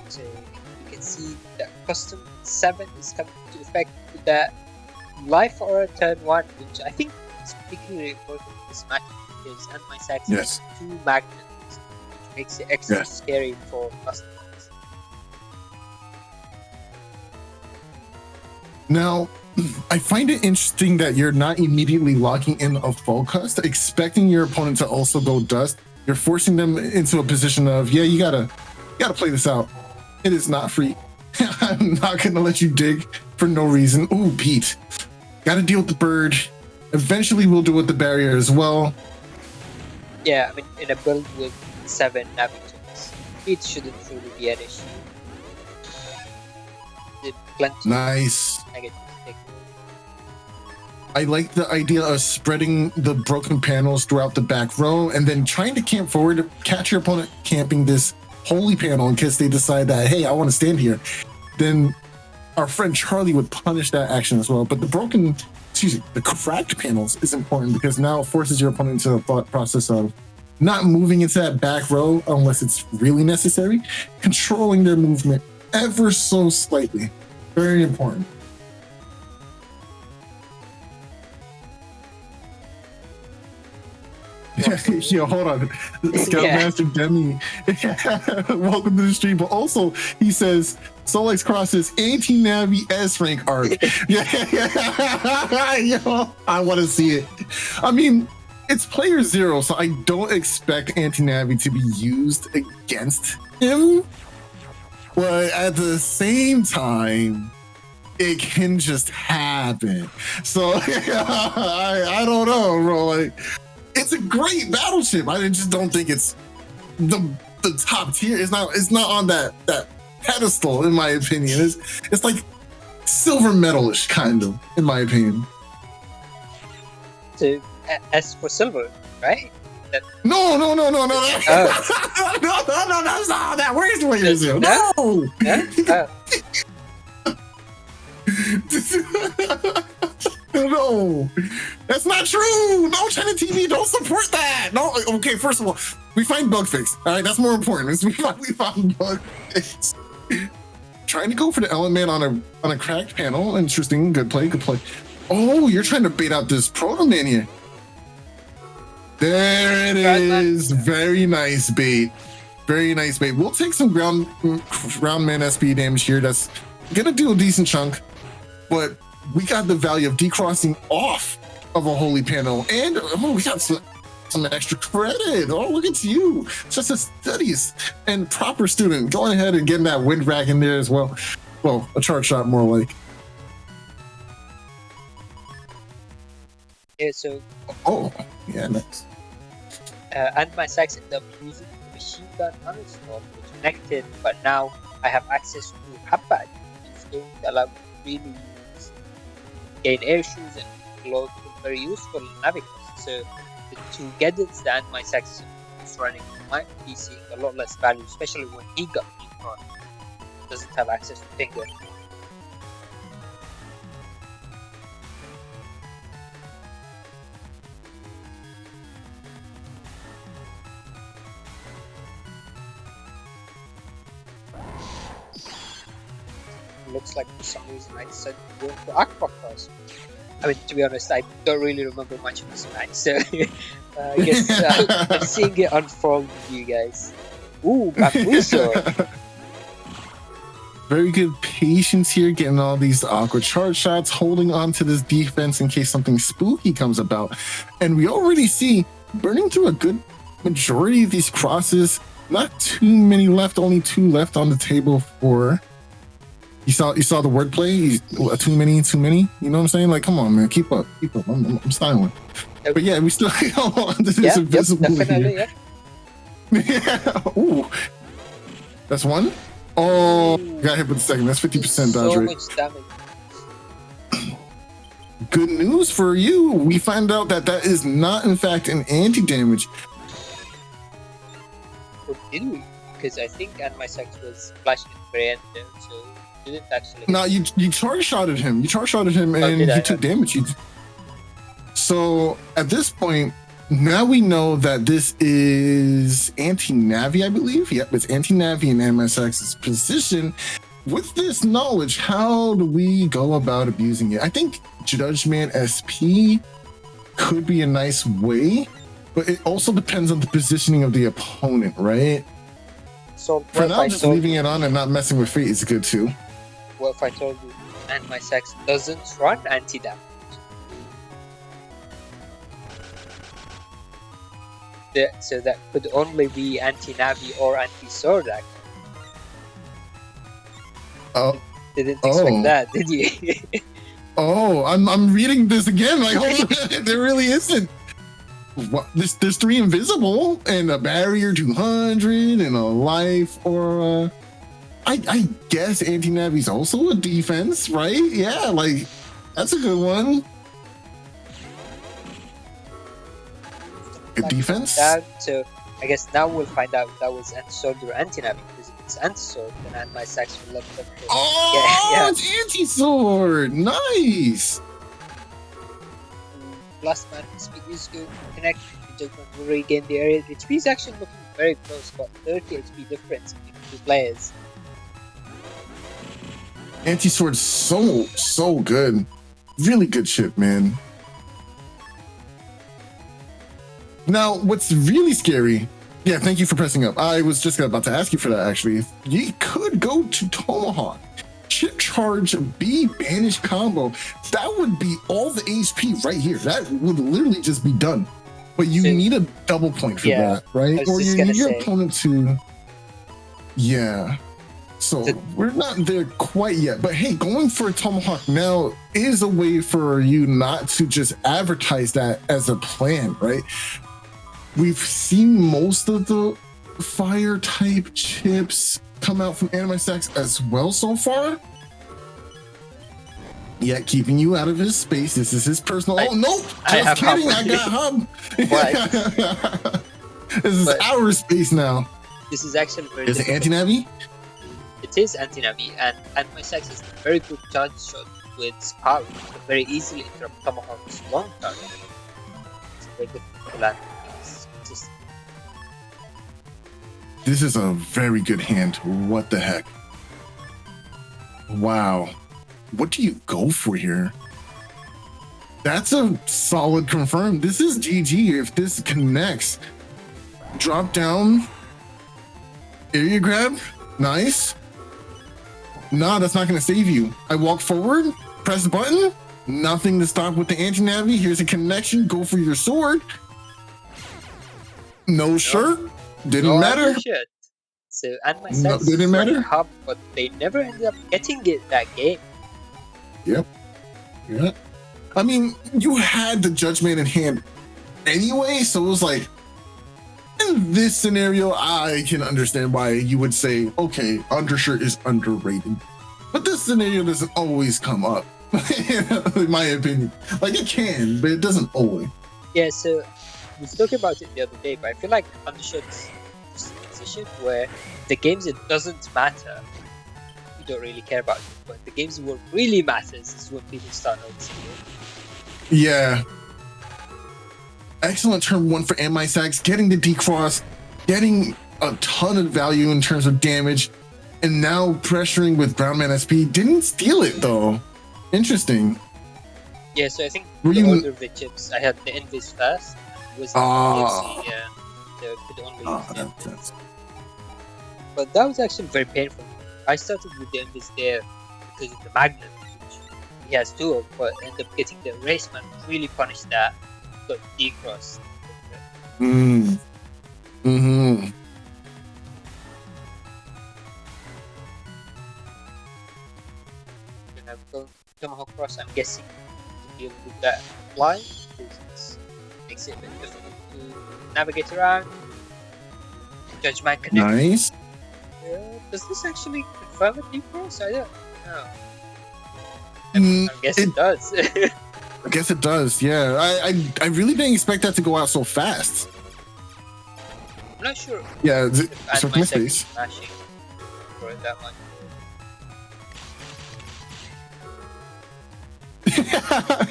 So you can see that custom 7 is coming into effect with that life aura turn 1, which I think is particularly important in this match because AndMySax has 2 magnets, which makes it extra scary for custom. Now, I find it interesting that you're not immediately locking in a full cust, expecting your opponent to also go dust. You're forcing them into a position of, you gotta play this out. It is not free. I'm not gonna let you dig for no reason. Ooh, Pete. Gotta deal with the bird. Eventually we'll deal with the barrier as well. Yeah, I mean, in a build with 7 navigators, it shouldn't really be an issue. Nice. I like the idea of spreading the broken panels throughout the back row and then trying to camp forward, catch your opponent camping this holy panel in case they decide that, hey, I want to stand here. Then our friend Charlie would punish that action as well. But the cracked panels is important because now it forces your opponent into the thought process of, not moving into that back row unless it's really necessary, controlling their movement ever so slightly. Very important. Yo, hold on. Scoutmaster Demi, welcome to the stream. But also, he says, SoulXCross is anti-Navi S rank art. Yo, I want to see it. I mean, it's player 0, so I don't expect anti-Navi to be used against him. But at the same time, it can just happen. So I don't know, bro. Like, it's a great battleship. I just don't think it's the top tier. It's not on that pedestal, in my opinion. It's like silver medalish, kind of, in my opinion. So S for silver, right? No. Oh. No, that's not how that works. No, that's not true. No, China TV, don't support that. No, okay. First of all, we find bug fix. All right, that's more important. We found bug fix. Trying to go for the element on a cracked panel. Interesting. Good play. Oh, you're trying to bait out this Proto Man here. There it is. Very nice bait. We'll take some ground man SP damage here. That's gonna do a decent chunk, but we got the value of decrossing off of a holy panel, and we got some extra credit. Oh, look at you, just a studious and proper student, going ahead and getting that wind rack in there as well. Well, a charge shot more like. Yeah, so nice. AndMySax ended up using the machine gun uninstalled, which connected, but now I have access to Habad, which is going to allow me to really gain air shoes and load very useful navigos. So the two gadgets that AndMySax is running might be seeing a lot less value, especially when he got doesn't have access to finger. Looks like for some reason I decided to go for Aquacross. I mean, to be honest, I don't really remember much of this match, so I guess I'm seeing it unfold with you guys. Ooh, Bambuso! Very good patience here, getting all these awkward charge shots, holding on to this defense in case something spooky comes about. And we already see burning through a good majority of these crosses. Not too many left, only 2 left on the table for... You saw the wordplay? Too many? You know what I'm saying? Like, come on, man, keep up. I'm styling. But yeah, we still hold on to this invisible here. Yeah. Ooh. That's one. Oh, got hit with the second. That's 50% dodge rate. So much damage. Good news for you. We find out that is not, in fact, an anti-damage. Or did we? Because I think AndMySax was flashing at the end there, so... didn't actually. No, you charge shotted him. And he took damage. So at this point, now we know that this is anti-Navi, I believe. Yep, it's anti-Navi in AndMySax's position. With this knowledge, how do we go about abusing it? I think Judgment SP could be a nice way, but it also depends on the positioning of the opponent, right? So for now, just leaving it on and not messing with fate is good too. What if I told you AndMySax doesn't run anti-damage? So that could only be anti-Navi or anti-Sword actually. Oh. Didn't expect that, did you? Oh, I'm reading this again. Like, hold on, there really isn't. What? There's 3 invisible and a barrier 200 and a life or I guess anti-Navi's also a defense, right? Yeah, like that's a good one. A defense? So I guess now we'll find out if that was anti-sword or anti-Navi, because if it's anti-sword, then AndMySax will let them go. Oh, yeah. It's anti-sword! Nice! Last man, speed is to connect Judgment will regain the area. HP is actually looking very close, about 30 HP difference between the two players. Anti-sword's so good. Really good chip, man. Now, what's really scary... Yeah, thank you for pressing up. I was just about to ask you for that, actually. You could go to Tomahawk. Chip charge B banish combo. That would be all the HP right here. That would literally just be done. But you need a double point for that, right? Or you need your opponent to... Yeah. So we're not there quite yet. But hey, going for a Tomahawk now is a way for you not to just advertise that as a plan, right? We've seen most of the fire type chips come out from AndMySax as well so far. Yet keeping you out of his space. This is his personal. Oh no! Just kidding. I got hub. This is our space now. This is actually very. Is it anti-navi? It is anti-navi, and AndMySax is a very good charge shot with power. You can very easily interrupt Tomahawk's long target. It's very good to land. This is a very good hand. What the heck? Wow. What do you go for here? That's a solid confirm. This is GG if this connects. Drop down. Area grab. Nice. Nah, that's not going to save you. I walk forward. Press the button. Nothing to stop with the anti-navi. Here's a connection. Go for your sword. No shirt. Didn't matter. Shit. So AndMySax didn't matter. Hub, but they never ended up getting it that game. Yep. Yeah. I mean, you had the judgment in hand anyway, so it was like, in this scenario, I can understand why you would say, okay, undershirt is underrated. But this scenario doesn't always come up, in my opinion. Like, it can, but it doesn't always. Yeah, so we was talking about it the other day, but I feel like undershirt's just a position where the games it doesn't matter, you don't really care about it, but the games what really matters is when people start noticing it. Yeah. Excellent turn one for AndMySax, getting the decross, getting a ton of value in terms of damage, and now pressuring with Groundman SP. Didn't steal it though. Interesting. Yeah, so I think the order of the chips, I had the Invis first. Was yeah, so could only use but that was actually very painful. I started with the Invis there because of the magnet, which he has two of, but ended up getting the race man, really punished that. Got decross. Mm-hmm. When I've gone Tomahawk Cross, I'm guessing to deal with that fly, because it makes it a bit difficult to navigate around. Judgment connect. Nice. Does this actually confirm a decross? I don't know. I guess it does. I guess it does, yeah. I really didn't expect that to go out so fast. I'm not sure. Yeah, so my space. Smashing for it that much.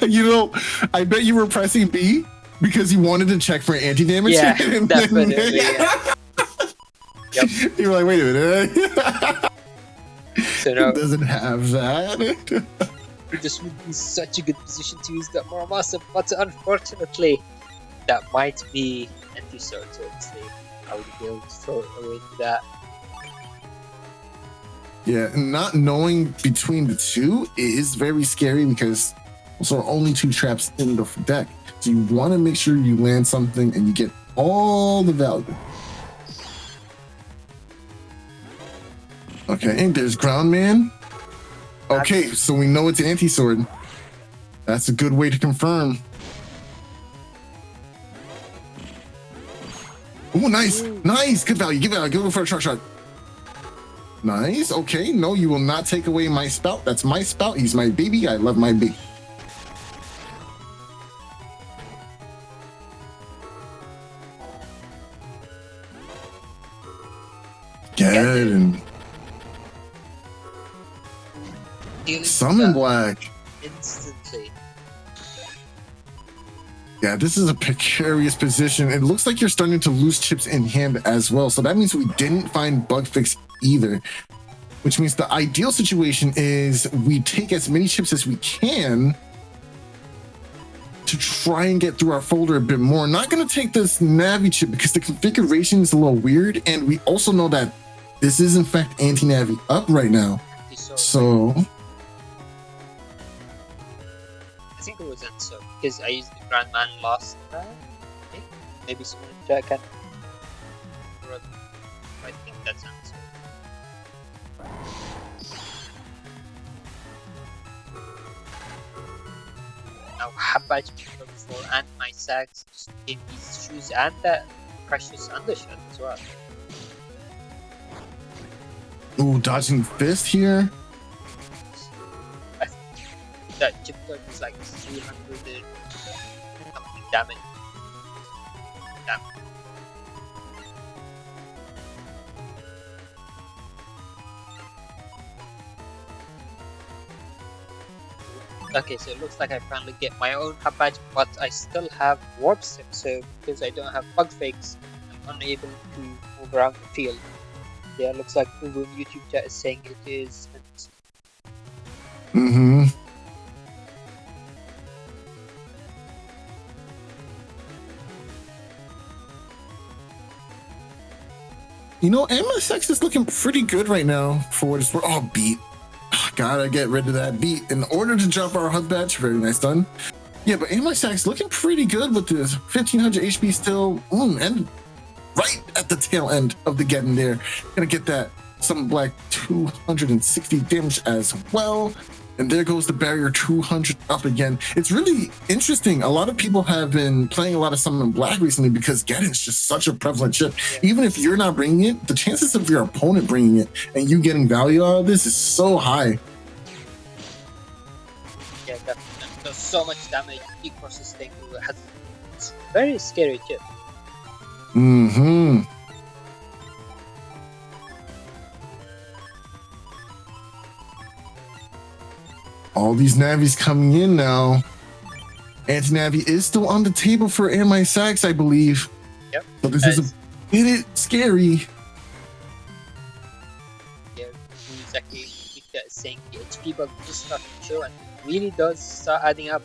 You know, I bet you were pressing B because you wanted to check for anti-damage. Yeah, definitely. Yeah. Yep. You were like, wait a minute. So no, it doesn't have that. This would be such a good position to use that Muramasa, but unfortunately, that might be anti-sword, so let's see how would be able to throw it away to that. Yeah, and not knowing between the two is very scary because those are only two traps in the deck. So you want to make sure you land something and you get all the value. Okay, and there's Groundman. Okay, so we know it's anti-sword. That's a good way to confirm. Oh, nice. Nice. Good value. Give it for a shot. Nice. Okay. No, you will not take away my spout. That's my spout. He's my baby. I love my baby. Good. And summon black. Instantly. Yeah, this is a precarious position. It looks like you're starting to lose chips in hand as well. So that means we didn't find bug fix either, which means the ideal situation is we take as many chips as we can to try and get through our folder a bit more. Not going to take this Navi chip because the configuration is a little weird. And we also know that this is in fact anti-Navi up right now. So I think it was Enso because I used the Grandman last time. I think maybe someone in chat can. I think that's Enso. Now Habaj before AndMySax just gave these shoes and the precious undershirt as well. ooh, dodging fist here. I think that chip card is like 300 something damage. Okay, so it looks like I finally get my own hub badge, but I still have warp step, so because I don't have bug fakes, I'm unable to move around the field. Yeah, it looks like Google YouTube chat is saying it is. Mm-hmm. You know, AndMySax is looking pretty good right now for what it's worth. Oh, beat. Gotta get rid of that beat in order to drop our hub badge. Very nice done. Yeah, but AndMySax looking pretty good with this 1500 HP still. And right at the tail end of the getting there. Gonna get that Summon Black 260 damage as well. And there goes the barrier 200 up again. It's really interesting. A lot of people have been playing a lot of Summon Black recently because Geddon is just such a prevalent chip. Even if you're not bringing it, the chances of your opponent bringing it and you getting value out of this is so high. Yeah, definitely. Does so much damage. E-Cross's thing has it's very scary chip. Mm-hmm. All these Navis coming in now. Anti-Navi is still on the table for AndMySax, I believe. Yep. So this is a bit scary. Yeah, exactly. Is saying the HP bug just started to show and it really does start adding up.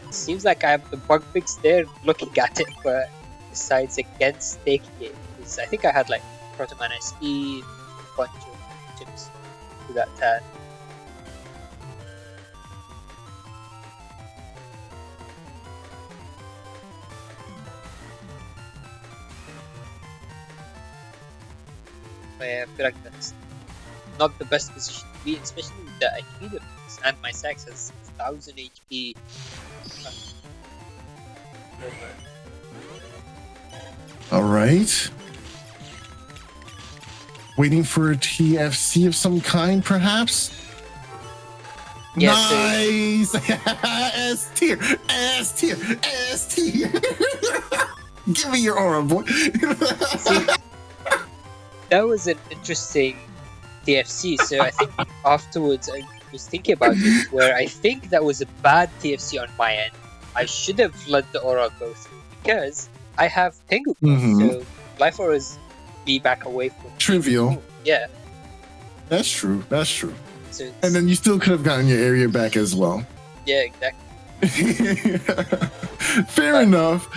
It seems like I have the bug fix there looking at it, but besides against taking it, because I think I had like Protoman SP, a bunch of chips to that tad. I feel like that's not the best position to be in, especially with the HP difference. And AndMySax has 1000 HP. All right. Waiting for a TFC of some kind, perhaps? Yeah, nice! S tier! S tier! S tier! Give me your aura, boy! See, that was an interesting TFC. So I think afterwards I was thinking about it, where I think that was a bad TFC on my end. I should have let the aura go through because I have Tengu, so life auras be back away from trivial. Yeah, that's true. That's true. So and then you still could have gotten your area back as well. Yeah, exactly. Fair enough.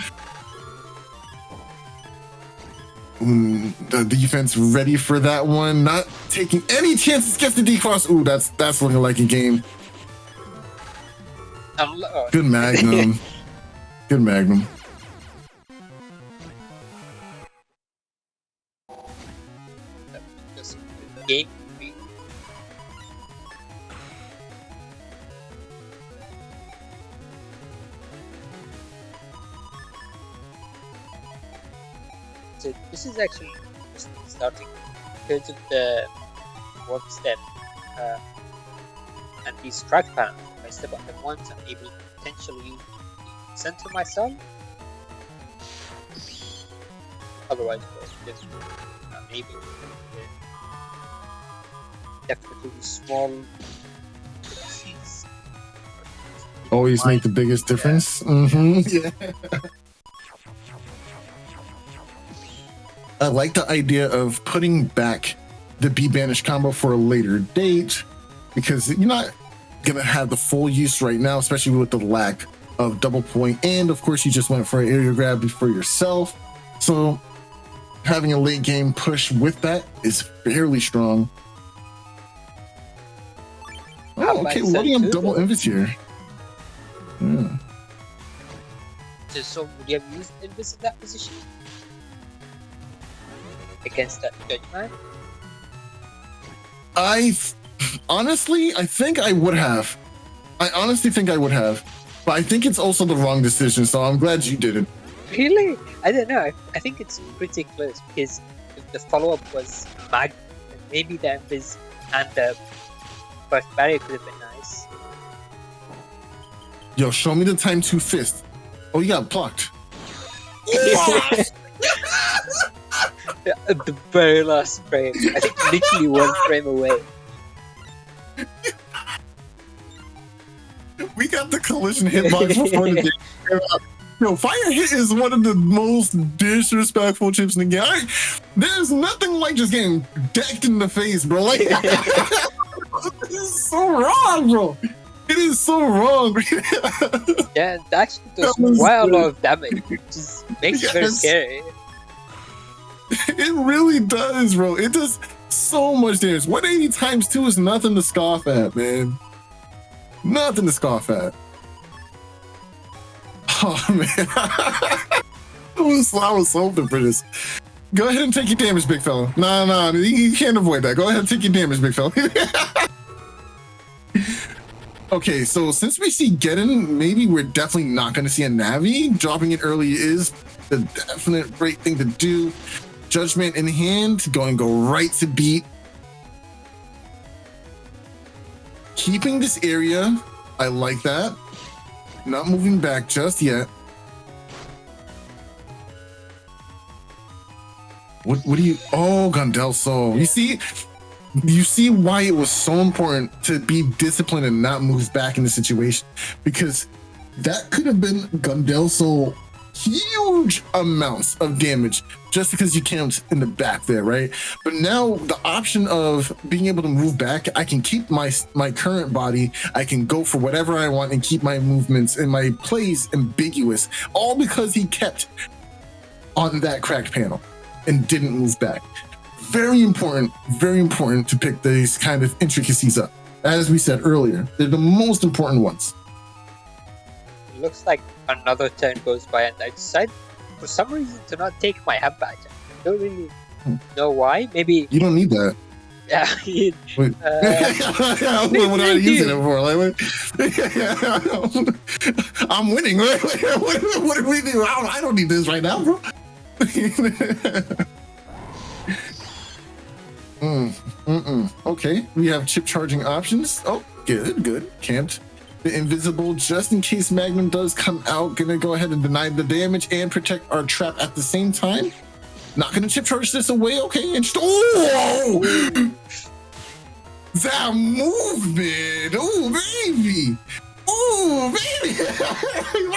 The defense ready for that one, not taking any chances. Gets the decross. Ooh, that's looking like a game. Good Magnum. Good Magnum. Game. So this is actually just starting because of the warp step and these track panels. If I step on them once, I'm able to potentially center myself. Otherwise, I'm able to definitely small always make the biggest difference. Yeah. I like the idea of putting back the Be Banished combo for a later date, because you're not gonna have the full use right now, especially with the lack of double point, and of course you just went for an area grab for yourself, so having a late game push with that is fairly strong. Oh, okay, loading up double invis here. Yeah. So would you have used invis in that position against that judgment? Honestly, I think I would have. I honestly think I would have, but I think it's also the wrong decision, so I'm glad you did it. Really? I don't know. I think it's pretty close, because if the follow-up was Mag, maybe the invis and the first barrier could have been nice. Yo, show me the time 2 fist. Oh, you got blocked. At the very last frame. I think literally 1 frame away. We got the collision hitbox before the game. Yo, fire hit is one of the most disrespectful chips in the game. There's nothing like just getting decked in the face, bro. Like, this is so wrong, bro. It is so wrong. Yeah, it actually does quite a lot of damage, which just makes it very scary. It really does, bro. It does so much damage. 180 times 2 is nothing to scoff at, man. Nothing to scoff at. Oh, man. I was hoping for this. Go ahead and take your damage, big fella. Nah, you can't avoid that. Go ahead and take your damage, big fella. Okay, so since we see Geddon, maybe we're definitely not going to see a Navi. Dropping it early is the definite great thing to do. Judgment in hand, go right to beat. Keeping this area, I like that. Not moving back just yet. What do you... Oh, Gondelso. You see why it was so important to be disciplined and not move back in the situation, because that could have been Gondelso huge amounts of damage just because you camped in the back there, right? But now the option of being able to move back, I can keep my current body, I can go for whatever I want and keep my movements and my plays ambiguous, all because he kept on that cracked panel and didn't move back. Very important to pick these kind of intricacies up. As we said earlier, they're the most important ones. It looks like another turn goes by and I decide for some reason to not take my head badge. I don't really know why. Maybe you don't need that. Yeah. What are you using it for? I'm winning. What do we do? I don't need this right now, bro. Okay, we have chip charging options. Oh, good. Camped the invisible just in case Magnum does come out. Gonna go ahead and deny the damage and protect our trap at the same time. Not gonna chip charge this away. Okay, and oh, that movement. Oh baby.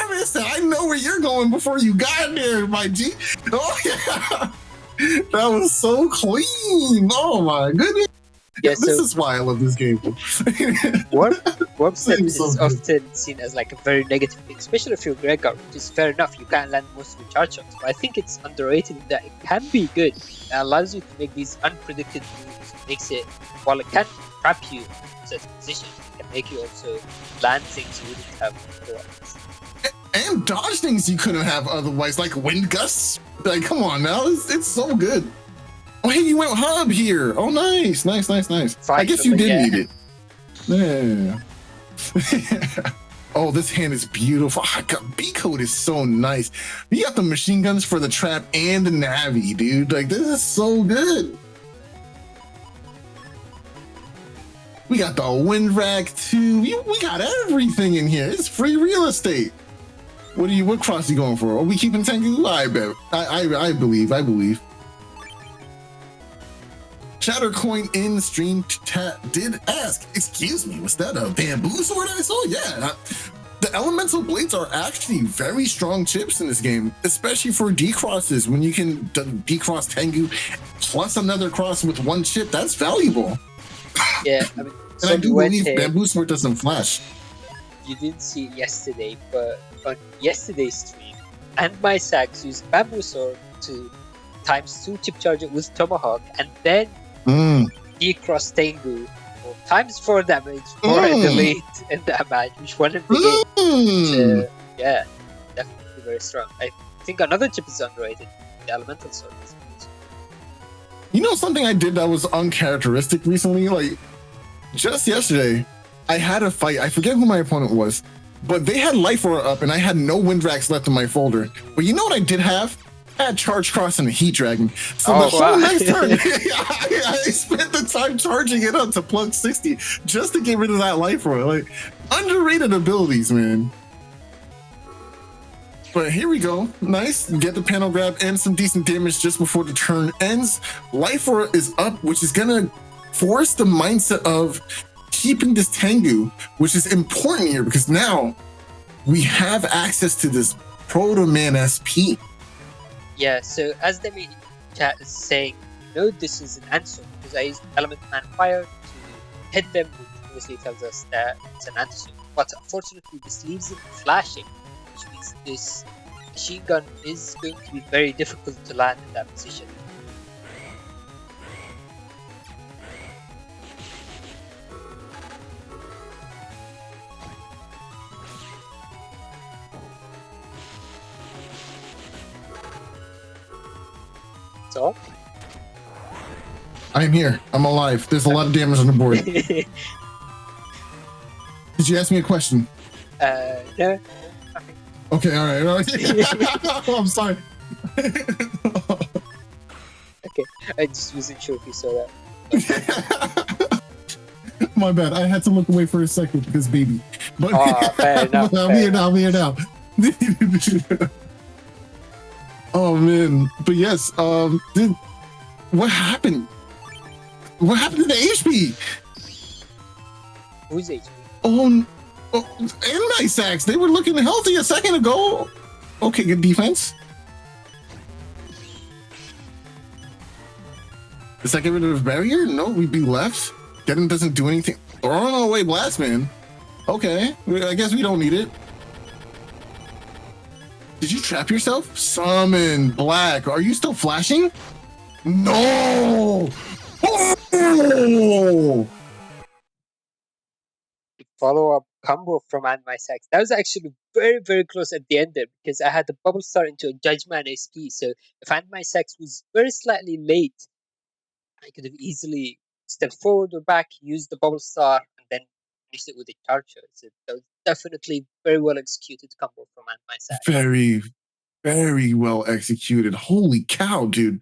Listen, I know where you're going before you got there, my G. Oh yeah. That was so clean. Oh my goodness. Yeah, this is why I love this game. Warp set is often seen as like a very negative thing, especially if you're Gregor, which is fair enough. You can't land most of your charge shots, but I think it's underrated in that it can be good. It allows you to make these unpredicted moves. Makes it, while it can trap you in certain positions, it can make you also land things you wouldn't have otherwise. And dodge things you couldn't have otherwise, like wind gusts. Like, come on now, it's so good. Oh, hey, you went hub here. Oh, nice. I guess you did need it. Yeah. Oh, this hand is beautiful. B code is so nice. You got the machine guns for the trap and the Navi, dude. Like, this is so good. We got the wind rack too. We got everything in here. It's free real estate. What cross you going for? Are we keeping Tengu? I bet. I believe. Chattercoin in stream chat did ask, excuse me, was that a bamboo sword I saw? Yeah. The elemental blades are actually very strong chips in this game, especially for D-crosses. When you can D-cross Tengu plus another cross with one chip, that's valuable. Yeah, I mean, and I do believe Bamboo Sword doesn't flash. You didn't see it yesterday, but on yesterday's stream, AndMySax used Bamboo Sword to ×2 chip charge it with Tomahawk, and then D-cross Tengu for ×4 damage for a delete in that match, which won him the game. So, yeah, definitely very strong. I think another chip is underrated, the Elemental Sword. You know something I did that was uncharacteristic recently? Like, just yesterday, I had a fight. I forget who my opponent was, but they had Life Aura up and I had no Wind Racks left in my folder. But you know what I did have? I had Charge Cross and a Heat Dragon. So the whole next turn, I spent the time charging it up to plug 60 just to get rid of that Life Aura. Like, underrated abilities, man. But here we go. Nice. Get the panel grab and some decent damage just before the turn ends. Life Aura is up, which is going to force the mindset of keeping this Tengu, which is important here because now we have access to this Proto-Man SP. Yeah, so as the main chat is saying, no, this is an answer because I used Element Man Fire to hit them, which obviously tells us that it's an answer. But unfortunately, this leaves it flashing, which means this machine gun is going to be very difficult to land in that position. So? I'm here. I'm alive. There's a lot of damage on the board. Did you ask me a question? No. Okay, all right. Oh, I'm sorry. Okay, I just wasn't sure if you saw that. My bad. I had to look away for a second because baby. But fair enough. I'm here now. Oh man. But yes, dude, what happened? What happened to the HP? Who's HP? Oh, AndMySax. They were looking healthy a second ago. Okay, good defense. Does that get rid of barrier? No, we'd be left. Geddon doesn't do anything. Oh no, wait, Blast Man. Okay, I guess we don't need it. Did you trap yourself? Summon Black. Are you still flashing? No! Oh! Follow-up combo from AndMySax. That was actually very, very close at the end there because I had the Bubble Star into a Judgment SP. So if AndMySax was very slightly late, I could have easily stepped forward or back, used the Bubble Star, and then finished it with a Charger. So that was definitely very well executed combo from AndMySax. Very, very well executed. Holy cow, dude.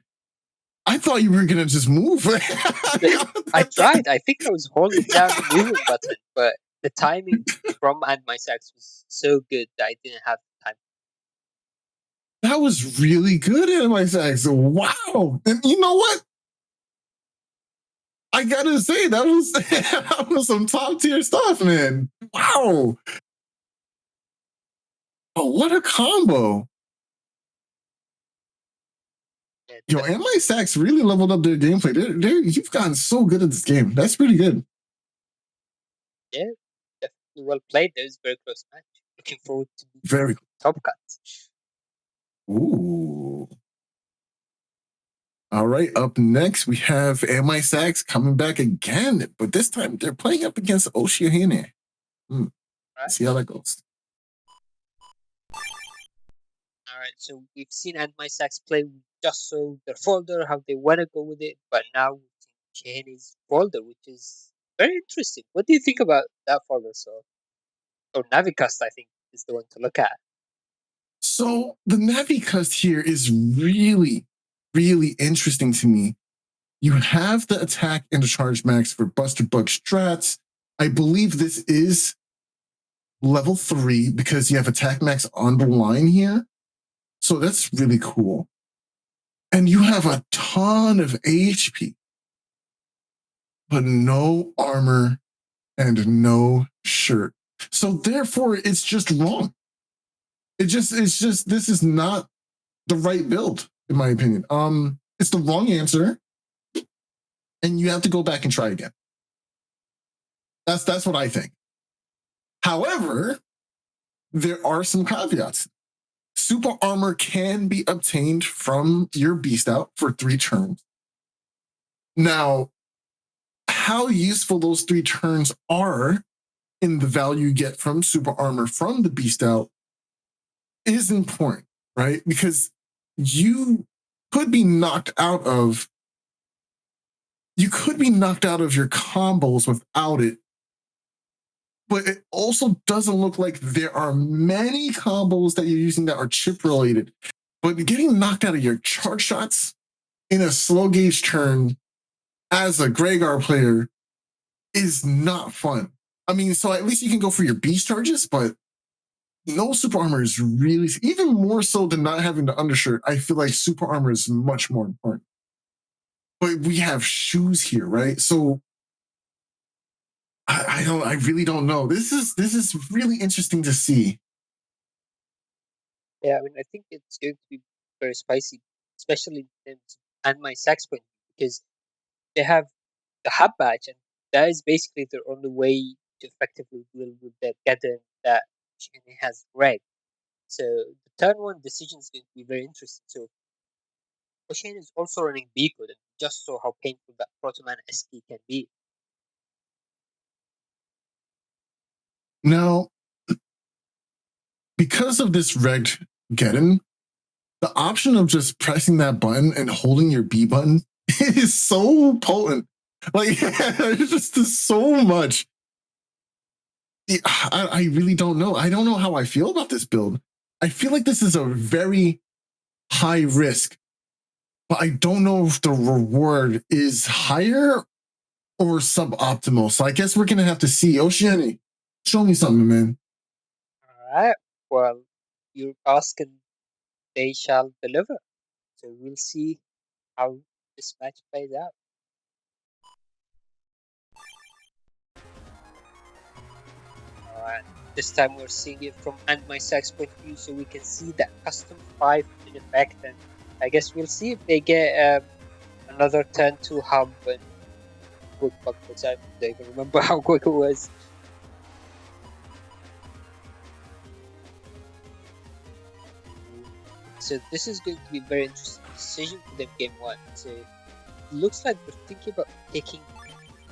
I thought you were going to just move. I tried. I think I was holding down the movement button, but the timing from AndMySax was so good that I didn't have time. That was really good, AndMySax. Wow. And you know what? I gotta say, that was some top tier stuff, man. Wow. Oh, what a combo. Yo, AndMySax really leveled up their gameplay. You've gotten so good at this game. That's pretty good. Yeah, definitely well played. That was a very close match. Looking forward to very top cut. Ooh. All right, up next we have AndMySax coming back again, but this time they're playing up against osiahene. Right. See how that goes. All right, so we've seen AndMySax play with Josue, their folder, how they want to go with it, but now osiahene's folder, which is very interesting. What do you think about that folder, so? Or Navicust, I think, is the one to look at. So the Navicust here is really, really interesting to me. You have the attack and the charge max for Buster Bug strats. I believe this is level 3 because you have attack max on the line here. So that's really cool. And you have a ton of HP, but no armor and no shirt. So therefore, it's just wrong. It's just this is not the right build, in my opinion. It's the wrong answer, and you have to go back and try again. That's what I think. However, there are some caveats. Super armor can be obtained from your beast out for 3 turns. Now, how useful those 3 turns are in the value you get from super armor from the beast out is important, right? Because you could be knocked out of your combos without it. But it also doesn't look like there are many combos that you're using that are chip related. But getting knocked out of your charge shots in a slow gauge turn as a Gregar player is not fun. I mean, so at least you can go for your beast charges, but no super armor is really, even more so than not having the undershirt. I feel like super armor is much more important. But we have shoes here, right? So I really don't know. This is really interesting to see. Yeah, I mean, I think it's going to be very spicy, especially in AndMySax point, because they have the hub badge, and that is basically their only way to effectively deal with the Gaden that Shane has read. So the turn 1 decision is going to be very interesting. So Ocean is also running B code, and just saw how painful that Protoman ST can be. Now, because of this regged Geddon, the option of just pressing that button and holding your B button is so potent. Like, there's just so much. I really don't know. I don't know how I feel about this build. I feel like this is a very high risk, but I don't know if the reward is higher or suboptimal. So I guess we're going to have to see. Osiahene, show me something, man. All right. Well, you're asking, they shall deliver. So we'll see how this match plays out. Alright, this time we're seeing it from AndMySax point of view, so we can see that custom 5 in effect, and I guess we'll see if they get another turn 2 hub and quick buck, because I don't even remember how quick it was. So this is going to be a very interesting decision for them game 1. So it looks like they're thinking about taking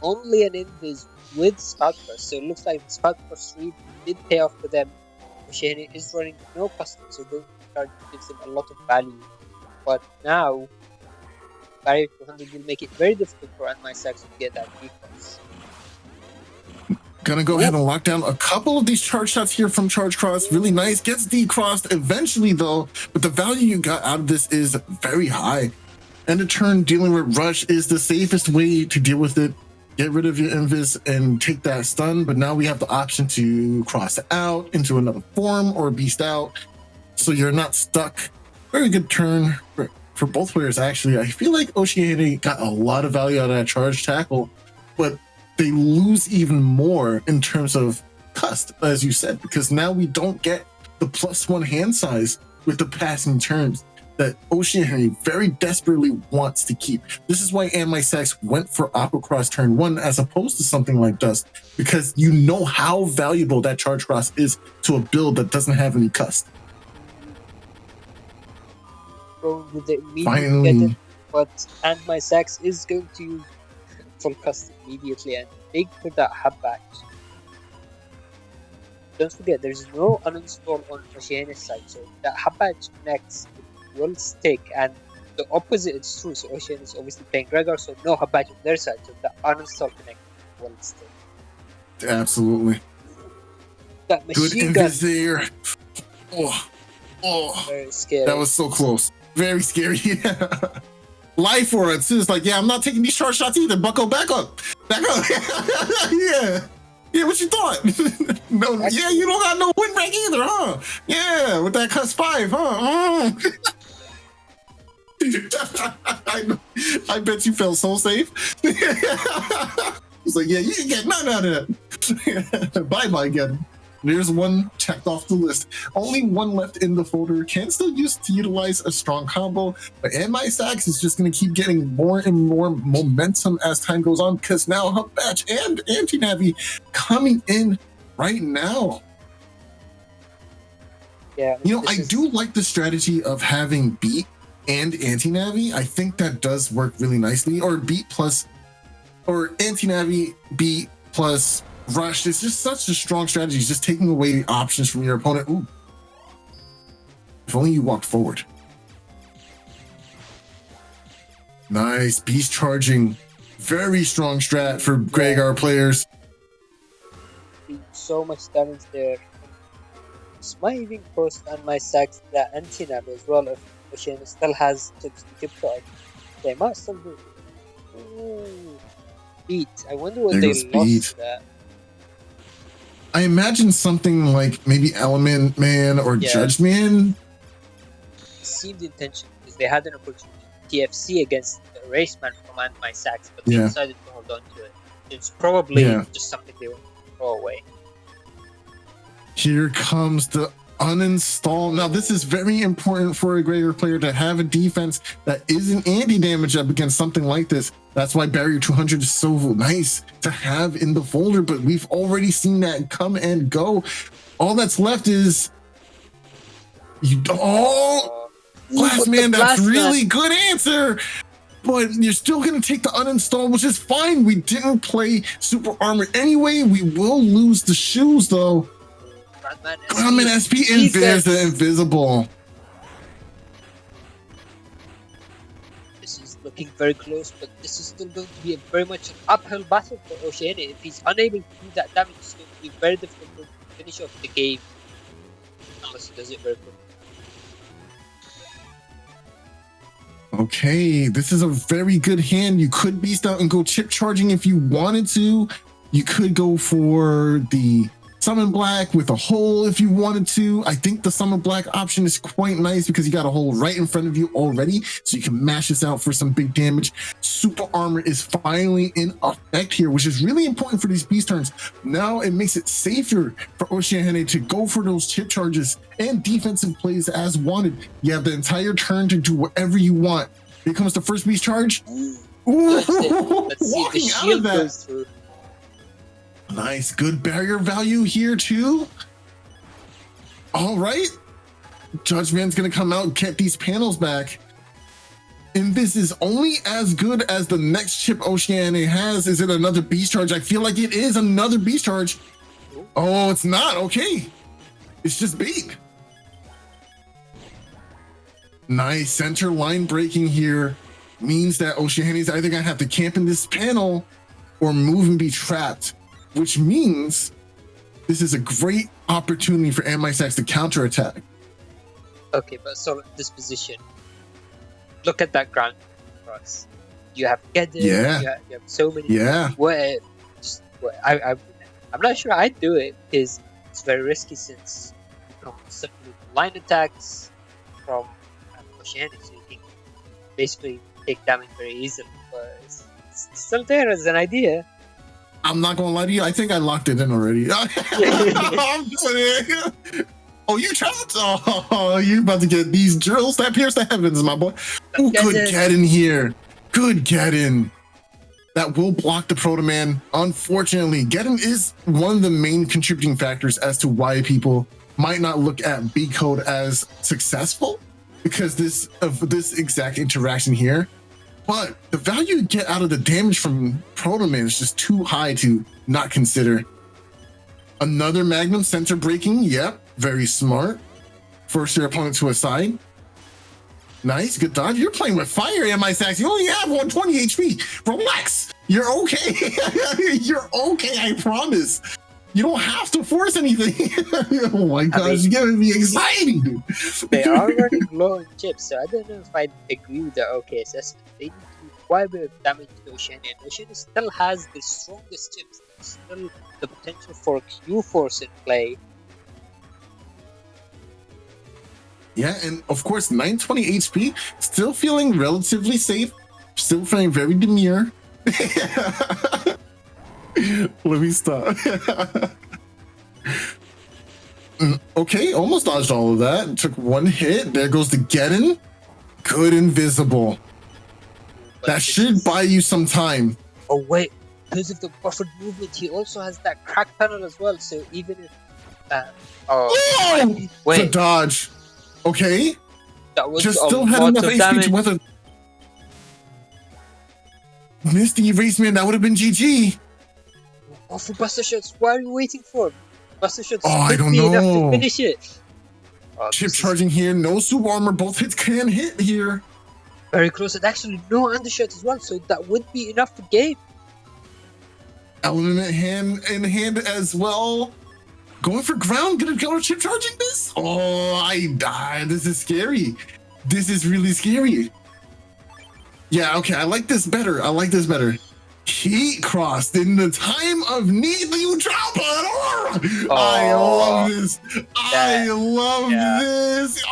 only an invis with Scout First. So it looks like the Scout First 3 did pay off for them. Osiahene is running no custom, so going to charge gives them a lot of value. But now, Barrier 200 will make it very difficult for AndMySax to get that defense. Gonna go ahead and lock down a couple of these charge shots here from SoulXCross. Really nice. Gets decrossed eventually, though. But the value you got out of this is very high. End of turn, dealing with Rush is the safest way to deal with it. Get rid of your invis and take that stun. But now we have the option to cross out into another form or beast out, so you're not stuck. Very good turn for both players, actually. I feel like Osiahene got a lot of value out of that charge tackle, but they lose even more in terms of cust, as you said, because now we don't get the +1 hand size with the passing turns that Osiahene very desperately wants to keep. This is why AndMySax went for Aquacross turn 1 as opposed to something like Dust, because you know how valuable that charge cross is to a build that doesn't have any cust. With the immediate, but AndMySax is going to use full cust immediately and make for that hub badge. Don't forget, there's no uninstall on Osiehane's side, so that hub badge connects, it will stick, and the opposite is true. So Osiahene is obviously playing Gregar, so no hub badge on their side, so the uninstall connect will stick. Absolutely. That machine gun there. Oh, very scary. That was so close. Very scary. Life words. It's like, yeah, I'm not taking these short shots either. Bucko, back up. Back up. Yeah, what you thought? No, yeah, you don't got no win rank either, huh? Yeah, with that cuss 5, huh? I bet you felt so safe. It's like, yeah, you didn't get none out of that. Bye-bye again. There's one checked off the list. Only one left in the folder. Can still use to utilize a strong combo, but AndMySax is just going to keep getting more and more momentum as time goes on, because now Hub Batch and Anti-Navi coming in right now. Yeah, you know, I do like the strategy of having Beat and Anti-Navi. I think that does work really nicely. Or Beat plus, or Anti-Navi, Beat plus Rush. It's just such a strong strategy. It's just taking away the options from your opponent. Ooh. If only you walked forward. Nice. Beast charging. Very strong strat for Gregar players. So much damage there. This might even cost AndMySax the anti-nav as well if Ocean still has chips to chip charge. They might still do. Ooh. Beat. I wonder what they lost that. I imagine something like maybe Element Man or Judge Man. It seemed intentional because they had an opportunity TFC against the Raceman from AndMySax, but they decided to hold on to it. It's probably just something they want to throw away. Here comes the uninstall. Now, this is very important for a Gregar player to have a defense that isn't anti-damage up against something like this. That's why Barrier 200 is so nice to have in the folder, but we've already seen that come and go. All that's left is Blast Man. That's really good answer, but you're still going to take the uninstall, which is fine. We didn't play Super Armor anyway. We will lose the shoes though. Groundman SP invisible. This is looking very close, but this is still going to be very much an uphill battle for Osiahene. If he's unable to do that damage, it's going to be very difficult to finish off the game. Unless he does it very quickly. Okay, this is a very good hand. You could beast out and go chip charging if you wanted to. You could go for the Summon Black with a hole if you wanted to. I think the Summon Black option is quite nice because you got a hole right in front of you already, so you can mash this out for some big damage. Super Armor is finally in effect here, which is really important for these beast turns. Now it makes it safer for Osiahene to go for those chip charges and defensive plays as wanted. You have the entire turn to do whatever you want. Here comes the first beast charge. Ooh. Let's see if the shield goes through. Nice, good barrier value here too. All right, Judge Man's gonna come out and get these panels back. And this is only as good as the next chip Osiahene has. Is it another beast charge? I feel like it is another beast charge. Oh, it's not. Okay, it's just beat. Nice center line breaking here means that Osiahene's either gonna have to camp in this panel or move and be trapped, which means this is a great opportunity for AndMySax to counterattack. Okay, but so this position, look at that ground cross. You have Gedde, you have so many. I'm not sure I'd do it because it's very risky since you come simply line attacks from Osiahene, so you can basically take damage very easily. But it's still there as an idea. I'm not gonna lie to you. I think I locked it in already. I'm doing it. Oh, you trapped? Oh, you about to get these drills that pierce the heavens, my boy. Oh, good get in here. Good get in. That will block the Proto Man. Unfortunately, Geddon is one of the main contributing factors as to why people might not look at B code as successful because of this exact interaction here. But the value you get out of the damage from Proto Man is just too high to not consider. Another Magnum center breaking. Yep, very smart. Force your opponent to a side. Nice, good dodge. You're playing with fire, AndMySax. You only have 120 HP. Relax. You're okay. You're okay, I promise. You don't have to force anything. Oh my gosh, you're giving me anxiety, dude. They are running low on chips, so I don't know if I agree with the OK assessment. They need to do quite a bit of damage to Osiahene, and Osiahene still has the strongest chips. There's still the potential for Q-Force in play. Yeah, and of course, 920 HP, still feeling relatively safe, still feeling very demure. Let me stop. Okay, almost dodged all of that. Took one hit. There goes the Geddon. Good invisible. That should buy you some time. Oh wait, because of the buffered movement, he also has that crack panel as well. So even if the dodge. Okay. That was just still had enough HP to weather. Missed the erasement. That would have been GG. Oh, for Buster Shots, what are you waiting for? Buster Shots I don't know. Enough to finish it. Chip charging here. No super armor. Both hits can hit here. Very close, and actually no undershot as well, so that would be enough to game. Element hand in hand as well. Going for ground, gonna go chip charging this. Oh, I died. This is scary. This is really scary. Yeah, okay, I like this better. Heat crossed in the time of need. You drop it. I love this. I love this.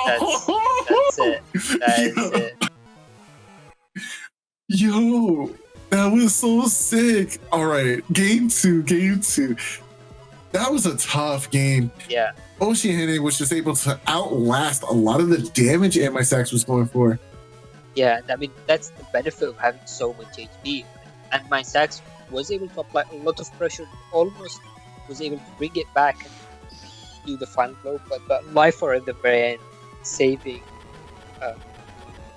That's it. That's it. Yo, that was so sick. All right, game two. That was a tough game. Yeah. osiahene was just able to outlast a lot of the damage AndMySax was going for. Yeah, I mean, that's the benefit of having so much HP. AndMySax was able to apply a lot of pressure, almost was able to bring it back and do the final blow, but the life or at the very end, saving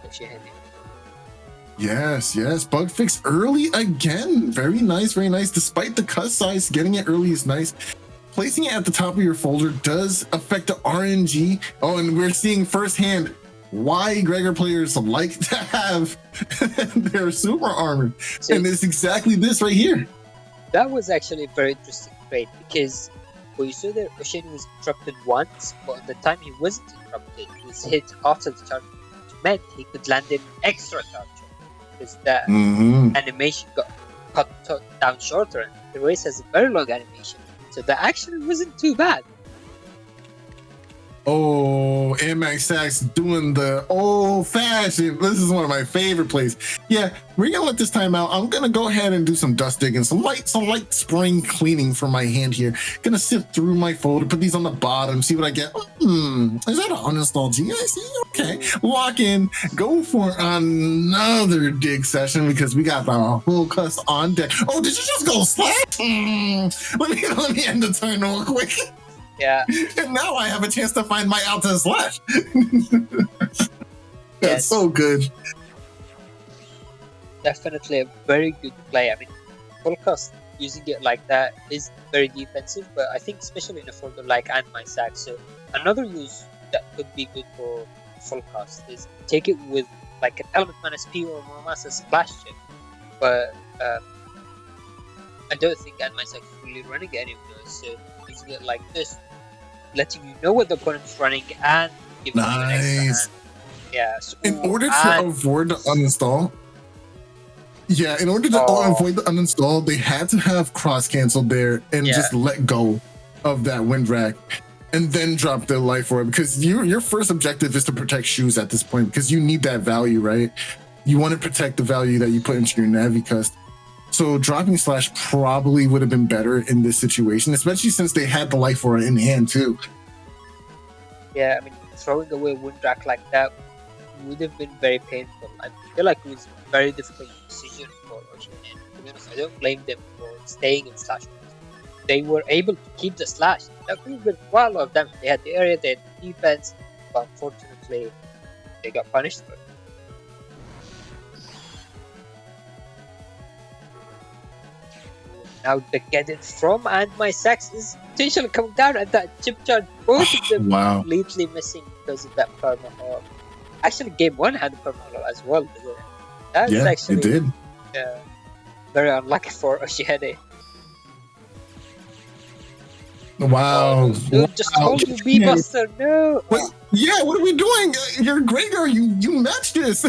osiahene. Yes, bug fix early again. Very nice. Despite the cut size, getting it early is nice. Placing it at the top of your folder does affect the RNG. Oh, and we're seeing firsthand why Gregor players like to have their super armor. So, and it's exactly this right here. That was actually a very interesting trade because you saw that osiahene was interrupted once, but at the time he wasn't interrupted, he was hit after the charge, which meant he could land in extra charge. Because that animation got cut down shorter, and the race has a very long animation, so that actually wasn't too bad. Oh, AndMySax doing the old fashioned. This is one of my favorite plays. Yeah, we're gonna let this time out. I'm gonna go ahead and do some dust digging, some light spring cleaning for my hand here. Gonna sift through my folder, put these on the bottom, see what I get. Is that an uninstalled G? I see. Okay, lock in, go for another dig session because we got the full cuss on deck. Oh, did you just go slash? Let me end the turn real quick. Yeah. And now I have a chance to find my Alta slash. That's so good. Definitely a very good play. I mean, full cost using it like that is very defensive, but I think especially in a folder like AndMySax. So another use that could be good for full cost is take it with like an element minus P or Muramasa splash chip. But I don't think AndMySax is really running any of those. So using it like this, letting you know what the opponent's running and giving you an extra hand. Yeah. So, in order to avoid the uninstall, avoid the uninstall, they had to have cross canceled there and just let go of that wind rack and then drop their life for it, because your first objective is to protect shoes at this point because you need that value, right? You want to protect the value that you put into your Navi cust. So dropping slash probably would have been better in this situation, especially since they had the life aura in hand too. Yeah, I mean, throwing away wind rack like that would have been very painful. I feel like it was a very difficult decision for osiahene. To be honest, I don't blame them for staying in slash. They were able to keep the slash. That could have been quite a lot of damage. They had the area, they had the defense, but unfortunately, they got punished for it. Now the Geddon from AndMySax is potentially coming down, and that chip charge, both of them completely missing because of that perma hole. Actually, game one had the perma hole as well, didn't it? That's actually, it did. Very unlucky for osiahene. Wow. No, just hold you, B-Buster, no! Wait, what are we doing? You're Gregor, you matched this!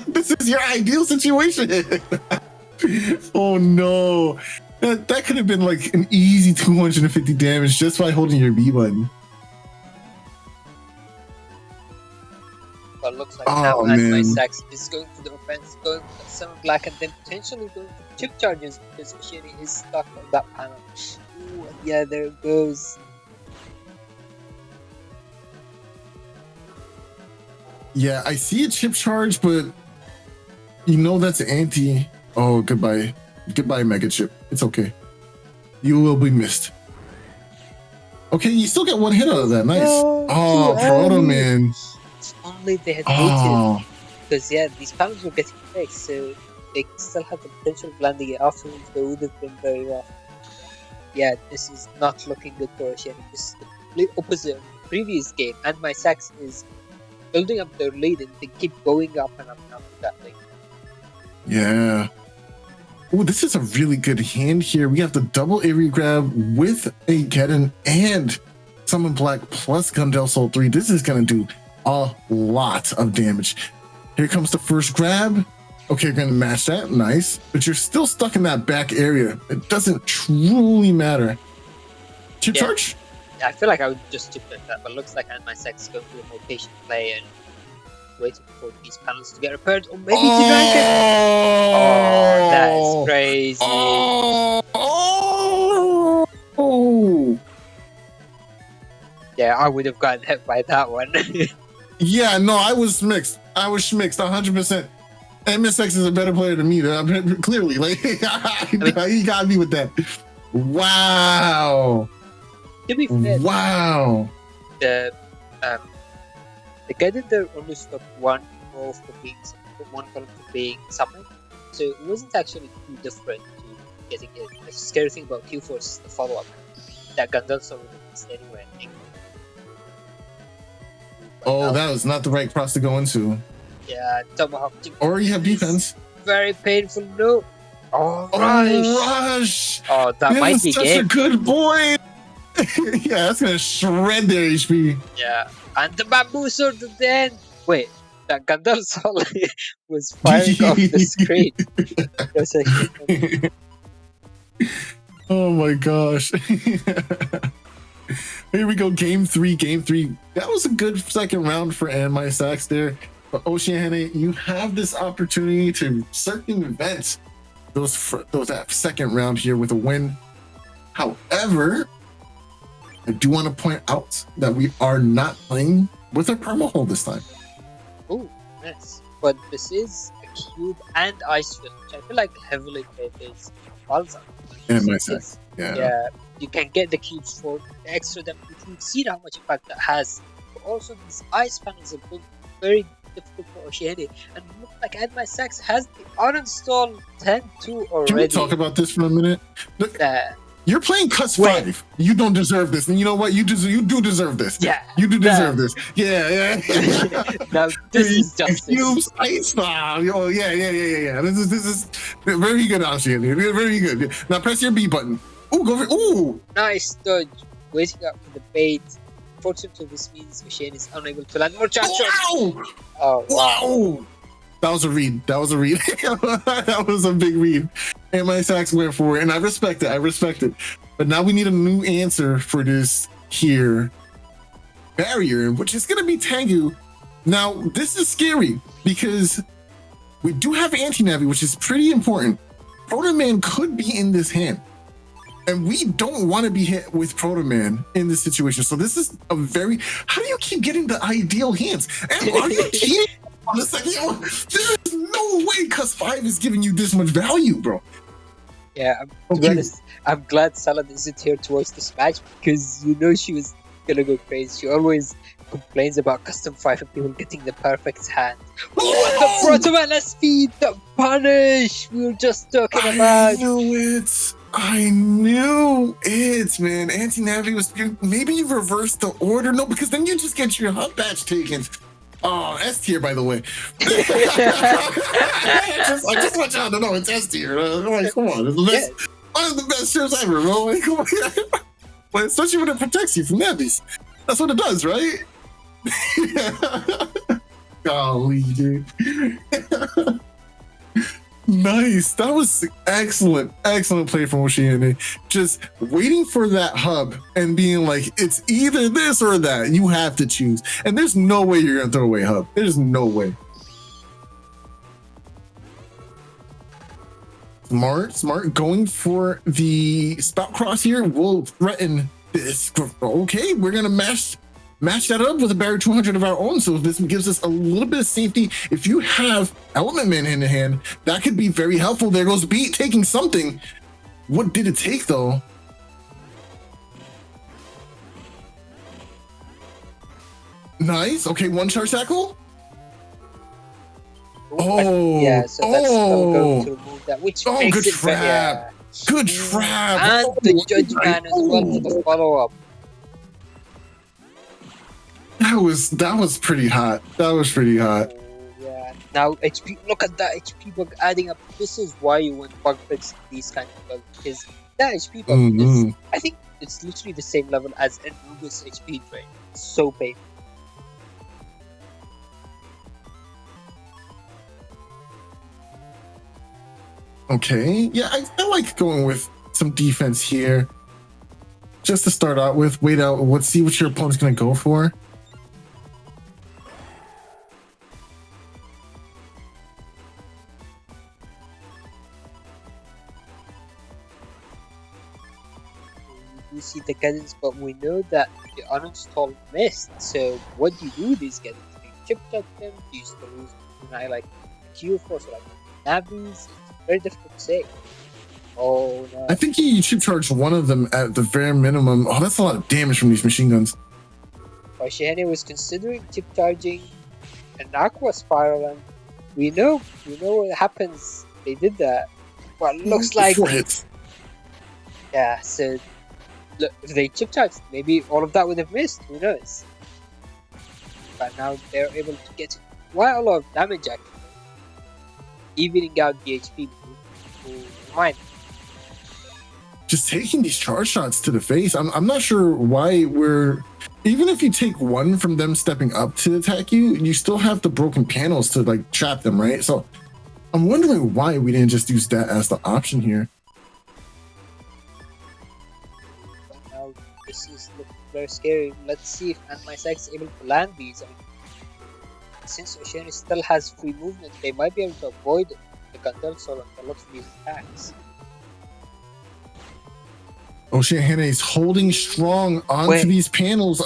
This is your ideal situation! Oh no, that could have been like an easy 250 damage just by holding your B button. But looks like now AndMySax is going for the offense, going for the Summer Black, and then potentially going for chip charges because osiahene is stuck on that panel. Ooh, and yeah, there it goes. Yeah, I see a chip charge, but you know that's anti. Oh, goodbye. Goodbye, Mega Chip. It's okay. You will be missed. Okay, you still get one hit out of that. Nice. No, Oh, Proto Man. If only they had Oh, waited. Because, yeah, these panels were getting fixed, so they still had the potential of landing it afterwards. They would have been very rough. Yeah, this is not looking good for Oceania. This is the complete opposite of the previous game. AndMySax is building up their lead and they keep going up and up and up that lane. yeah. Oh, this is a really good hand here. We have the double area grab with a Geddon and Summon Black plus Gundel Soul 3. This is going to do a lot of damage. Here comes the first grab. Okay, you're going to match that. Nice. But you're still stuck in that back area. It doesn't truly matter. Chip charge? Yeah, I feel like I would just chip that, but it looks like AndMySax is going to be a more patient play and waiting for these panels to get repaired, or maybe to rank it. Oh, that's crazy. Yeah, I would have gotten hit by that one. Yeah, no, I was mixed. 100%. MSX is a better player than me, clearly. Like, he got me with that. Wow. To be fair, wow. The Geddon there only stopped one roll for being one column for being summoned, so it wasn't actually too different to getting it. The scary thing about Q4 is the follow-up. That Gundel Soul would have missed anyway, I think. Oh, that was not the right cross to go into. Yeah, Tomahawk. Or you have defense. Very painful. No. Oh, Rush. Oh, that might be such game. a good boy. Yeah, that's gonna shred their HP. Yeah, and the bamboo sword at the end. Wait, that Gundel Soul was firing off the screen. Oh my gosh. Here we go, game three. That was a good second round for AndMySax there. But Osiahene, you have this opportunity to circumvent that second round here with a win. However, I do want to point out that we are not playing with a perma hold this time. Oh, yes. But this is a cube and ice field, which I feel like heavily favors Balza. AndMySax. Yeah. You can get the cubes for the extra damage. You've seen how much impact that has. But also, these ice panels are very difficult for Osiahene. And look like AndMySax has the uninstall 10-2 already. Can we talk about this for a minute? Look, you're playing Cuss 5. You don't deserve this. And you know what? You do deserve this. Yeah. You do deserve this. Yeah. Now, this is justice. Cubes, ice style. Oh, yeah. This is very good, Osiahene. Very good. Now press your B button. Ooh, go for it. Ooh! Nice dodge. Waiting up for the bait. Fortunately, this means Osiahene is unable to land more chance shots. Wow! Oh, wow! That was a read. That was a big read. AndMySax went for it, and I respect it. But now we need a new answer for this here barrier, which is going to be Tengu. Now, this is scary because we do have anti-navi, which is pretty important. Proto Man could be in this hand. And we don't want to be hit with Proto Man in this situation. So this is a very... How do you keep getting the ideal hands? And are you cheating? There's no way Cuss 5 is giving you this much value, bro. Yeah, to be honest, I'm glad Salad isn't here to watch this match because you know she was gonna go crazy. She always complains about custom 5 and people getting the perfect hand. Oh, the Proto Man SP, the punish we were just talking about. I knew it, man. Anti-Navi was... Maybe you reversed the order. No, because then you just get your hub batch taken. Oh, S tier, by the way. I just want y'all to know it's S tier. Like, come on. It's the best, one of the best ships ever, bro. Like, come on. But especially when it protects you from navies. That's what it does, right? Golly, dude. Nice. That was excellent play from Osiahene. Just waiting for that hub and being like, it's either this or that. You have to choose. And there's no way you're going to throw away hub. There's no way. Smart. Going for the spout cross here will threaten this. Okay, we're going to mash match that up with a barrier 200 of our own. So this gives us a little bit of safety. If you have Element Man in hand, that could be very helpful. There goes Beat taking something. What did it take though? Nice. Okay, one charge tackle. Oh, yeah. So that's going to remove that. Which makes good it trap. Good trap. And the judge man as well for the follow up. That was pretty hot. That was pretty hot. Yeah. Now HP. Look at that HP bug adding up. This is why you want bug fix these kind of bugs, because that HP bug is, I think it's literally the same level as Anubis HP drain. It's so painful. Okay, yeah, I like going with some defense here. Just to start out with, wait out, let's see what your opponent's going to go for. You see the guidance, but we know that the uninstalled missed. So what do you do with these guidance? Do you chip touch them? Do you still use like Q force or like Navis? Very difficult to say. Oh no. I think you chip charge one of them at the very minimum. Oh, that's a lot of damage from these machine guns. Osiahene was considering chip charging an Aqua Spiral, and we know what happens. They did that. Well, it looks like 4 hits. Yeah, so look, if they chip charged, maybe all of that would have missed. Who knows? But now they're able to get quite a lot of damage actually, evening out the HP. Mine. Just taking these charge shots to the face. I'm not sure why we're, even if you take one from them stepping up to attack you, you still have the broken panels to like trap them, right? So I'm wondering why we didn't just use that as the option here. But now this is looking very scary. Let's see if AndMySax is able to land these. I mean, since Osiahene still has free movement, they might be able to avoid the Gandalf Soul and a lot of these attacks. Osiahene is holding strong onto these panels.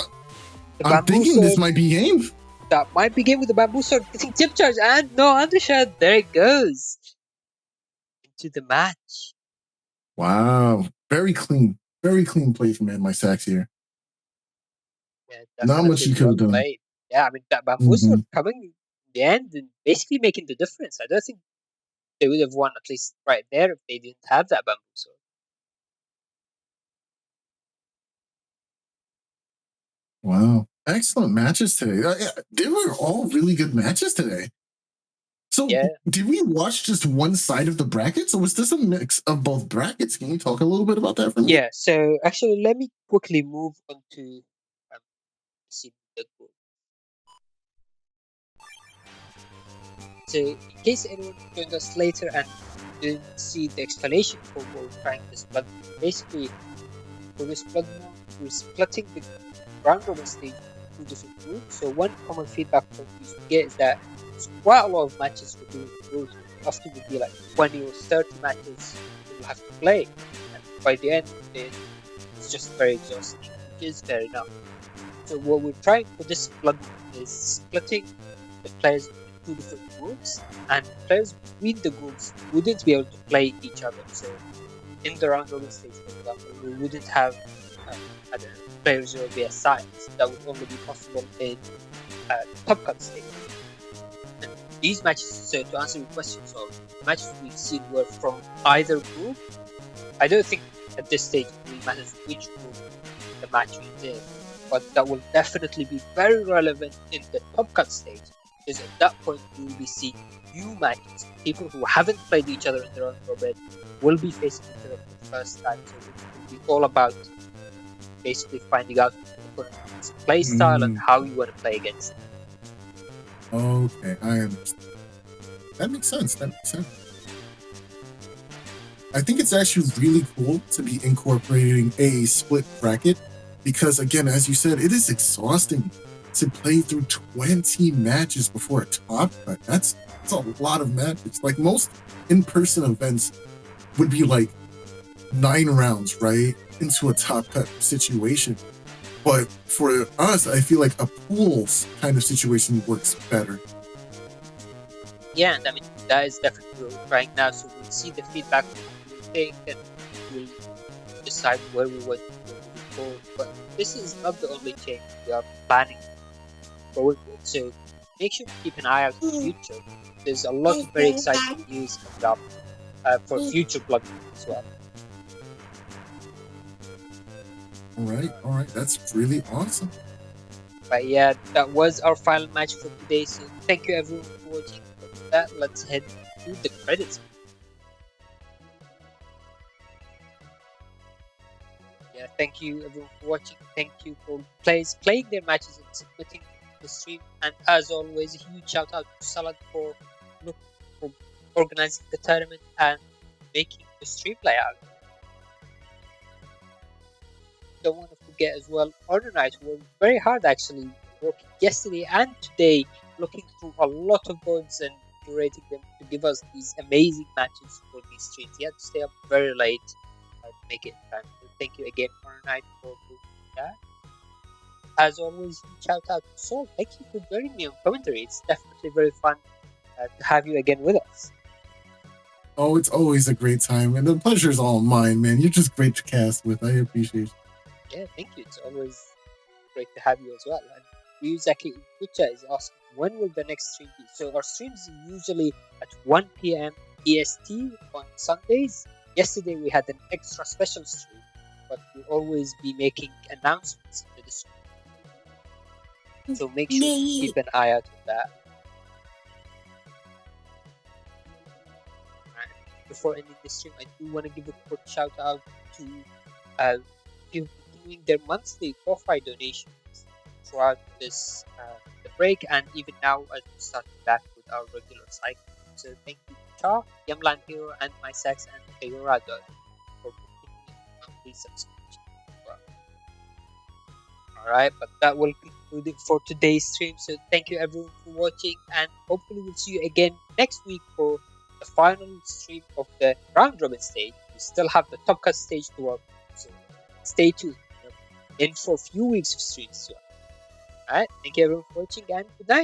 I'm thinking this might be game. That might be game with the bamboo sword. Getting tip charge and no undershot. There it goes. Into the match. Wow. Very clean play from AndMySax here. Yeah, not much you could have done. Played. Yeah, I mean, that bamboo sword coming in the end and basically making the difference. I don't think they would have won, at least right there, if they didn't have that bamboo sword. Wow. Excellent matches today. They were all really good matches today. So did we watch just one side of the brackets, or was this a mix of both brackets? Can you talk a little bit about that for me? Yeah, so actually let me quickly move on to the group. So in case anyone joined us later and didn't see the explanation for what we're trying this blood, basically for this blood mode, we're splitting the round robin stage into 2 different groups. So one common feedback from you get is that there's quite a lot of matches for doing groups. Often would be like 20 or 30 matches you'll have to play, and by the end it's just very exhausting, which is fair enough. So what we're trying for this blood is splitting the players into 2 different groups, and players between the groups wouldn't be able to play each other. So in the round robin stage, for example, we wouldn't have players will be assigned. That would only be possible in top cut stage. And these matches, so to answer your question, so the matches we've seen were from either group. I don't think at this stage it really matters which group the match is in, but that will definitely be very relevant in the top cut stage, because at that point we will be seeing new matches. People who haven't played each other in the round robin will be facing each other for the first time, so it will be all about basically finding out the play style and how you want to play against them. Okay, I understand. That makes sense. I think it's actually really cool to be incorporating a split bracket, because again, as you said, it is exhausting to play through 20 matches before a top cut. That's a lot of matches. Like most in-person events would be like 9 rounds, right, into a top cut situation. But for us, I feel like a pools kind of situation works better. Yeah, and I mean, that is definitely what we're trying now. So we'll see the feedback we think, and we'll decide where we want to go. But this is not the only change we are planning forward with. So make sure to keep an eye out for the future. There's a lot of very exciting news coming up for future plugins as well. All right, that's really awesome. But yeah, that was our final match for today. So thank you everyone for watching. With that, let's head to the credits. Yeah, thank you everyone for watching. Thank you for players playing their matches and submitting the stream. And as always, a huge shout out to Salad for organizing the tournament and making the stream play out. Don't want to forget as well, Order Night worked very hard actually, working yesterday and today, looking through a lot of boards and curating them to give us these amazing matches for these streams. He had to stay up very late to make it in time. So thank you again, Order Night, for doing that. As always, shout out to Soul. Thank you for joining me on commentary. It's definitely very fun to have you again with us. Oh, it's always a great time, and the pleasure's all mine, man. You're just great to cast with. I appreciate you. Yeah, thank you. It's always great to have you as well. And Ryuzaki Ukucha is asking, when will the next stream be? So our streams are usually at 1 p.m. EST on Sundays. Yesterday we had an extra special stream, but we'll always be making announcements into the stream. So make sure to keep an eye out on that. And before ending the stream, I do want to give a quick shout out to people doing their monthly Ko-Fi donations throughout this the break, and even now as we start back with our regular cycle. So thank you to Cha, Yamlan Hero, AndMySax, and Kayorado for continuing monthly subscription as well. Alright, but that will conclude it for today's stream. So thank you everyone for watching, and hopefully we'll see you again next week for the final stream of the round robin stage. We still have the top cut stage to work, so stay tuned. In for a few weeks of streams as well. Alright, thank you everyone for watching, and good night.